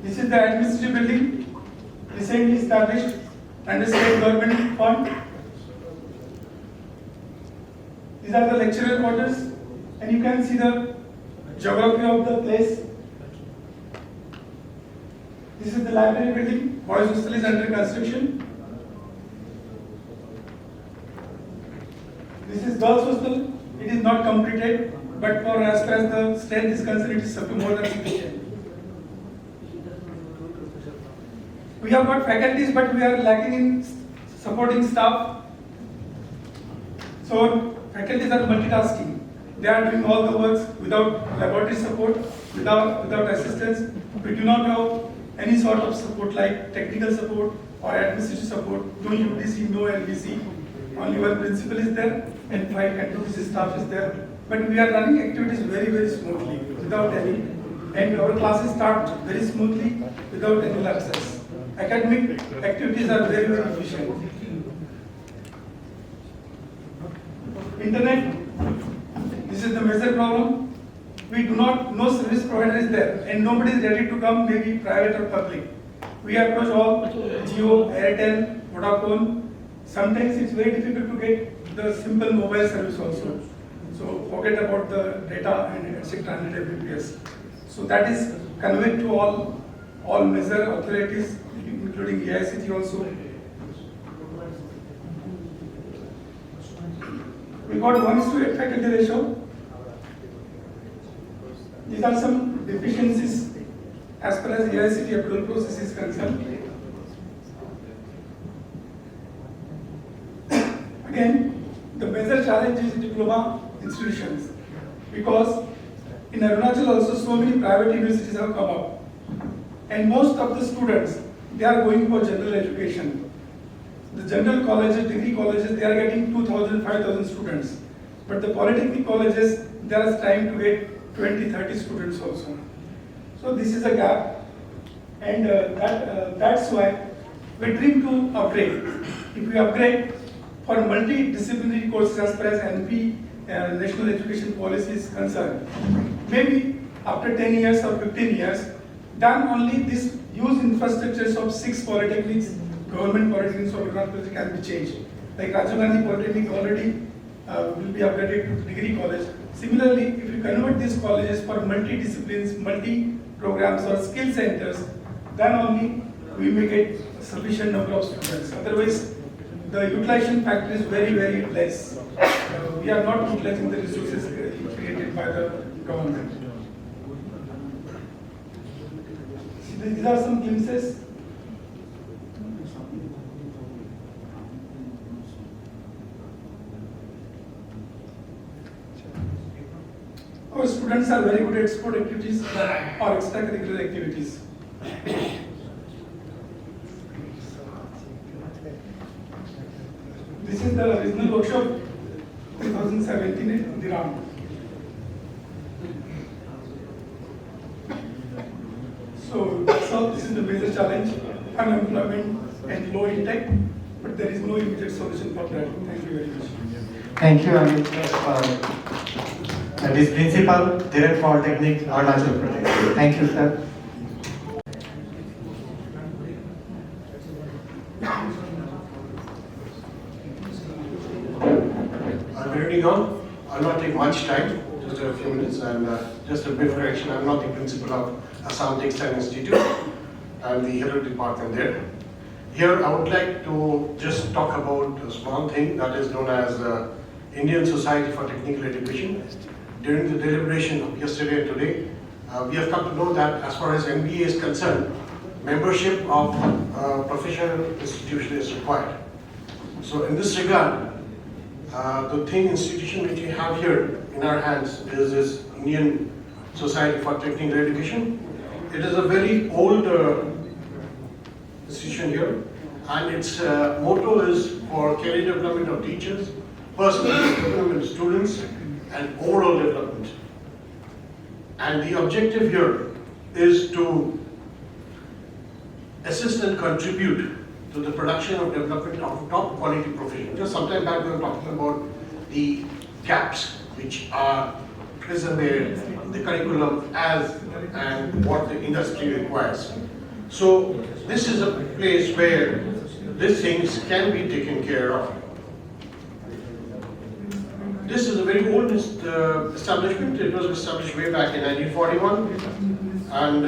This is the administrative building, recently established under state government fund. These are the lecturer quarters, and you can see the geography of the place. This is the library building, boys hostel is under construction. This is girls hostel. It is not completed, but for as far as the strength is concerned, it is more than sufficient. We have got faculties, but we are lacking in supporting staff. So faculties are multitasking. They are doing all the works without laboratory support, without assistance. We do not have any sort of support like technical support or administrative support. No UDC, no LBC. Only 1 principal is there and 5 activity staff is there. But we are running activities very, very smoothly without any, and our classes start very smoothly without any lapses. Academic activities are very, very efficient. Internet, this is the major problem. We do not, no service provider is there and nobody is ready to come, maybe private or public. We approach all Jio, Airtel, Vodafone. Sometimes it's very difficult to get the simple mobile service also. So forget about the data and etc. and WPS. So that is conveyed to all major authorities, including AICT also. We got 1:8 faculty ratio. These are some deficiencies as far as AICT approval process is concerned. Again, the major challenge is diploma institutions, because in Arunachal also so many private universities have come up, and most of the students, they are going for general education. The general colleges, degree colleges, they are getting 2,000, 5,000 students, but the polytechnic colleges, they are trying to get 20, 30 students also. So this is a gap, and that's why we dream to upgrade. If we upgrade for multidisciplinary courses as far as NP, National Education Policy is concerned, maybe after 10 years or 15 years, then only this huge infrastructures of 6 polytechnics, government polytechnics of Arunachal can be changed. Like Rajiv Gandhi Polytechnic already will be upgraded to degree college. Similarly, if you convert these colleges for multi-disciplines, multi-programs or skill centers, then only we may get sufficient number of students. Otherwise, the utilization factor is very, very less. We are not utilizing the resources created by the government. These are some glimpses. Our students are very good at sport activities or extracurricular activities. So this is the major challenge, unemployment and low intake, but there is no immediate solution for that. Thank you very much. Thank you, Amit. That is Principal, Direct Polytechnic, Arunachal Pradesh. Thank you, sir. Good evening all. I'll not take much time, just a few minutes, and just a brief correction. I'm not the principal of Assam Textile Institute. I'm the head of the department there. Here, I would like to just talk about a small thing that is known as Indian Society for Technical Education. During the deliberation of yesterday and today, we have come to know that as far as MBA is concerned, membership of a professional institution is required. So in this regard, the institution which we have here in our hands is this Indian Society for Technical Education. It is a very old institution here, and its motto is for career development of teachers, personal development of students, and overall development. And the objective here is to assist and contribute to the production of development of top quality professionals. Just some time back we were talking about the gaps which are present there in the curriculum and what the industry requires. So this is a place where these things can be taken care of. This is a very old establishment. It was established way back in 1941, and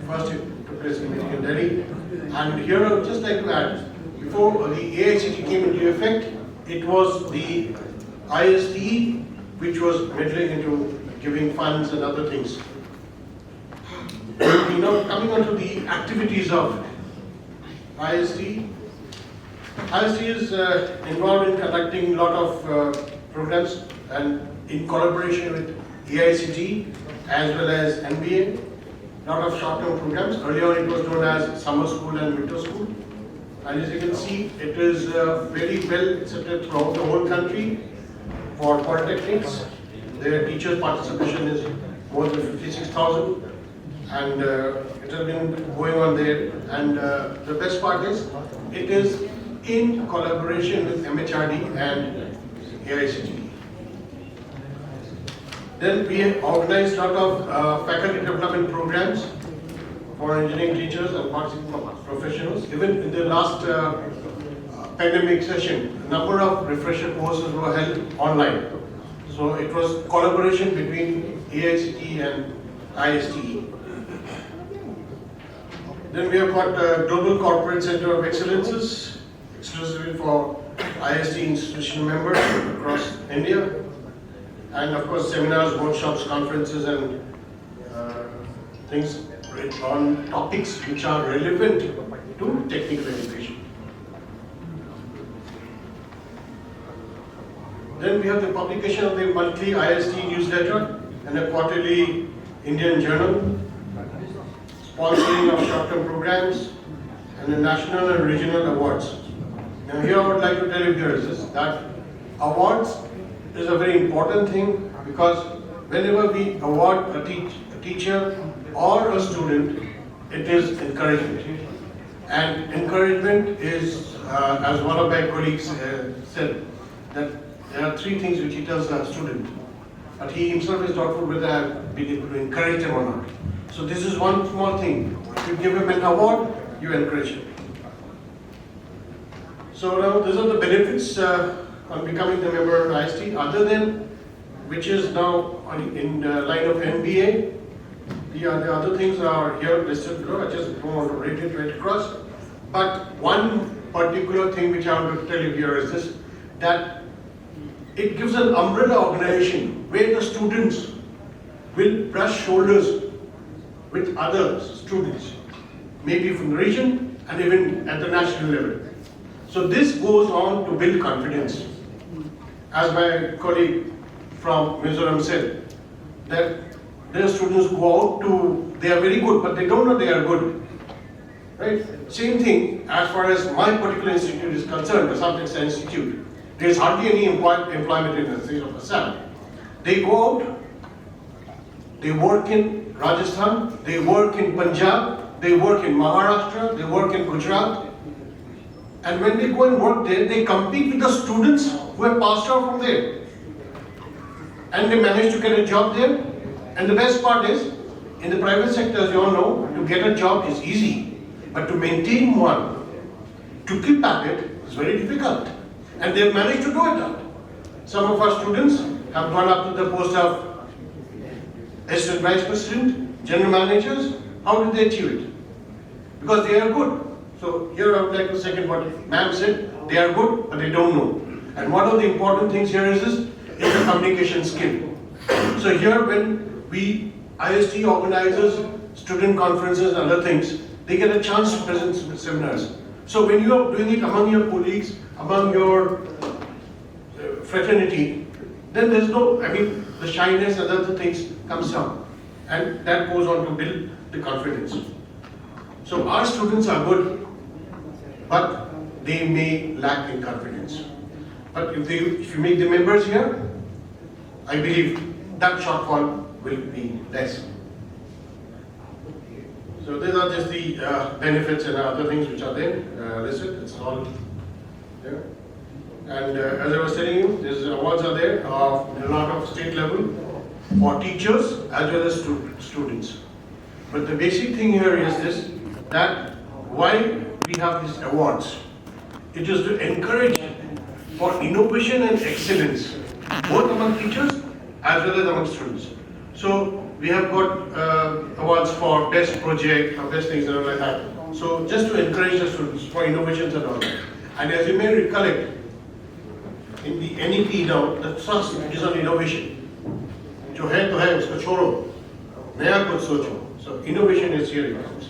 first it took place in Delhi. And here I would just like to add, before the AICT came into effect, it was the ISTE which was meddling into giving funds and other things. Now coming on to the activities of ISTE. ISTE is involved in conducting a lot of programs and in collaboration with AICT as well as NBA. Lot of short-term programs. Earlier on it was known as summer school and winter school. And as you can see, it is very well accepted throughout the whole country for polytechnics. Their teachers' participation is more than 56,000, and it has been going on there. And the best part is, it is in collaboration with MHRD and AICT. Then we have organized a lot of faculty development programs for engineering teachers and professionals. Even in the last pandemic session, a number of refresher courses were held online. So it was collaboration between AICT and ISTE. Then we have got a Global Corporate Center of Excellences, exclusively for ISTE institutional members across India. And of course, seminars, workshops, conferences, and things on topics which are relevant to technical education. Then we have the publication of the monthly ISTE newsletter and a quarterly Indian journal, sponsoring of short-term programs, and the national and regional awards. Now here I would like to tell you here is this, that awards is a very important thing, because whenever we award a teacher or a student, it is encouragement. And encouragement is, as one of my colleagues said, that there are three things which he tells a student, but he himself is doubtful whether I have been able to encourage him or not. So this is one small thing. If you give him an award, you encourage him. So now these are the benefits on becoming the member of ISTE, other than which is now in the line of MBA. The other things are here listed below. I just don't want to read it right across. But one particular thing which I want to tell you here is this, that it gives an umbrella organization where the students will brush shoulders with other students, maybe from the region and even at the national level. So this goes on to build confidence. As my colleague from Mizoram said, that their students go out to, they are very good, but they don't know they are good. Right? Same thing as far as my particular institute is concerned, the Assam Textile Institute. There is hardly any employment in the state of Assam. They go out, they work in Rajasthan, they work in Punjab, they work in Maharashtra, they work in Gujarat. And when they go and work there, they compete with the students who have passed out from there. And they manage to get a job there. And the best part is, in the private sector, as you all know, to get a job is easy. But to maintain one, to keep at it, is very difficult. And they've managed to do it. Some of our students have gone up to the post of assistant vice president, general managers. How did they achieve it? Because they are good. So here I would like to second what ma'am said. They are good, but they don't know. And one of the important things here is the communication skill. So here when we IST organizes student conferences and other things, they get a chance to present seminars. So when you are doing it among your colleagues, among your fraternity, then there's no, the shyness and other things comes down. And that goes on to build the confidence. So our students are good, but they may lack in confidence. But if you make the members here, I believe that shortfall will be less. So these are just the benefits and other things which are there listed. It's all there. And as I was telling you, these awards are there not of state level for teachers as well as students. But the basic thing here is this, that why we have these awards. It is to encourage for innovation and excellence, both among teachers as well as among students. So we have got awards for best project, or best things and all like that. So just to encourage the students for innovations and all that. And as you may recollect, in the NEP now, the thrust is on innovation. जो है तो है, उसको छोड़ो, नया कुछ सोचो. So innovation is here it comes.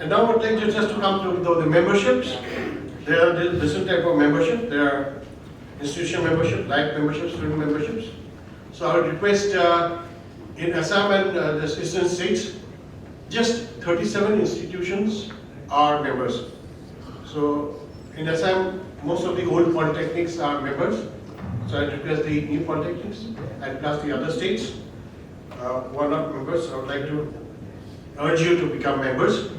And now I would like just to come to the memberships. There are different type of membership. There are institution membership, life memberships, student memberships. So I would request in Assam and the eastern states, just 37 institutions are members. So in Assam, most of the old polytechnics are members. So I request the new polytechnics and plus the other states who are not members. I would like to urge you to become members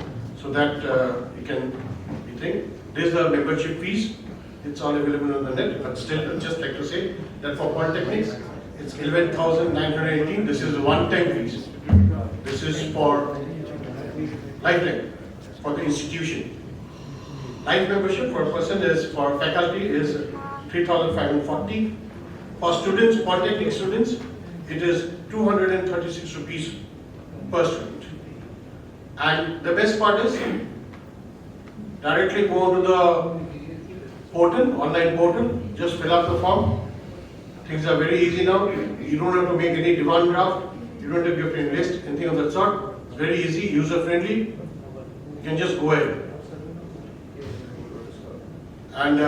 so that you can be think. These are membership fees. It's all available on the net. But still, I'd just like to say that for polytechnics, it's 11,918. This is one-time fees. This is for lifetime for the institution. Life membership for a person is for faculty is 3,540. For students, polytechnic students, it is 236 rupees per student. And the best part is directly go to the portal, online portal, just fill up the form. Things are very easy now. You don't have to make any demand draft. You don't have to invest, anything of that sort. It's very easy, user-friendly. You can just go ahead. And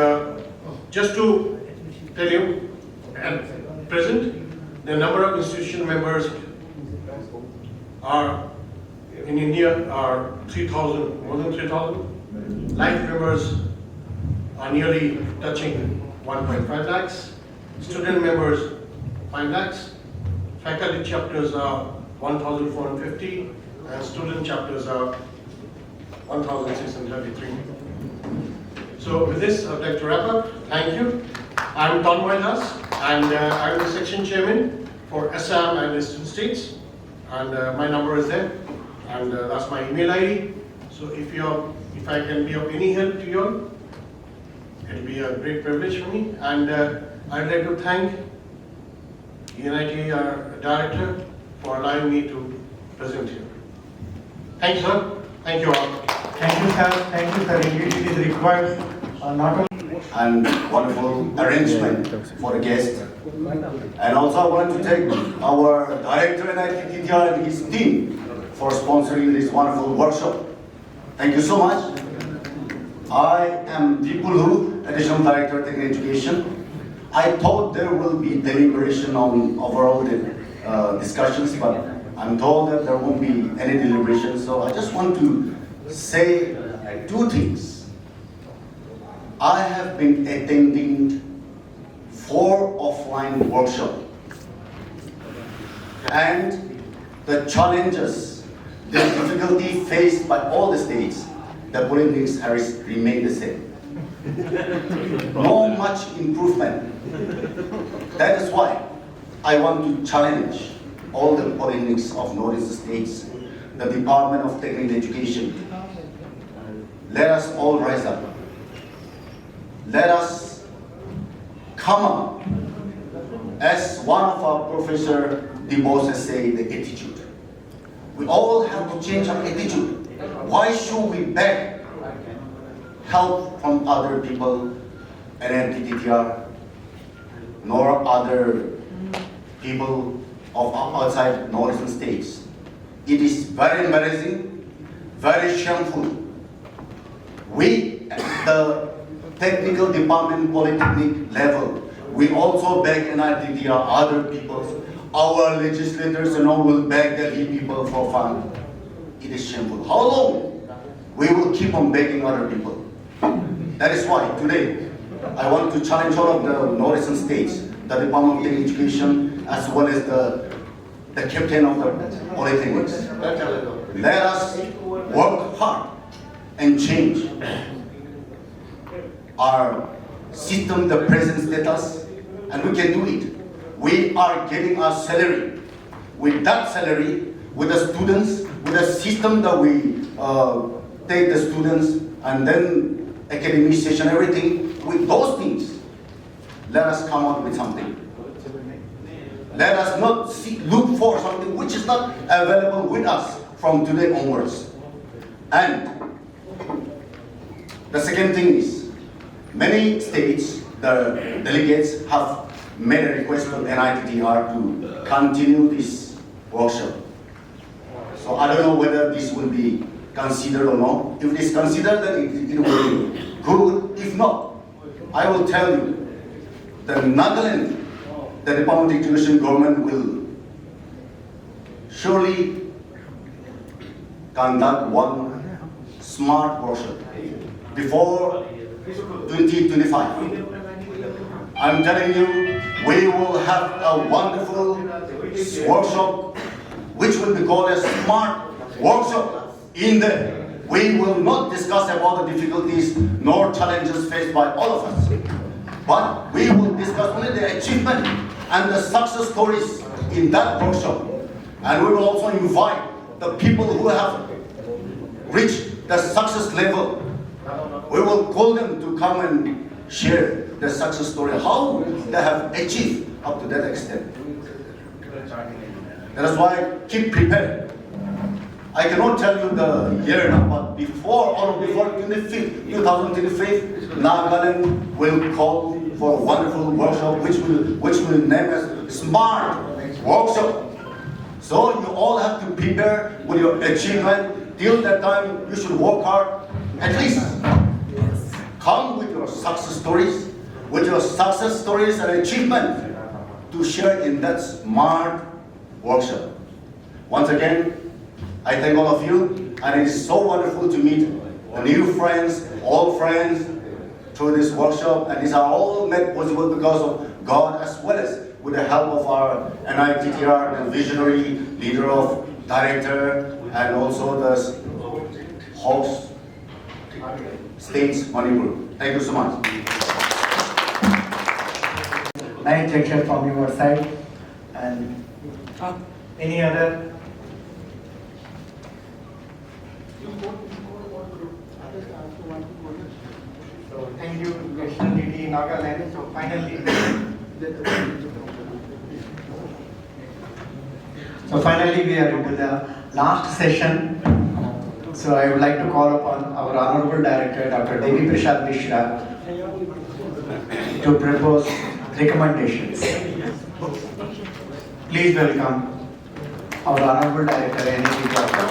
just to tell you, at present, the number of institution members are in India are 3,000, more than 3,000. Life members are nearly touching 1.5 lakhs. Student members, 5 lakhs. Faculty chapters are 1,450, and student chapters are 1,633. So with this, I'd like to wrap up. Thank you. I'm Tanmoy Das, and I'm the section chairman for Assam and Eastern States. And my number is there, and that's my email ID. So if I can be of any help to you all, it'll be a great privilege for me. And I'd like to thank UNIT director for allowing me to present here. Thank you, sir. Thank you all. Thank you, sir. Thank you, sir. Indeed, it is required not only and wonderful arrangement for the guest. And also I want to thank our director NIT India and his team for sponsoring this wonderful workshop. Thank you so much. I am Vipulu, Additional Director of Technical Education. I thought there will be deliberation on overall discussions, but I'm told that there won't be any deliberation. So I just want to say two things. I have been attending 4 offline workshops, and the challenges, the difficulty faced by all the states, the politics has remained the same. No much improvement. That is why I want to challenge all the politics of Northeast states, the Department of Technical Education. Let us all rise up. Let us come up. As one of our professor DeBose has said, the attitude. We all have to change our attitude. Why should we beg help from other people, NNTTR, nor other people of outside northern states? It is very embarrassing, very shameful. We, at the technical department polytechnic level, we also beg NITTR, other people, our legislators and all will beg Delhi people for fun. It is shameful. How long we will keep on begging other people? That is why today I want to challenge all of the northern states, the Department of Education, as well as the captain of the polytechnics. Let us work hard and change our system, the present status, and we can do it. We are getting our salary. With that salary, with the students, with the system that we take the students and then academic session, everything, with those things, let us come out with something. Let us not look for something which is not available with us from today onwards. And the second thing is, many states, the delegates have made a request to NITTR to continue this workshop. So I don't know whether this will be considered or not. If it is considered, then it will be good. If not, I will tell you, the Nagaland, the Department of Education government will surely conduct one smart workshop before 2025. I'm telling you, we will have a wonderful workshop which will be called a smart workshop. In there, we will not discuss about the difficulties nor challenges faced by all of us, but we will discuss only the achievement and the success stories in that workshop. And we will also invite the people who have reached the success level. We will call them to come and share the success story, how they have achieved up to that extent. That is why keep prepared. I cannot tell you the year now, but before 2025, Nagaland will call for a wonderful workshop which will name as Smart Workshop. So you all have to prepare with your achievement. Till that time, you should work hard. At least come with your success stories, and achievement to share in that Smart Workshop. Once again, I thank all of you, and it is so wonderful to meet the new friends, old friends, through this workshop, and these are all made possible because of God, as well as with the help of our NITTR, the visionary leader of director, and also the host states, Manipur. Thank you so much. Nice lecture from your side, and any other? So thank you, Krishna Didi, Nagaland. So finally we are into the last session. So I would like to call upon our Honorable Director, Dr. Devi Prasad Mishra, to propose recommendations. Please welcome our Honorable Director, NEP Doctor.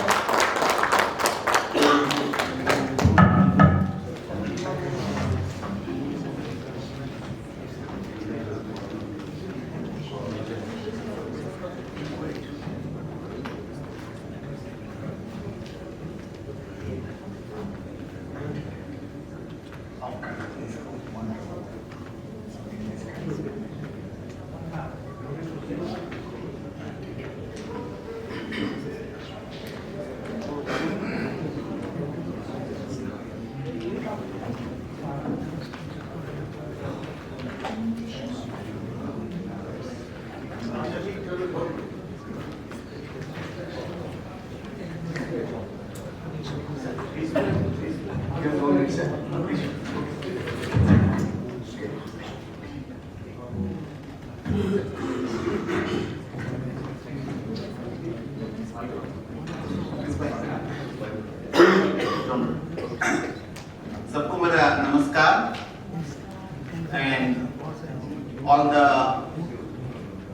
all the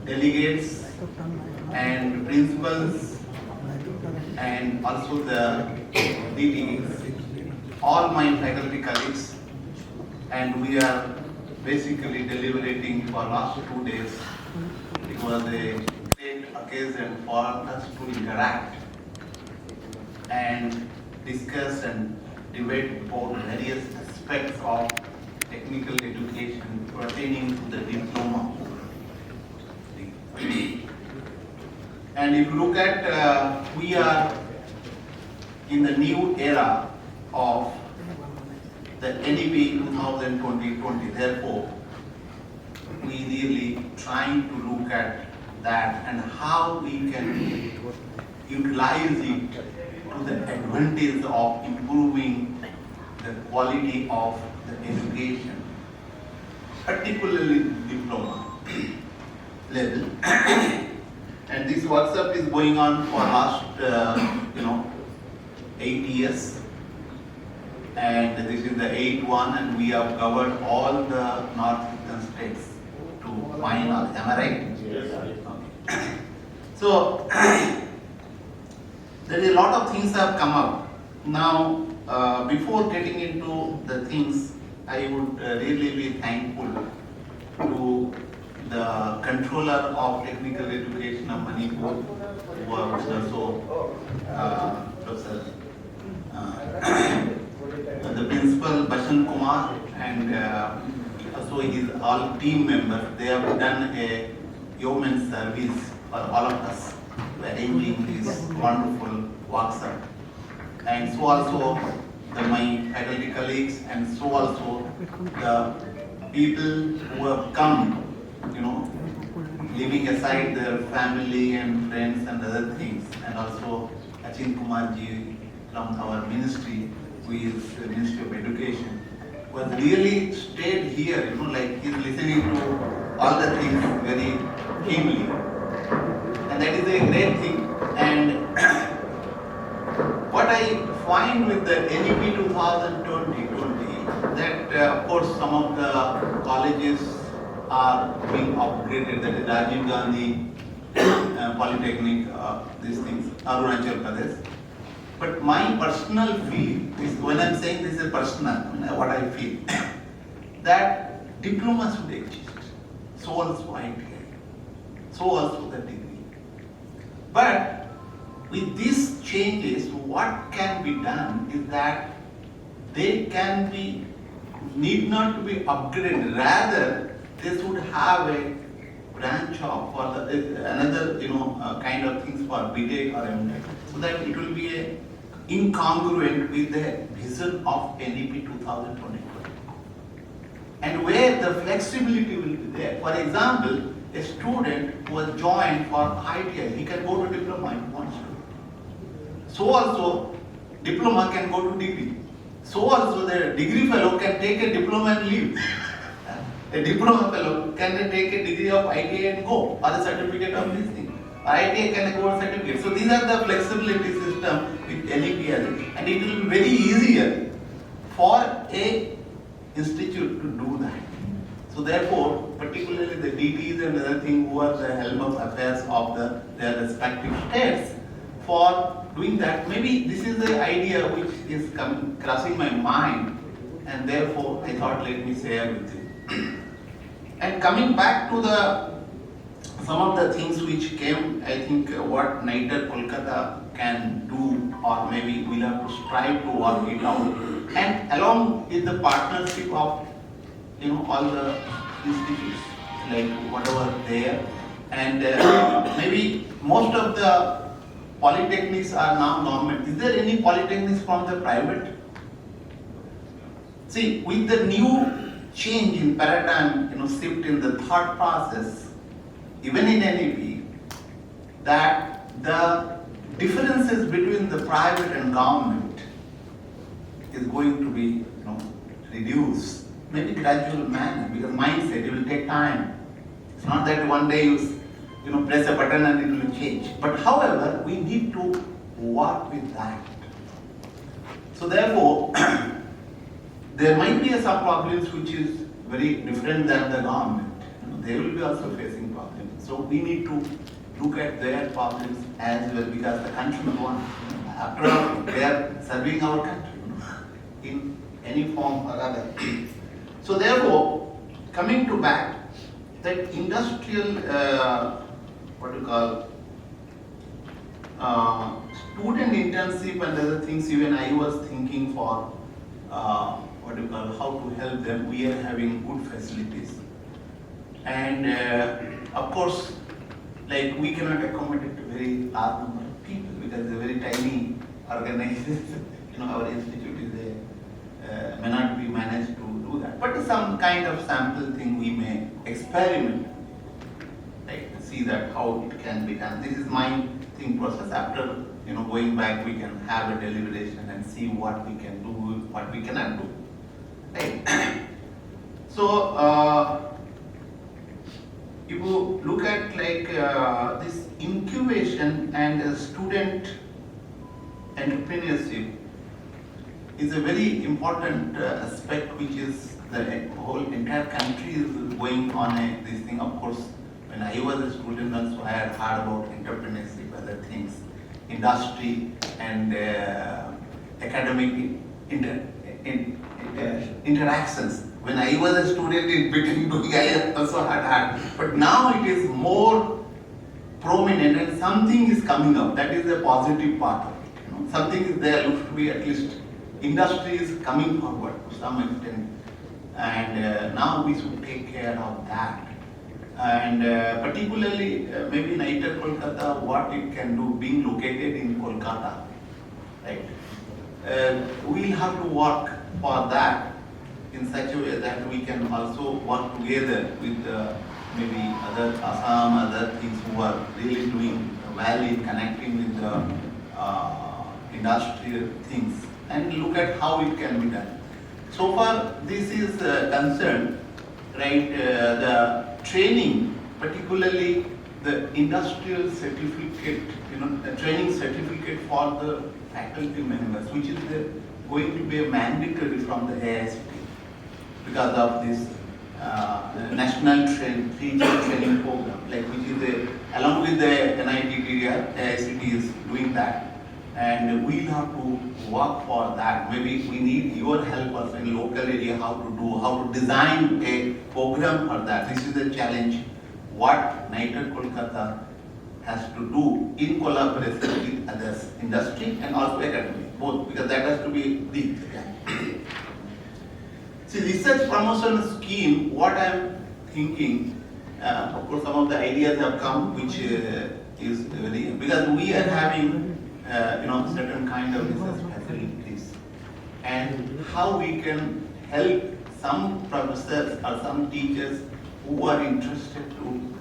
delegates and principals and also the DTs, all my faculty colleagues, and we are basically deliberating for last 2 days. It was a great occasion for us to interact and discuss and debate about various aspects of technical education pertaining to the diploma. And if you look at, we are in the new era of the NEP 2020. Therefore, we really trying to look at that and how we can utilize it to the advantage of improving the quality of the education, particularly diploma level. And this workshop is going on for last 8 years, and this is the 8th one, and we have covered all the northeastern states to my knowledge. Am I right? Yes. Okay. So there is a lot of things have come up. Now, before getting into the things, I would really be thankful to the controller of technical education of Manipur, who was also Professor, the principal Bashan Kumar, and also his all team members. They have done a yeoman service for all of us, arranging this wonderful workshop. And so also my faculty colleagues, and so also the people who have come, leaving aside their family and friends and other things, and also Achin Kumar ji from our ministry, who is the Ministry of Education, was really stayed here, like he's listening to all the things very keenly. And that is a great thing. And what I find with the NEP 2020, that of course some of the colleges are being upgraded, that is Rajiv Gandhi Polytechnic, these things, Arunachal Pradesh. But my personal feel is, when I'm saying this is personal, what I feel, that diploma should exist, so also ITI, so also the degree. But with these changes, what can be done is that they can be, need not to be upgraded, rather they should have a branch of for another kind of things for BTech or MTech, so that it will be a incongruent with the vision of NEP 2020, and where the flexibility will be there. For example, a student who has joined for ITI, he can go to diploma if he wants to. So also, diploma can go to degree. So also, the degree fellow can take a diploma and leave. A diploma fellow can take a degree of ITI and go, or a certificate of this thing. ITI can go a certificate. So these are the flexibility system with NEP, and it will be very easier for a institute to do that. So therefore, particularly the DTs and other things who are the helm of affairs of their respective states, for doing that, maybe this is the idea which is crossing my mind, and therefore I thought let me share with you. And coming back to some of the things which came, I think what neither KOLKATA can do, or maybe we'll have to strive to work it out, and along with the partnership of all the institutes, like whatever there, and maybe most of the polytechnics are now government. Is there any polytechnics from the private? See, with the new change in paradigm, shift in the thought process, even in NEP, that the differences between the private and government is going to be reduced, maybe gradual manner, because mindset, it will take time. It's not that one day you press a button and it will change. But however, we need to work with that. So therefore, there might be some problems which is very different than the government. they will be also facing problems. So we need to look at their problems as well, because the country is one. After all, they are serving our country in any form or other. So therefore, coming to back, that industrial, student internship and other things, even I was thinking for, how to help them. We are having good facilities. And of course, like we cannot accommodate a very large number of people because they're very tiny organizations. Our institute is may not be managed to do that. But some kind of sample thing we may experiment, like see that how it can be done. This is my process. After going back, we can have a deliberation and see what we can do, what we cannot do. Right. So if you look at this incubation and student entrepreneurship is a very important aspect, which is the whole entire country is going on this thing. Of course, when I was a student also, I had heard about entrepreneurship, other things, industry and academic interactions. When I was a student in between doing, I also had heard. But now it is more prominent and something is coming up. That is the positive part of it. Something is there, looks to be at least industry is coming forward to some extent. And now we should take care of that. And particularly maybe in ITER Kolkata, what it can do, being located in Kolkata, right? We'll have to work for that in such a way that we can also work together with maybe other Assam, other things who are really doing well in connecting with the industrial things and look at how it can be done. So far, this is concerned, right? The training, particularly the industrial certificate, the training certificate for the faculty members, which is going to be a mandatory from the AICT because of this national teacher training program, which is along with the NITTR, AICT is doing that. And we'll have to work for that. Maybe we need your help also in local area, how to design a program for that. This is the challenge. What ITER Kolkata has to do in collaboration with others, industry and also academic, both, because that has to be the. See, research promotion scheme, what I am thinking, of course some of the ideas have come, which is very, because we are having certain kind of research facilities, and how we can help some professors or some teachers who are interested to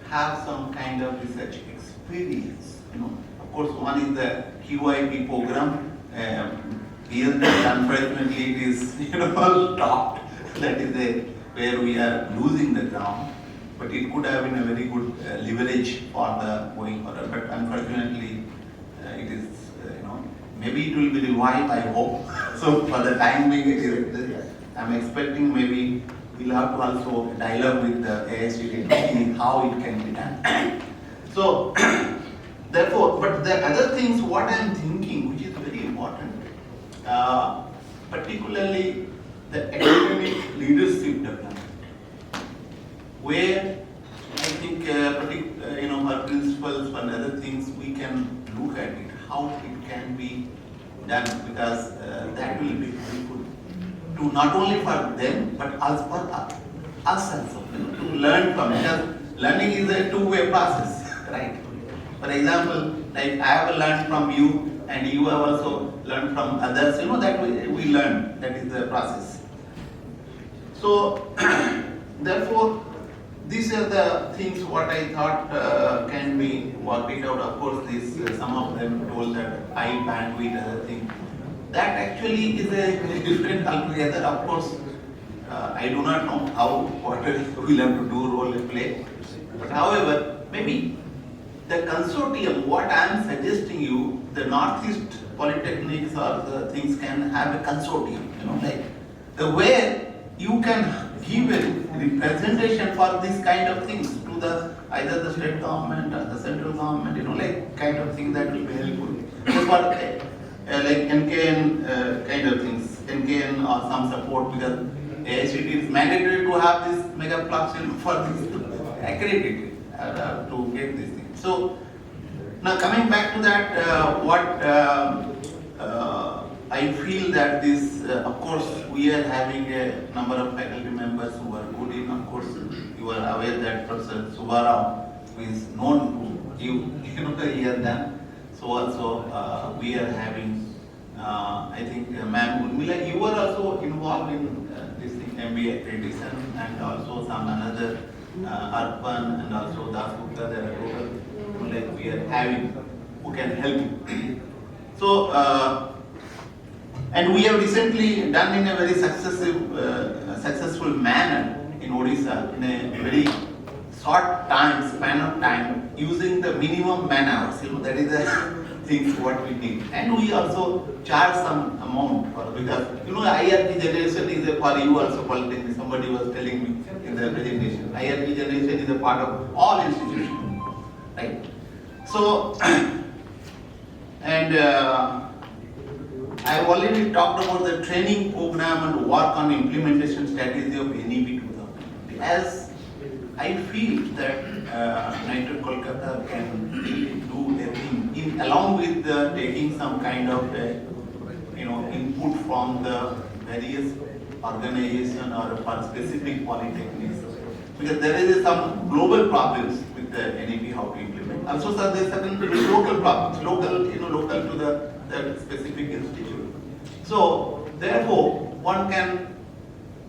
have some kind of research experience. Of course, one is the QIP program. Here, unfortunately, it is stopped. That is where we are losing the ground. But it could have been a very good leverage for the going forward. But unfortunately, it is, maybe it will be revived, I hope. So for the time being, I'm expecting maybe we'll have to also dialogue with the AICT to see how it can be done. So, therefore, but the other things, what I'm thinking, which is very important, particularly the academic leadership development, where I think, our principles and other things, we can look at it, how it can be done, because that will be helpful to not only for them, but also for us also, to learn from it. Because learning is a two-way process, right? For example, like I have learned from you, and you have also learned from others, that we learn, that is the process. So, therefore, these are the things what I thought can be worked it out. Of course, some of them told that high bandwidth, other thing. That actually is a very different altogether. Of course, I do not know how what we'll have to do, role and play. But however, maybe the consortium, what I am suggesting you, the Northeast Polytechnics or the things can have a consortium, where you can given representation for this kind of things to the either the state government or the central government, like kind of thing that will be helpful. Just for like NKN kind of things, NKN or some support, because AICT is mandatory to have this mega flux for this accredited to get this thing. So now coming back to that, what I feel that this, of course, we are having a number of faculty members who are good in. Of course, you are aware that Professor Subbarao, who is known to you, here then. So also we are having, I think, Ma'am Urmila, you were also involved in this thing, MBA accreditation, and also some another Arpan and also Das Gupta. There are total, like we are having who can help you. So. And we have recently done in a very successful manner in Odisha in a very short span of time, using the minimum man hours. That is the thing what we need. And we also charge some amount for, because IRP generation is a for you also polytechnic. Somebody was telling me in the presentation. IRP generation is a part of all institutions, right? So and. I have already talked about the training program and work on implementation strategy of NEP 2020. As I feel that NITER Kolkata can really do a thing along with taking some kind of input from the various organization or for specific polytechnics, because there is some global problems with the NEP how to implement. Also, sir, there are certain local problems, local to the specific institute. So therefore, one can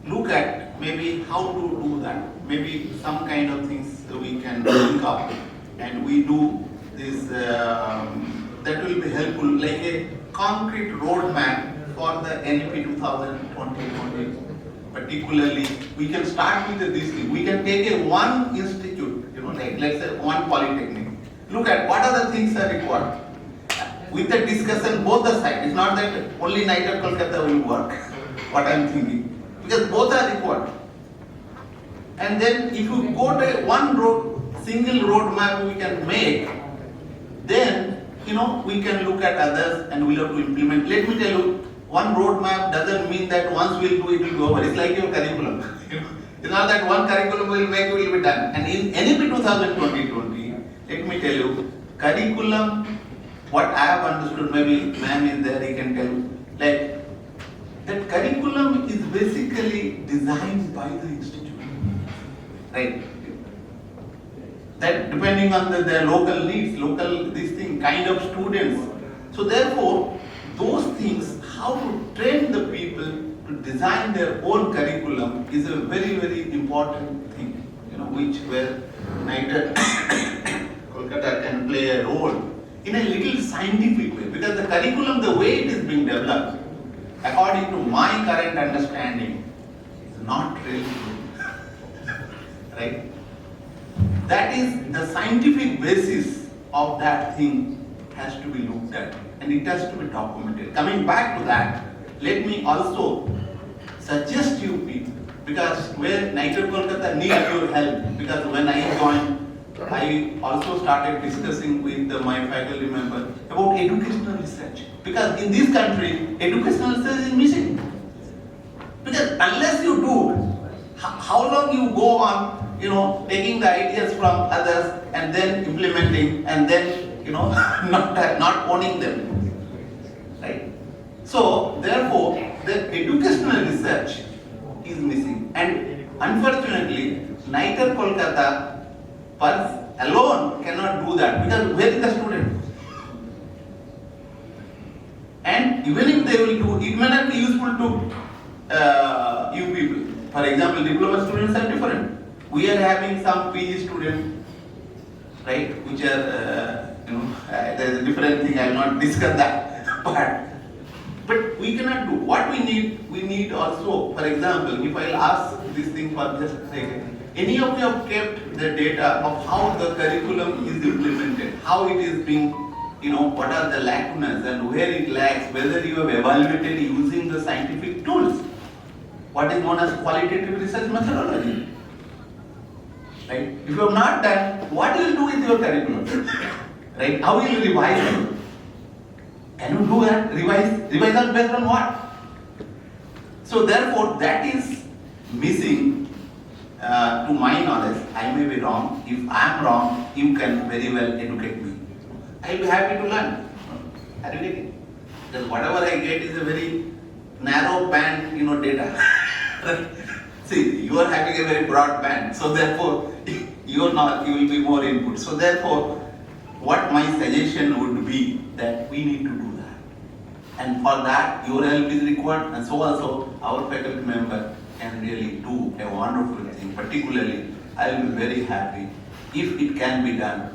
look at maybe how to do that. Maybe some kind of things we can link up, and we do this. That will be helpful, like a concrete roadmap for the NEP 2020. Particularly, we can start with this thing. We can take a one institute, like let's say one polytechnic. Look at what are the things are required. With the discussion, both the sides. It's not that only NITER Kolkata will work, what I'm thinking. Because both are required. And then if you go to one single road map we can make, then, we can look at others and we'll have to implement. Let me tell you, one road map doesn't mean that once we'll do it will be over. It's like your curriculum. It's not that one curriculum will be done. And in NEP 2020, let me tell you, curriculum, what I have understood, maybe ma'am is there, he can tell you, like, that curriculum is basically designed by the institute, right? That depending on their local needs, this thing, kind of students. So therefore, those things, how to train the people to design their own curriculum is a very, very important thing, where NITER Kolkata can play a role in a little scientific way, because the curriculum, the way it is being developed, according to my current understanding, is not really good. Right? That is the scientific basis of that thing has to be looked at, and it has to be documented. Coming back to that, let me also suggest you people, because where NITER Kolkata needs your help, because when I joined, I also started discussing with my faculty member about educational research. Because in this country, educational research is missing. Because unless you do, how long you go on, taking the ideas from others and then implementing and then, not owning them, right? So therefore, the educational research is missing. And unfortunately, NITER Kolkata alone cannot do that, because where is the student? And even if they will do, it may not be useful to you people. For example, diploma students are different. We are having some PG students, right, which are, there is a different thing, I will not discuss that. But we cannot do. What we need also, for example, if I'll ask this thing for just a second, any of you have kept the data of how the curriculum is implemented, how it is being, what are the lacunas and where it lacks, whether you have evaluated using the scientific tools? what is known as qualitative research methodology. Right? If you have not done, what will you do with your curriculum? Right? How will you revise it? Can you do that? Revise on based on what? So therefore, that is missing to my knowledge. I may be wrong. If I am wrong, you can very well educate me. I will be happy to learn. Are you getting it? Because whatever I get is a very narrow band, data. See, you are having a very broad band, so therefore you will be more input. So therefore, what my suggestion would be that we need to do that. And for that, your help is required, and so also our faculty member can really do a wonderful thing. Particularly, I will be very happy if it can be done,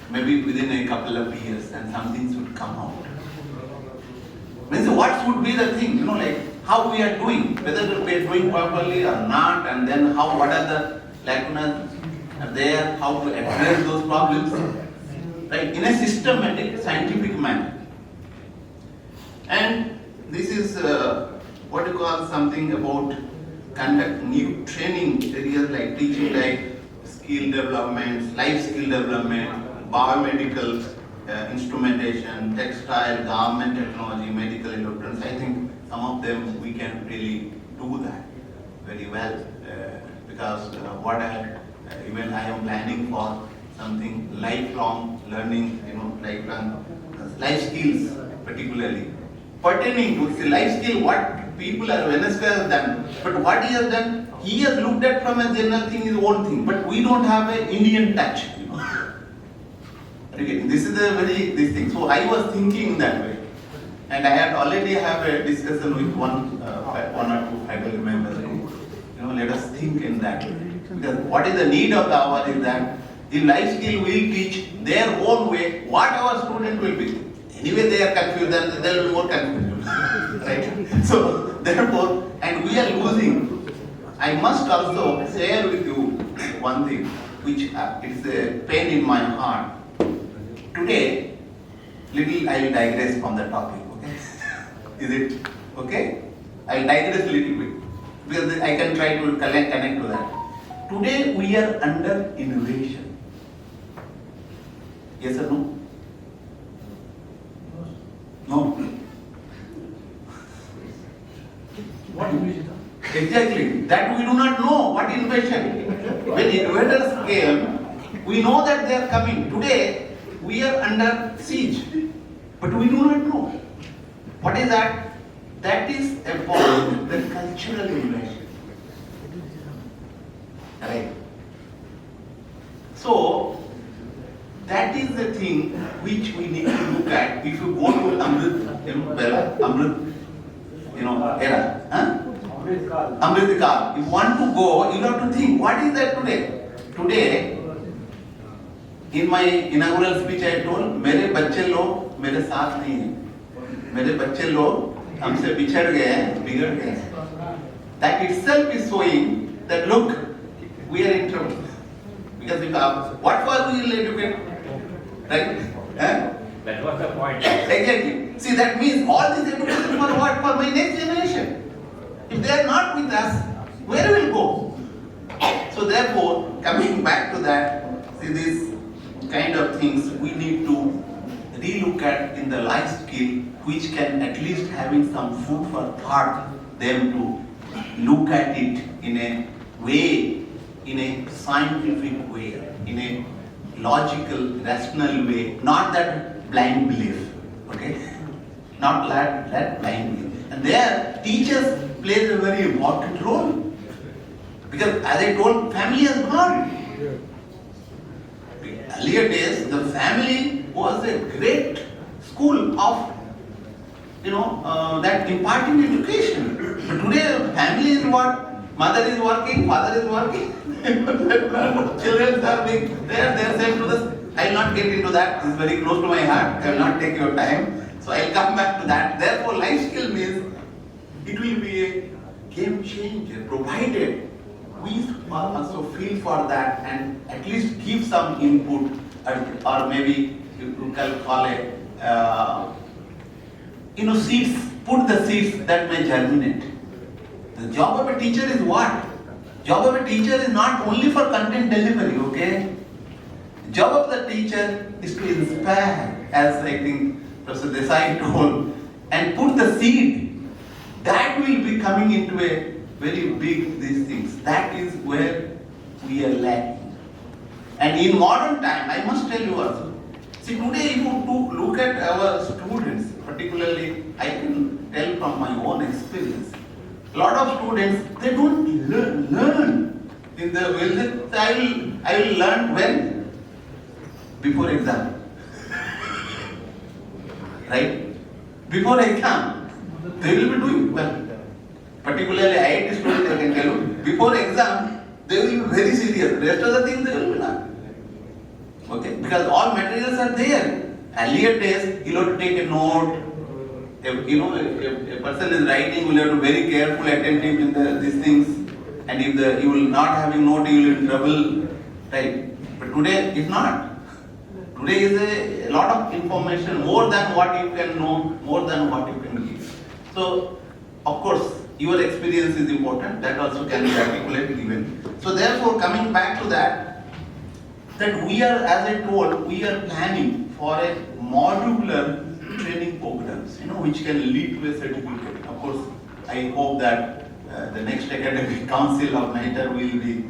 maybe within a couple of years, and some things would come out. Means what should be the thing, like how we are doing, whether we are doing properly or not, and then what are the lacunas are there, how to address those problems, right, in a systematic, scientific manner. And this is what you call something about conduct new training areas like teaching, like skill development, life skill development, biomedical instrumentation, textile, garment technology, medical electronics. I think some of them we can really do that very well because even I am planning for something lifelong learning, lifelong life skills particularly. Pertaining to life skill, what people are Venezuela has done, but what he has done, he has looked at from a general thing, his own thing, but we don't have an Indian touch. Okay, this is this thing. So I was thinking that way, and I had already have a discussion with one or two faculty members. Let us think in that way. Because what is the need of the hour is that the life skill will teach their own way what our student will be. Anyway, they are confused, and they will be more confused, right? So therefore, and we are losing. I must also share with you one thing, which it's a pain in my heart. Today, I will digress from the topic, okay? Is it okay? I will digress a little bit, because I can try to connect to that. Today, we are under innovation. Yes or no? No. What innovation? Exactly. That we do not know. What innovation? When innovators came, we know that they are coming. Today, we are under siege, but we do not know. What is that? That is about the cultural innovation. Right? So, that is the thing which we need to look at. If you go to Amrit, era, Amrit Kal. If you want to go, you have to think, what is that today? Today, in my inaugural speech, I told, मेरे बच्चे लोग मेरे साथ नहीं हैं, मेरे बच्चे लोग हमसे बिछड़ गए हैं, बिगड़ गए हैं. That itself is showing that look, we are in trouble. Because what for we will educate, right? That was the point. Exactly. See, that means all this education for what? For my next generation. If they are not with us, where will go? So therefore, coming back to that, see these kind of things we need to relook at in the life skill, which can at least having some food for thought, them to look at it in a way, in a scientific way, in a logical, rational way, not that blind belief, okay? Not that blind belief. And there, teachers plays a very important role. Because as I told, family has gone. Earlier days, the family was a great school of, that imparting education. But today, family is what? Mother is working, father is working. Children are being there, they are sent to the. I will not get into that, it is very close to my heart, I will not take your time. So I will come back to that. Therefore, life skill means it will be a game changer, provided we also feel for that and at least give some input, or maybe you can call it, seeds, put the seeds that may germinate. The job of a teacher is what? Job of a teacher is not only for content delivery, okay? Job of the teacher is to inspire, as I think Professor Desai told, and put the seed. That will be coming into a very big these things. That is where we are lacking. And in modern time, I must tell you also, see today if you look at our students, particularly I can tell from my own experience, a lot of students, they don't learn in the way I will learn when? Before exam. Right? Before exam, they will be doing well. Particularly IIT students, I can tell you, before exam, they will be very serious. Rest of the things they will be not. Okay? Because all materials are there. Earlier days, you have to take a note. If, a person is writing, you have to be very careful, attentive in these things. And if you will not having note, you will be in trouble. Right? But today, it's not. Today is a lot of information, more than what you can know, more than what you can give. So, of course, your experience is important. That also can be articulated even. So, therefore, coming back to that we are, as I told, we are planning for a modular training programs, which can lead to a certificate. Of course, I hope that the next academic council of NITER will be,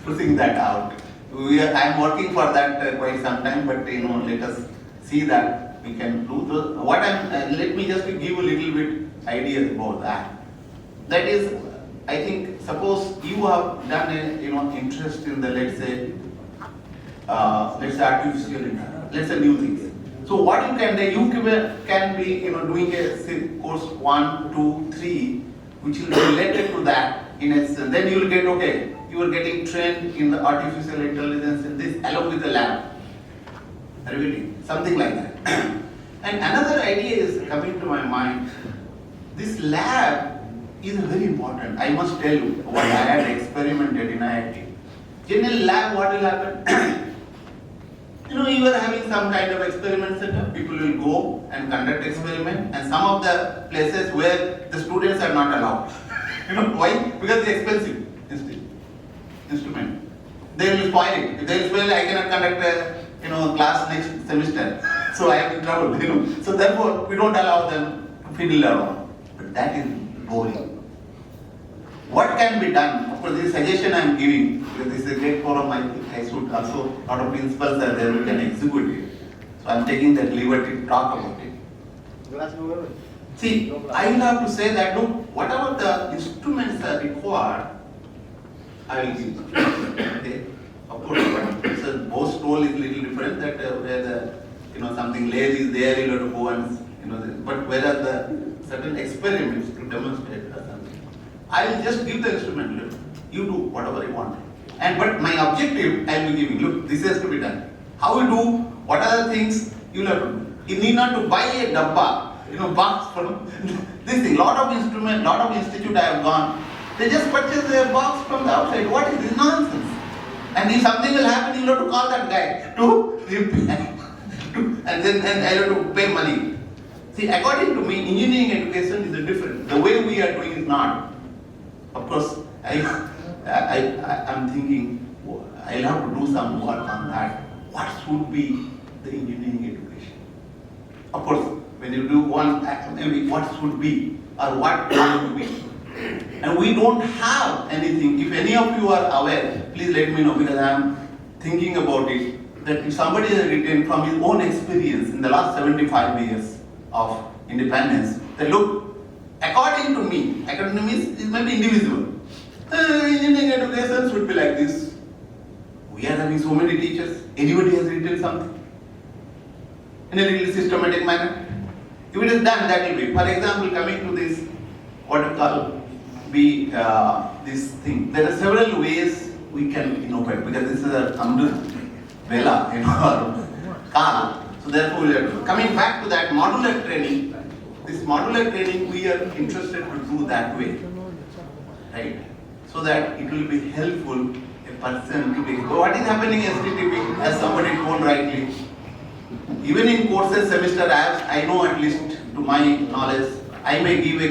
pushing that out. I am working for that quite some time, but let us see that we can do the. Let me just give a little bit ideas about that. That is, I think, suppose you have done a interest in the let's say artificial intelligence, let's say new things. So what you can do, you can be doing a course 1, 2, 3, which will be related to that. Then you will get you are getting trained in the artificial intelligence in this along with the lab. Something like that. And another idea is coming to my mind. This lab is very important. I must tell you what I had experimented in IIT. In a lab, what will happen? You are having some kind of experiment setup. People will go and conduct experiment, and some of the places where the students are not allowed. Why? Because it's expensive instrument. They will spoil it. If they will spoil it, I cannot conduct a class next semester. So I am in trouble. So therefore, we don't allow them to fiddle around. But that is boring. What can be done? Of course, this suggestion I am giving, because this is a great forum, I should also, a lot of principals are there who can execute it. So I am taking that liberty to talk about it. See, I will have to say that, whatever the instruments are required, I will give. Okay. Of course, but both role is a little different, that where the, something lazy is there, you have to go and, but whereas the certain experiments to demonstrate something, I will just give the instrument, look, you do whatever you want. But my objective, I will be giving, look, this has to be done. How you do, what are the things you will have to do. You need not to buy a dabba, box from this thing. Lot of institute I have gone, they just purchase their box from the outside. What is this nonsense? And if something will happen, you have to call that guy to repair. And I have to pay money. See, according to me, engineering education is different. The way we are doing is not. Of course, I'm thinking, I'll have to do some work on that. What should be the engineering education? Of course, when you do one, maybe what should be or what should be. And we don't have anything. If any of you are aware, please let me know, because I am thinking about it. That if somebody has written from his own experience in the last 75 years of independence, that look, according to me is maybe indivisible. Engineering education should be like this. We are having so many teachers. Anybody has written something in a little systematic manner. If it is done, that will be. For example, coming to this, what you call this thing. There are several ways we can innovate, because this is a umbrella, or car. So therefore, we are coming back to that modular training. This modular training, we are interested to do that way, right? So that it will be helpful a person to be. So what is happening in STTP, as somebody told rightly, even in courses semester, I know at least to my knowledge, I may give a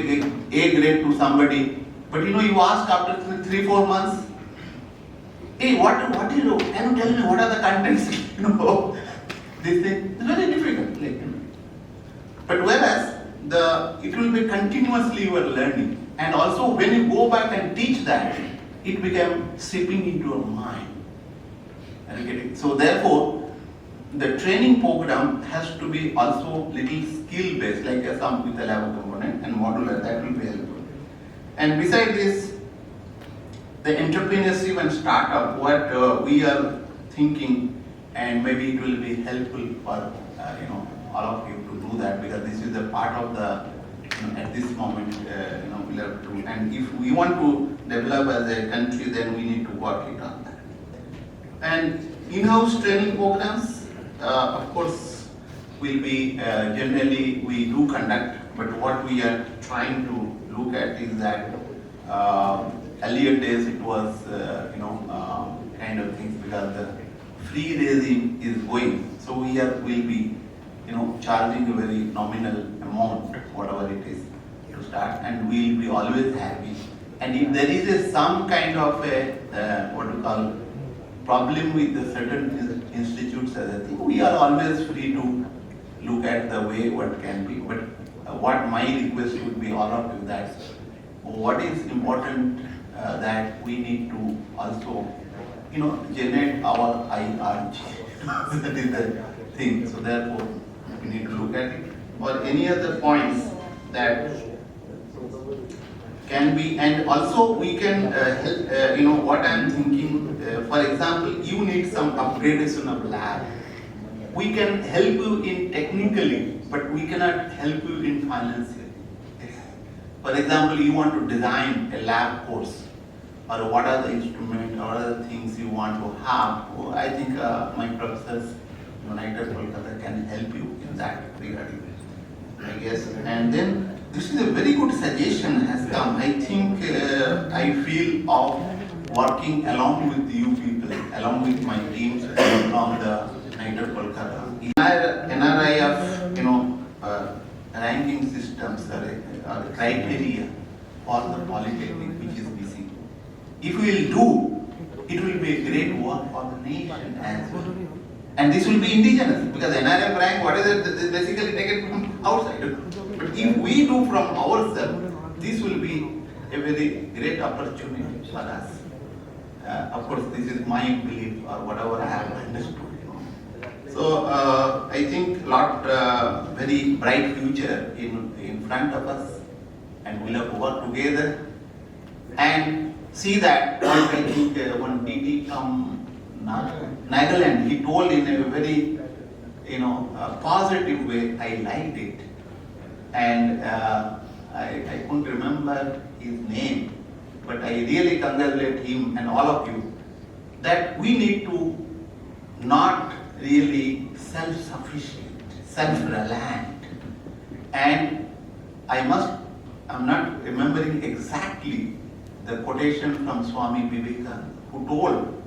grade to somebody, but you ask after 3-4 months, hey, what do you know? Can you tell me what are the contents? This thing is very difficult. But whereas it will be continuously you are learning, and also when you go back and teach that, it became seeping into your mind. Are you getting? So therefore, the training program has to be also little skill based, like some with a lab component and modular. That will be helpful. And beside this, the entrepreneurship and startup, what we are thinking, and maybe it will be helpful for all of you to do that, because this is a part of the at this moment we'll have to. And if we want to develop as a country, then we need to work it on that. And in-house training programs, of course, will be generally we do conduct, but what we are trying to look at is that earlier days it was kind of things, because the free regime is going, so we will be charging a very nominal amount, whatever it is, to start, and we will be always happy. And if there is some kind of a problem with the certain institutes as a thing, we are always free to look at the way what can be. But what my request would be all of you, that what is important that we need to also generate our IRG. That is the thing. So therefore we need to look at it. Or any other points that can be, and also we can help, what I am thinking, for example, you need some upgradation of lab. We can help you in technically, but we cannot help you in financially. For example, you want to design a lab course, or what are the instruments, or other things you want to have. I think my professors United KOLKATA can help you in that regarding, I guess. And then this is a very good suggestion has come. I think I feel of working along with you people, along with my teams from the United KOLKATA. NRIF, ranking systems or criteria for the polytechnic which is missing. If we will do, it will be a great work for the nation as well. And this will be indigenous, because NRF rank, what is it, basically taken from outside. But if we do from ourselves, this will be a very great opportunity for us. Of course, this is my belief or whatever I have understood. So I think very bright future in front of us, and we'll have to work together and see that. I think one DD from Nagaland, he told in a very positive way. I liked it, and I couldn't remember his name, but I really congratulate him and all of you that we need to not really self-sufficient, self-reliant. And I'm not remembering exactly the quotation from Swami Vivekananda, who told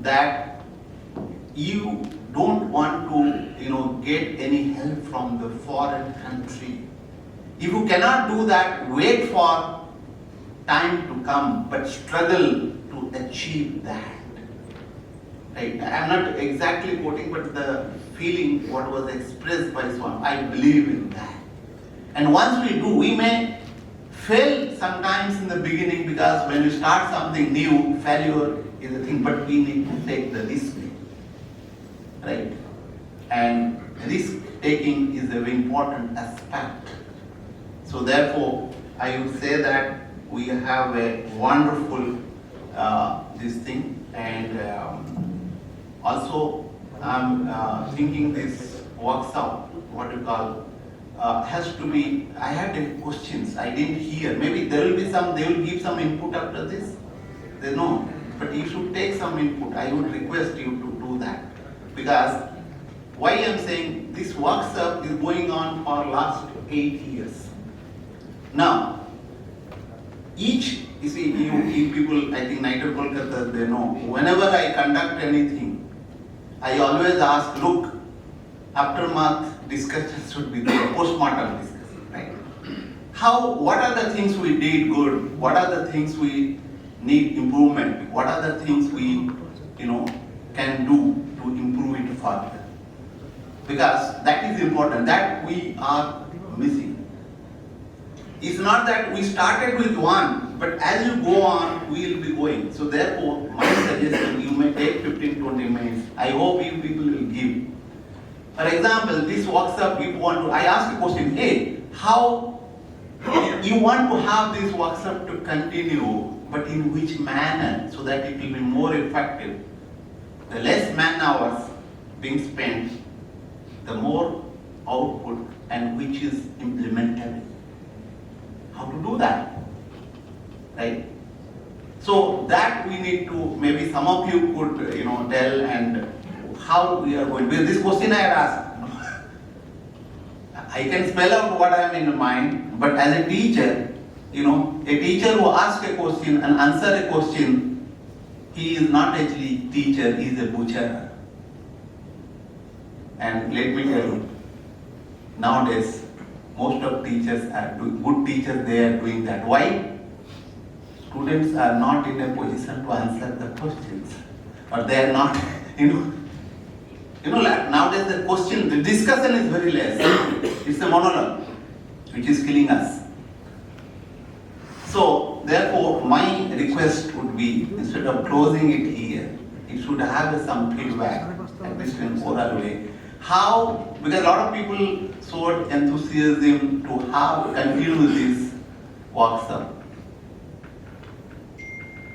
that you don't want to get any help from the foreign country. If you cannot do that, wait for time to come, but struggle to achieve that. Right? I'm not exactly quoting, but the feeling what was expressed by Swami, I believe in that. And once we do, we may fail sometimes in the beginning, because when you start something new, failure is a thing, but we need to take the risk. Right? And risk taking is a very important aspect. So therefore, I would say that we have a wonderful this thing, and also I'm thinking this workshop, what you call, has to be. I had questions I didn't hear. Maybe there will be some. They will give some input after this. They know, but you should take some input. I would request you to do that, because why I'm saying this workshop is going on for last 8 years. Now, each, you see, you people, I think United KOLKATA, they know, whenever I conduct anything, I always ask, look, aftermath discussion should be there, postmortem discussion, right? what are the things we did good, what are the things we need improvement, what are the things we can do to improve it further. Because that is important, that we are missing. It's not that we started with one, but as you go on, we will be going. So therefore, my suggestion, you may take 15-20 minutes. I hope you people will give. For example, this workshop, I asked a question, hey, how you want to have this workshop to continue, but in which manner, so that it will be more effective. The less man hours being spent, the more output, and which is implementable. How to do that, right? So that we need to, maybe some of you could, tell and how we are going. Because this question I had asked, I can spell out what I am in mind, but as a teacher, a teacher who asks a question and answer a question, he is not actually teacher, he is a butcher. And let me tell you, nowadays, most of teachers are good teachers, they are doing that. Why? Students are not in a position to answer the questions, or they are not, nowadays the discussion is very less. It's a monologue, which is killing us. So, therefore, my request would be, instead of closing it here, it should have some feedback, at least in oral way. How, because a lot of people showed enthusiasm to continue this workshop.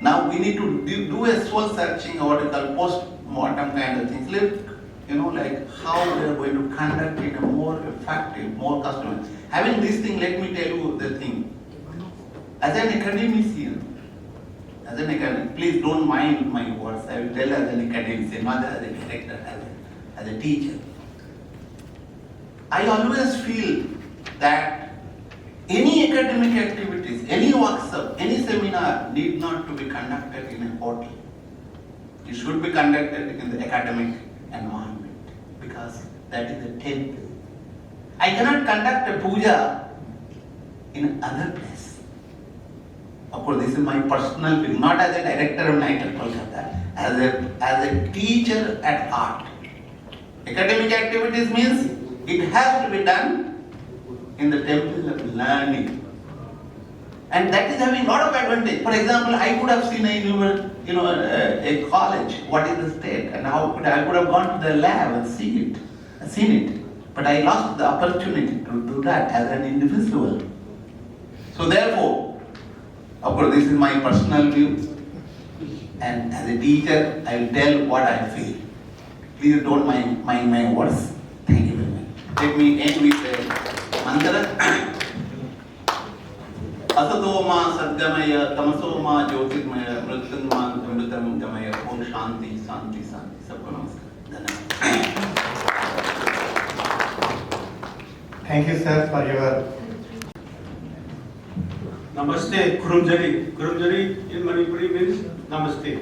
Now we need to do a soul searching, or what we call post-mortem kind of things. Like how we are going to conduct it a more effective, more customer. Having this thing, let me tell you the thing. As an academician, please don't mind my words. I will tell as an academician, not as a director, as a teacher. I always feel that any academic activities, any workshop, any seminar need not to be conducted in a hotel. It should be conducted in the academic environment, because that is a temple. I cannot conduct a puja in other place. Of course, this is my personal feeling, not as a director of NIT at KOLKATA, as a teacher at heart. Academic activities means it has to be done in the temple of learning. And that is having a lot of advantage. For example, I could have seen a college, what is the state, and I could have gone to the lab and seen it. But I lost the opportunity to do that as an individual. So therefore, of course, this is my personal view. And as a teacher, I will tell what I feel. Please don't mind my words. Thank you very much. Let me end with a mantra. Asatoma Sadgamaya, Tamasoma Jyotirmaya, Mritanman, Amritam Gamaya, Om Shanti, Santi, Santi, Sabha. Thank you, sir, for your. Namaste, Kurumjari. Kurumjari in Manipuri means Namaste.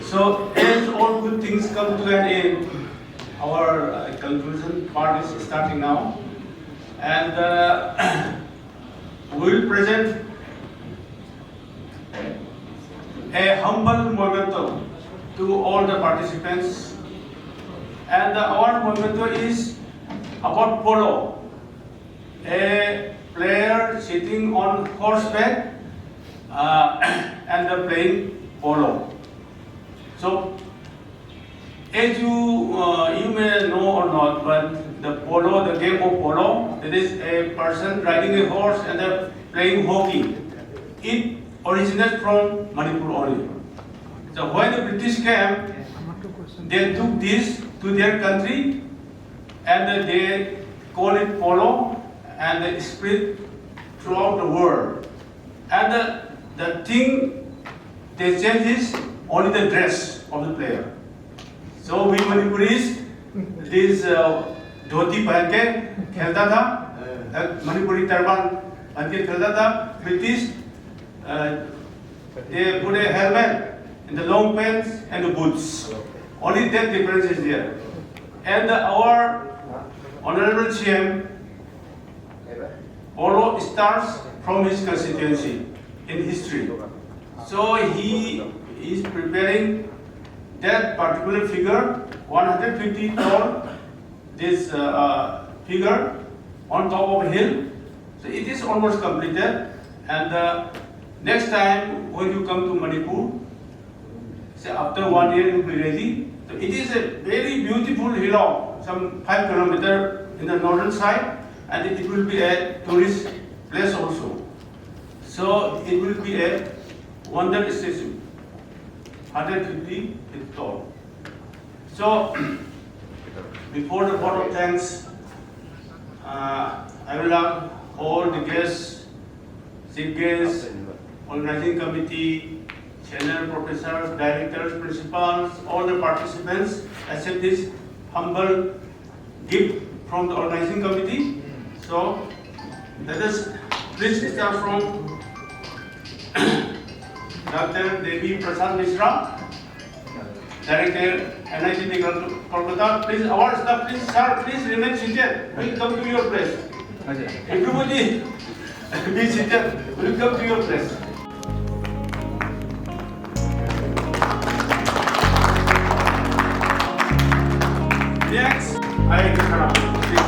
So, as all good things come to an end, our conclusion part is starting now. And we will present a humble memento to all the participants. And our memento is about polo. A player sitting on horseback and playing polo. So, as you may know or not, but the game of polo, it is a person riding a horse and playing hockey. It originates from Manipur only. So when the British came, they took this to their country and they call it polo, and it spread throughout the world. And the thing they change is only the dress of the player. So we Manipuris, this dhoti पहन के खेलता था, Manipuri turban पहन के खेलता था. British, they put a helmet and the long pants and the boots. Only that difference is there. And our Honorable CM, Polo starts from his constituency in history. So he is preparing that particular figure, 150 tall, this figure on top of a hill. So it is almost completed. And next time when you come to Manipur, say after 1 year it will be ready. So it is a very beautiful hillock, some 5 kilometers in the northern side, and it will be a tourist place also. So it will be a wonder statue, 150 feet tall. So before the vote of thanks, I will ask all the guests, chief guests, organizing committee, channel professors, directors, principals, all the participants accept this humble gift from the organizing committee. So let us please start from Dr. Devi Prasad Mishra, Director NIT KOLKATA. Please, our staff, please, sir, please remain seated. We'll come to your place. Everybody be seated. We'll come to your place. Next, I please.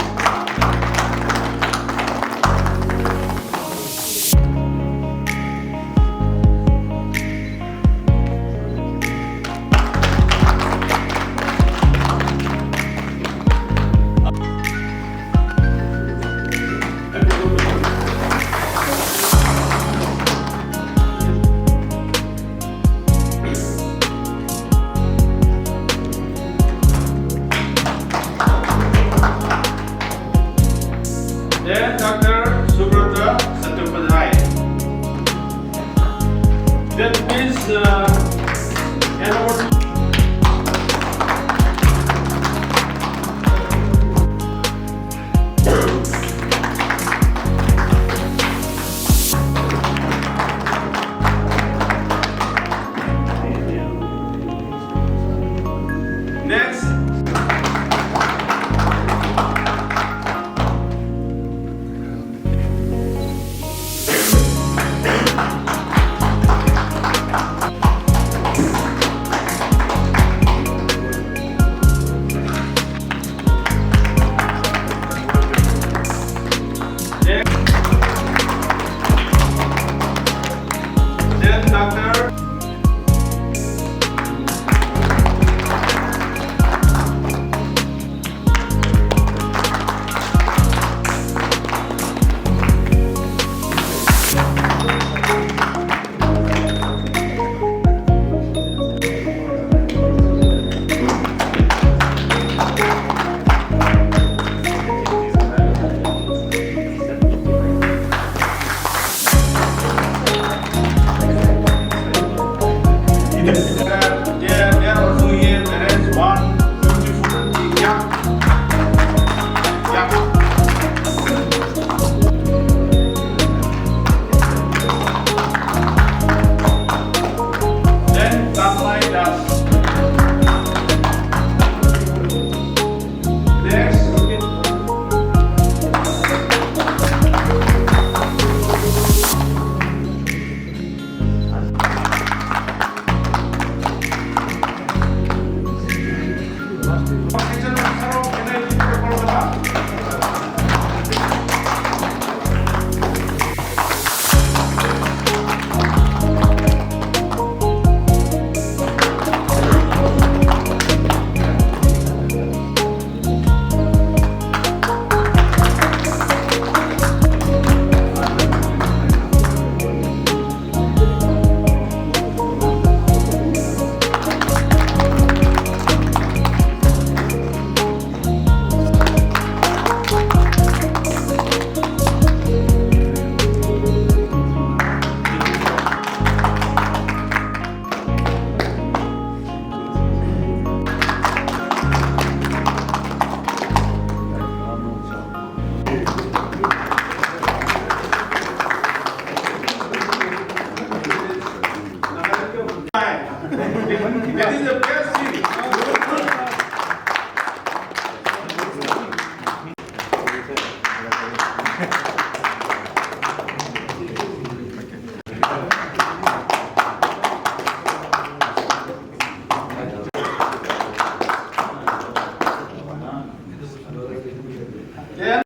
Then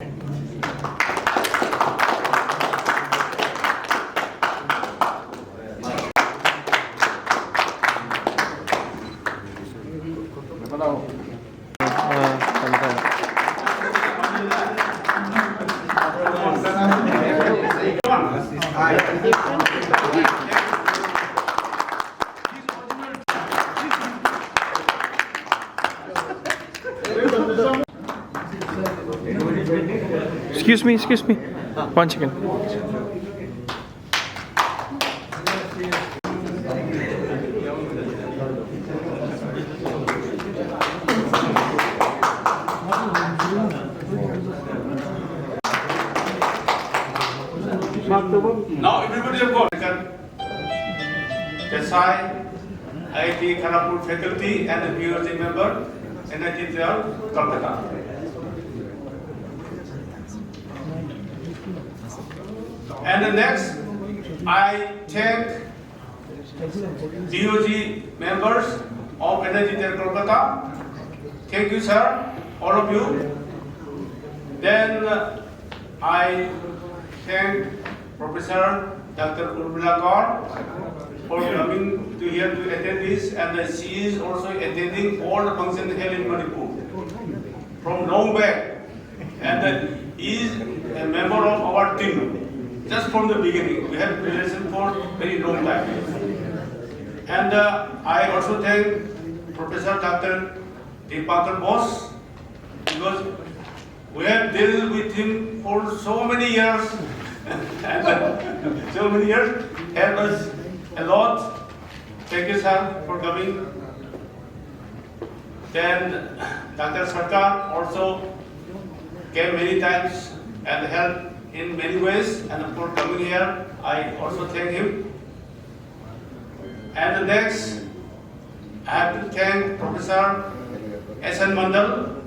Excuse me. 1 second. now everybody have got Desai, IIT Kharagpur faculty and the PhD member, IMPERIAL, KOLKATA. And the next, I thank DOG members of IMPERIAL KOLKATA. Thank you, sir, all of you. Then I thank Professor Dr. Urmila Kaur for coming to here to attend this, and she is also attending all the functions held in Manipur from long back, and is a member of our team just from the beginning. We have relation for very long time, and I also thank Professor Dr. Deepak Bose because we have dealt with him for so many years. And so many years, helped us a lot. Thank you, sir, for coming. Then Dr. Sarkar also came many times and helped in many ways, and for coming here, I also thank him. And the next, I have to thank Professor S.N. Mandal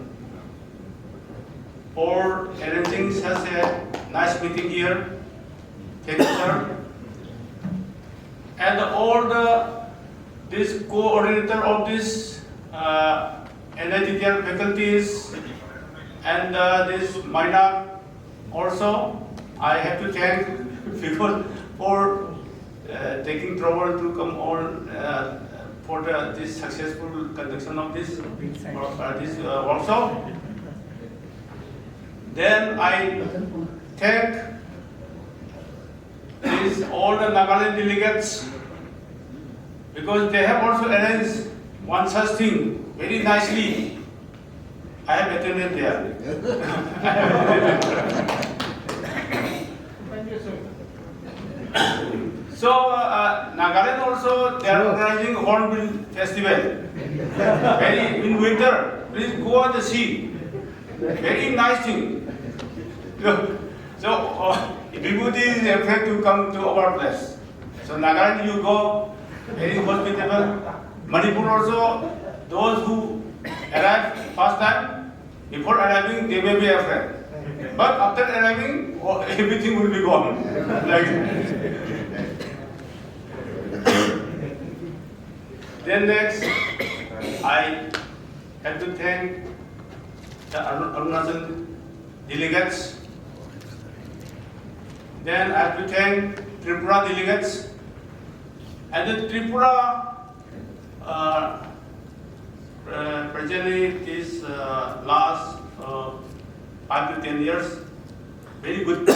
for arranging such a nice meeting here. Thank you, sir. And all this coordinator of this analytical faculties and this minor also, I have to thank because for taking trouble to come on for this successful conduction of this workshop. Then I thank all the Nagaland delegates because they have also arranged one such thing very nicely. I have attended there. So Nagaland also they are organizing Hornbill Festival. Very in winter. Please go on the sea. Very nice thing. So everybody is afraid to come to our place. So Nagaland you go, very hospitable. Manipur also, those who arrive first time, before arriving they may be afraid. But after arriving, everything will be gone. Then next, I have to thank the Arunachal delegates. Then I have to thank Tripura delegates. And the Tripura presently this last 5 to 10 years, very good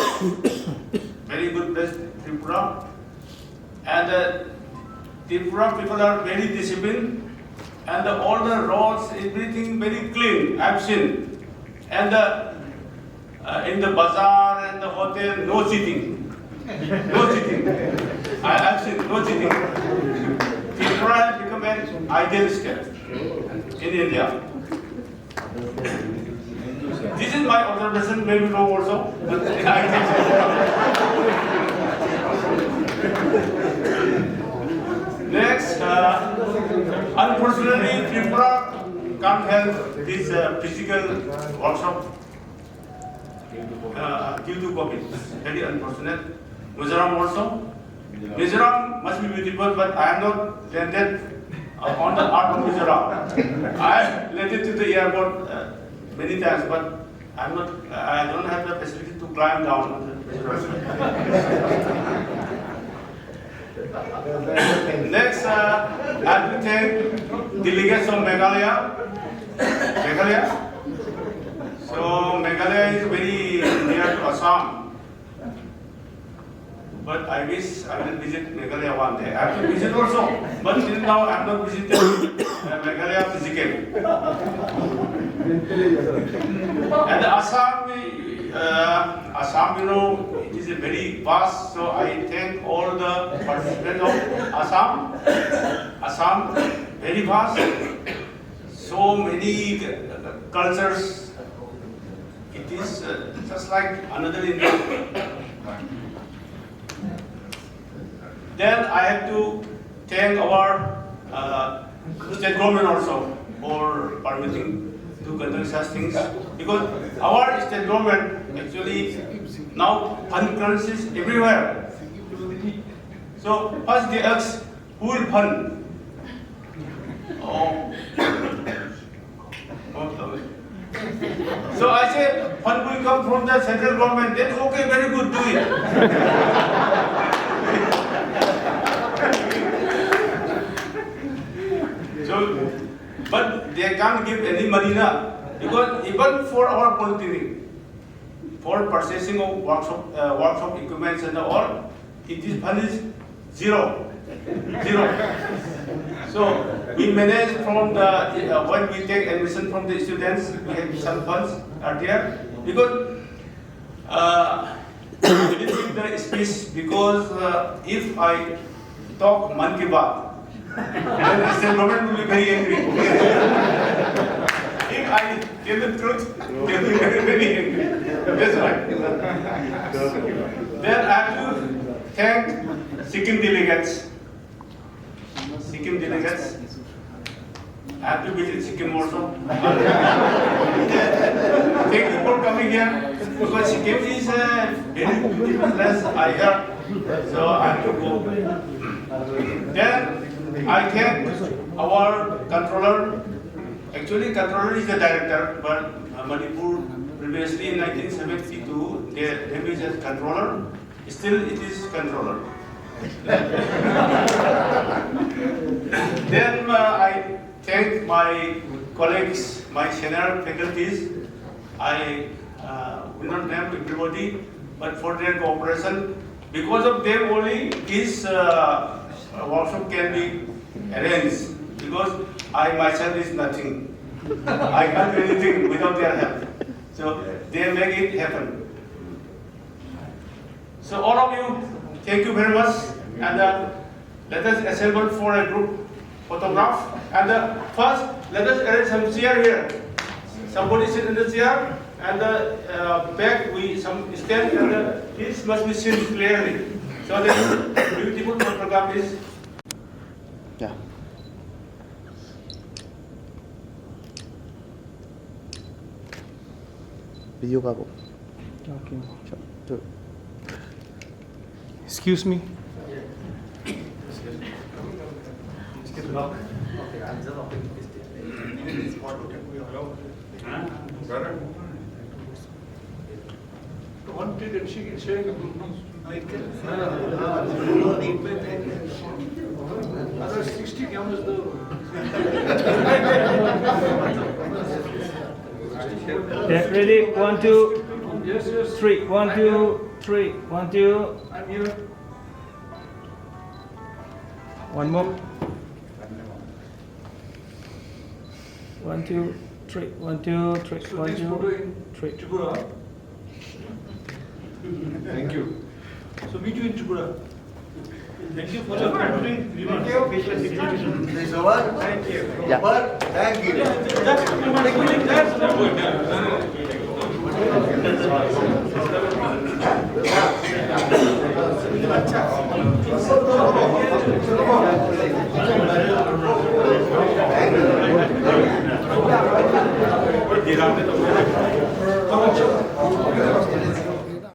place Tripura. And Tripura people are very disciplined, and all the roads, everything very clean. I've seen, and in the bazaar and the hotel, no cheating, no cheating. I've seen no cheating. Tripura has become an ideal state in India. This is my observation, maybe wrong also, but I think Next, unfortunately, Tripura can't help this physical workshop due to COVID. Very unfortunate. Mizoram also. Mizoram must be beautiful, but I am not landed on the art of Mizoram. I landed to the airport many times, but I don't have the facility to climb down. Next, I will take delegates from Meghalaya. So Meghalaya is very near to Assam. But I wish I will visit Meghalaya one day. I have to visit also, but till now I have not visited Meghalaya physically. And Assam, you know, it is a very vast, so I thank all the participants of Assam, very vast, so many cultures. It is just like another India. Then I have to thank our state government also for permitting to conduct such things, because our state government actually now fund currencies everywhere. So first they ask, who will fund? So I say, fund will come from the central government. Then okay, very good, do it. So, but they can't give any money now, because even for our polytechnic, for purchasing of workshop equipments and all, it is fund is zero. So we manage from the when we take admission from the students, we have some funds are there, because we didn't give the speech, because if I talk Man Ki Baat, then the state government will be very angry. If I tell the truth, they will be very angry. That's right. Then I have to thank Sikkim delegates. I have to visit Sikkim also. Thank you for coming here, because Sikkim is a very beautiful place, I heard. So I have to go. Then I thank our controller. Actually, controller is the director, but Manipur previously in 1972 they was as controller. Still, it is controller. Then I thank my colleagues, my senior faculties. I will not name everybody, but for their cooperation. Because of them only, this workshop can be arranged, because I myself is nothing. I can't do anything without their help. So they make it happen. So all of you, thank you very much. And let us assemble for a group photograph. And first, let us arrange some chair here. Somebody sit in the chair, and the back we some stand, and this must be seen clearly. So the beautiful photograph is. Yeah. Video ka po. Okay. Sure. Excuse me. Wanted and she can share the other 60 cameras though. Yeah, ready? 1, 2, Yes. 3. 1, 2, 3. 1, 2. I'm here. One more. 1, 2, 3. 1, 2, 3. So 1, this photo 2, in 3. Tripura. Thank you. So meet you in Tripura. Thank you for your contributing. Thank you. Is over? Thank you. Yeah. Over? Thank you. That's